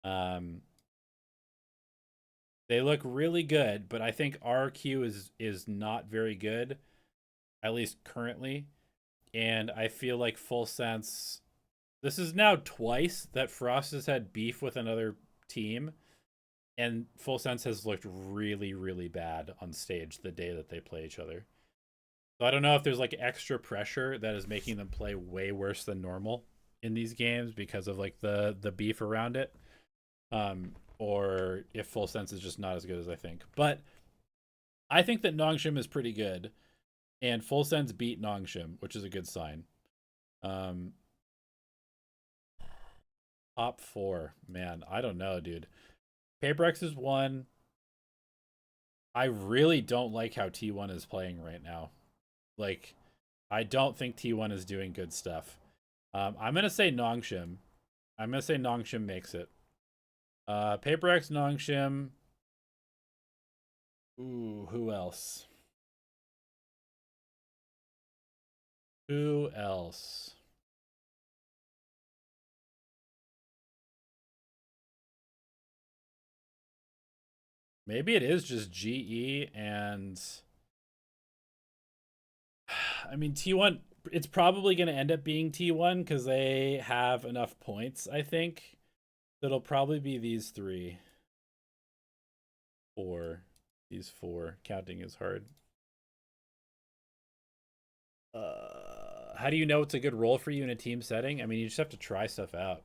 They look really good, but I think RQ is not very good, at least currently. And I feel like FULLSENSE, this is now twice that Frost has had beef with another team. And FULLSENSE has looked really, really bad on stage the day that they play each other. So I don't know if there's like extra pressure that is making them play way worse than normal in these games because of like the beef around it. Or if FULLSENSE is just not as good as I think. But I think that Nongshim is pretty good. And FULLSENSE beat Nongshim, which is a good sign. Top 4. Man, I don't know, dude. Paybrex is 1. I really don't like how T1 is playing right now. Like, I don't think T1 is doing good stuff. I'm going to say Nongshim. I'm going to say Nongshim makes it. Paybrex, Nongshim. Ooh, who else? Who else? Maybe it is just GE and I mean T1, it's probably going to end up being T1 because they have enough points, I think. It'll probably be these 3. 4. These 4. Counting is hard. How do you know it's a good role for you in a team setting? I mean, you just have to try stuff out.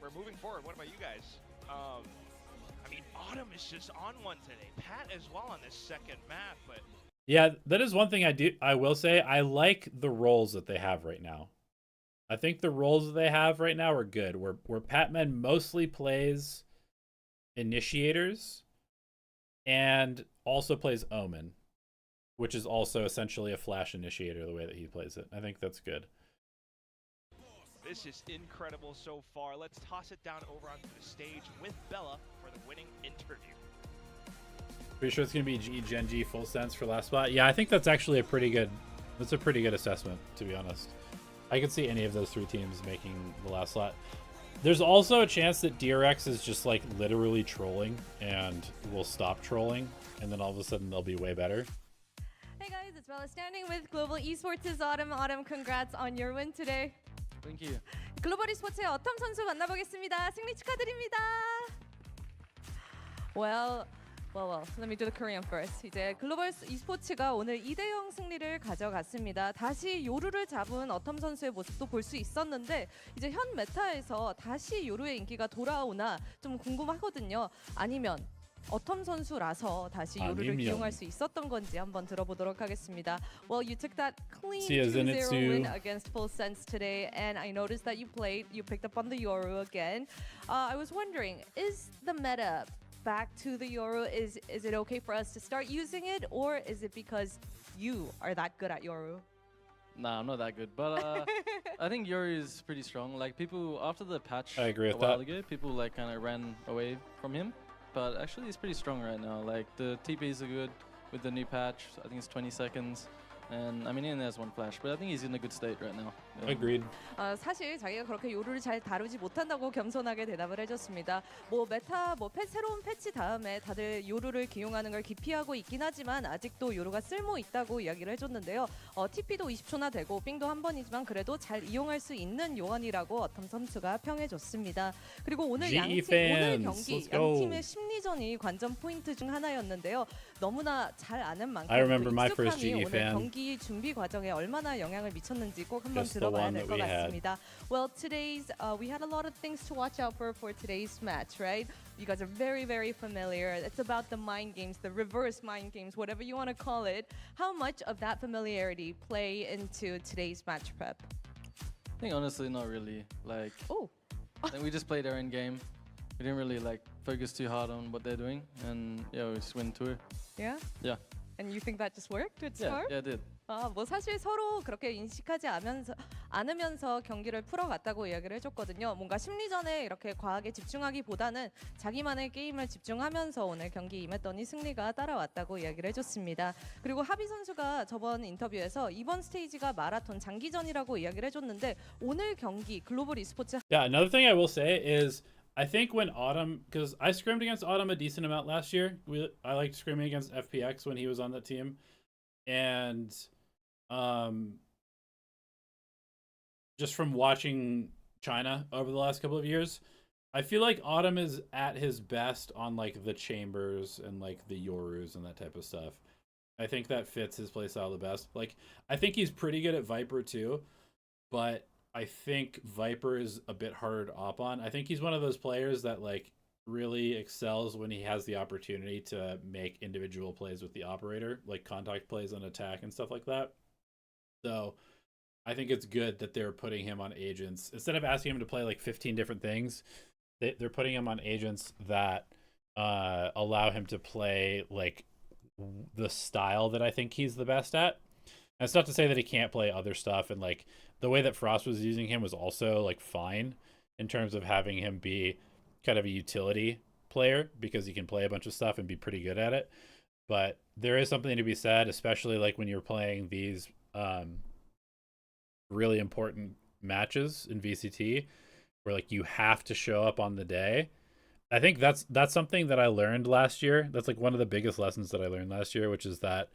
We're moving forward. What about you guys? I mean, Autumn is just on one today. Pat as well on this second map, but yeah, that is one thing I will say. I like the roles that they have right now. I think the roles that they have right now are good. Where Patman mostly plays initiators and also plays Omen, which is also essentially a flash initiator the way that he plays it. I think that's good. this is incredible so far. Let's toss it down over onto the stage with Bella for the winning interview. Pretty sure it's gonna be GE Gen G FULLSENSE for last spot. Yeah, I think that's actually a pretty good assessment, to be honest. I could see any of those 3 teams making the last slot. There's also a chance that DRX is just like literally trolling and will stop trolling, and then all of a sudden they'll be way better. Hey guys, it's Bella standing with Global Esports' Autumn. Autumn, congrats on your win today. Thank you. 글로벌 e스포츠의 어텀 선수 만나보겠습니다. 승리 축하드립니다. Well, Well, let me do the Korean first. 이제 글로벌 e스포츠가 오늘 2대0 승리를 가져갔습니다. 다시 요루를 잡은 어텀 선수의 모습도 볼 수 있었는데 이제 현 메타에서 다시 요루의 인기가 돌아오나 좀 궁금하거든요. 아니면 어텀 선수라서 다시 요루를 기용할 수 있었던 건지 한번 들어보도록 하겠습니다. Well, you took that clean 2-0 win against FULLSENSE today, and I noticed that you picked up on the Yoru again. I was wondering, is the meta back to the Yoru? Is it okay for us to start using it, or is it because you are that good at Yoru? Nah, I'm not that good, but I think Yoru is pretty strong. Like people after the patch I agree with a while that. ago, people like kind of ran away from him, but actually he's pretty strong right now. Like the TPs are good with the new patch. I think it's 20 seconds. And I mean, he only has one flash, but I think he's in a good state right now. Yeah. Agreed. 사실 자기가 그렇게 요루를 잘 다루지 못한다고 겸손하게 대답을 해줬습니다. 새로운 패치 다음에 다들 요루를 기용하는 걸 기피하고 있긴 하지만 아직도 요루가 쓸모 있다고 이야기를 해줬는데요. TP도 20초나 되고 빙도 한 번이지만 그래도 잘 이용할 수 있는 요원이라고 어텀 선수가 평해줬습니다. 그리고 오늘 오늘 경기 양팀의 심리전이 관전 포인트 중 하나였는데요. 너무나 잘 아는 만큼 익숙함이 오늘 경기 준비 과정에 얼마나 영향을 미쳤는지 꼭 한번 들어봐야 될 것 같습니다. Well, we had a lot of things to watch out for today's match, right? You guys are very, very familiar. It's about the mind games, the reverse mind games, whatever you want to call it. How much of that familiarity play into today's match prep? I think honestly, not really. Like, I think we just played our own game. We didn't really like focus too hard on what they're doing, and yeah, we just win tour. Yeah? Yeah. And you think that just worked with Star? Yeah, it did. 사실 서로 그렇게 인식하지 않으면서 경기를 풀어갔다고 이야기를 해줬거든요. 뭔가 심리전에 이렇게 과하게 집중하기보다는 자기만의 게임을 집중하면서 오늘 경기 임했더니 승리가 따라왔다고 이야기를 해줬습니다. 그리고 하비 선수가 저번 인터뷰에서 이번 스테이지가 마라톤 장기전이라고 이야기를 해줬는데 오늘 경기 글로벌 e스포츠. Yeah, another thing I will say is I think when Autumn, because I scrimmed against Autumn a decent amount last year. I liked scrimming against FPX when he was on that team. And just from watching China over the last couple of years, I feel like Autumn is at his best on like the Chambers and like the Yorus and that type of stuff. I think that fits his playstyle the best. Like, I think he's pretty good at Viper too, but I think Viper is a bit harder to op on. I think he's one of those players that like really excels when he has the opportunity to make individual plays with the operator, like contact plays on attack and stuff like that. So I think it's good that they're putting him on agents. Instead of asking him to play like 15 different things, they're putting him on agents that allow him to play like the style that I think he's the best at. And it's not to say that he can't play other stuff, and like the way that Frost was using him was also like fine in terms of having him be kind of a utility player because he can play a bunch of stuff and be pretty good at it. But there is something to be said, especially like when you're playing these really important matches in VCT where like you have to show up on the day. I think that's something that I learned last year. That's like one of the biggest lessons that I learned last year, which is that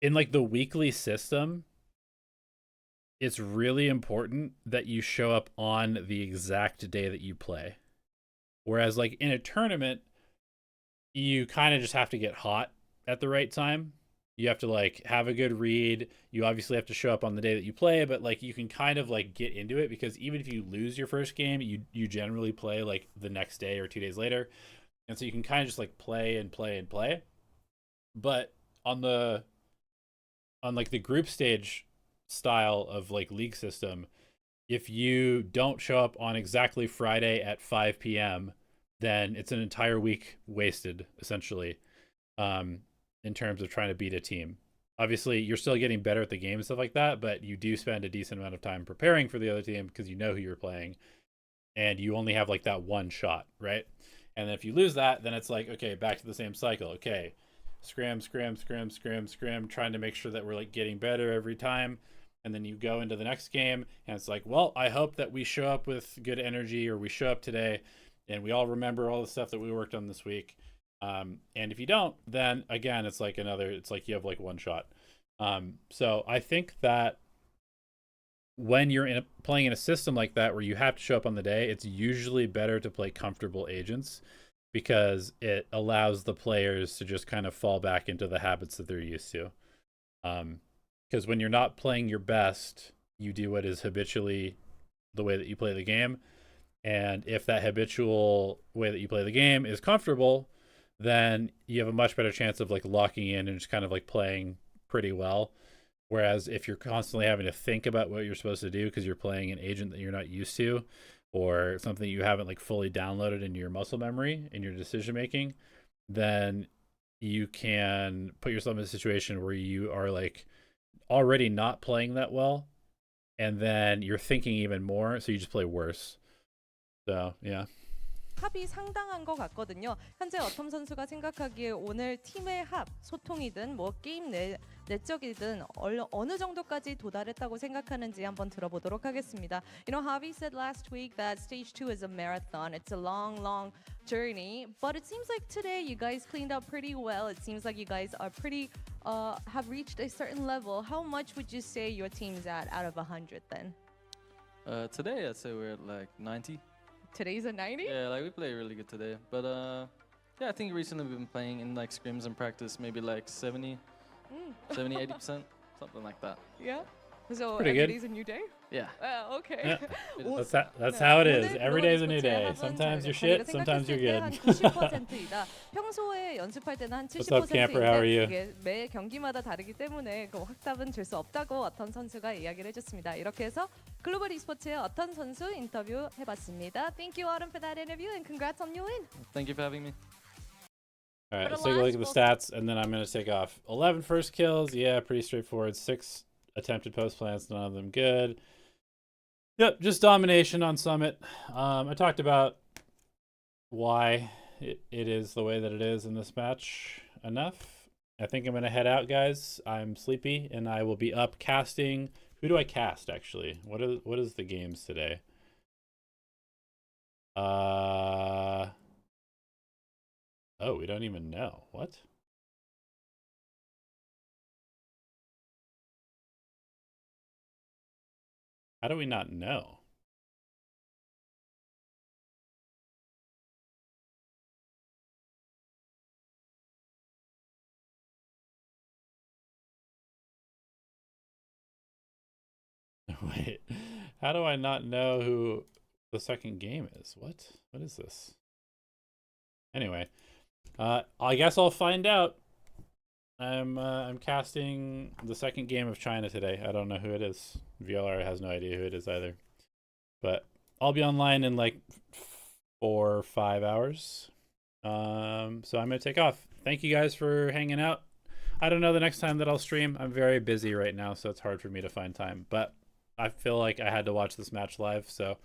in like the weekly system, it's really important that you show up on the exact day that you play. Whereas like in a tournament, you kind of just have to get hot at the right time. You have to like have a good read. You obviously have to show up on the day that you play, but like you can kind of like get into it because even if you lose your first game, you generally play like the next day or 2 days later. And so you can kind of just like play and play and play. But on like the group stage style of like league system, if you don't show up on exactly Friday at 5 p.m., then it's an entire week wasted essentially in terms of trying to beat a team. Obviously you're still getting better at the game and stuff like that, but you do spend a decent amount of time preparing for the other team because you know who you're playing and you only have like that one shot, right? And then if you lose that, then it's like, okay, back to the same cycle. Okay, scrim, trying to make sure that we're like getting better every time. And then you go into the next game and it's like, well, I hope that we show up with good energy, or we show up today and we all remember all the stuff that we worked on this week. And if you don't, then again, it's like you have like one shot. So I think that when you're playing in a system like that where you have to show up on the day, it's usually better to play comfortable agents because it allows the players to just kind of fall back into the habits that they're used to. Because when you're not playing your best, you do what is habitually the way that you play the game. And if that habitual way that you play the game is comfortable, then you have a much better chance of like locking in and just kind of like playing pretty well. Whereas if you're constantly having to think about what you're supposed to do because you're playing an agent that you're not used to, or something you haven't like fully downloaded into your muscle memory in your decision making, then you can put yourself in a situation where you are like already not playing that well, and then you're thinking even more, so you just play worse. So yeah. 합이 상당한 것 같거든요. 현재 어텀 선수가 생각하기에 오늘 팀의 합, 소통이든 뭐 게임 내적이든 어느 정도까지 도달했다고 생각하는지 한번 들어보도록 하겠습니다. You know, Javi said last week that stage 2 is a marathon. It's a long journey, but it seems like today you guys cleaned up pretty well. It seems like you guys are pretty have reached a certain level. How much would you say your team's at out of 100 then? Today I'd say we're at like 90. Today's a 90? Yeah, like we play really good today. But yeah, I think recently we've been playing in like scrims and practice maybe like 70, 80%, something like that. Yeah. So pretty every good. day's a new day? Yeah. Okay. Yeah. That's how it is. Every day's a new day. Sometimes you're shit, sometimes you're good. 90%이다. 평소에 연습할 때는 한 70%인데 What's up, Camper? How are you? 이게 매 경기마다 다르기 때문에 그 확답은 줄 수 없다고 어떤 선수가 이야기를 해줬습니다. 이렇게 해서 글로벌 e스포츠의 어떤 선수 인터뷰 해봤습니다. Thank you, Autumn, for that interview, and congrats on your win. Thank you for having me. All right, let's take a look at the stats, and then I'm going to take off. 11 first kills. Yeah, pretty straightforward. 6 attempted post plants, none of them good. Yep, just domination on Summit. I talked about why it is the way that it is in this match enough. I think I'm going to head out, guys. I'm sleepy, and I will be up casting. Who do I cast, actually? What is the games today? Oh, we don't even know. What? How do we not know? Wait, how do I not know who the second game is? What is this? Anyway, I guess I'll find out. I'm casting the second game of China today. I don't know who it is. VLR has no idea who it is either. But I'll be online in like 4 or 5 hours. So I'm gonna take off. Thank you guys for hanging out. I don't know the next time that I'll stream. I'm very busy right now, so it's hard for me to find time. But I feel like I had to watch this match live. So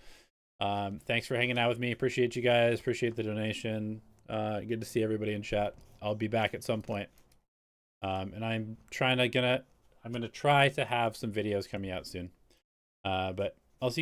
thanks for hanging out with me. Appreciate you guys. Appreciate the donation. Good to see everybody in chat. I'll be back at some point. And I'm gonna try to have some videos coming out soon. But I'll see you guys.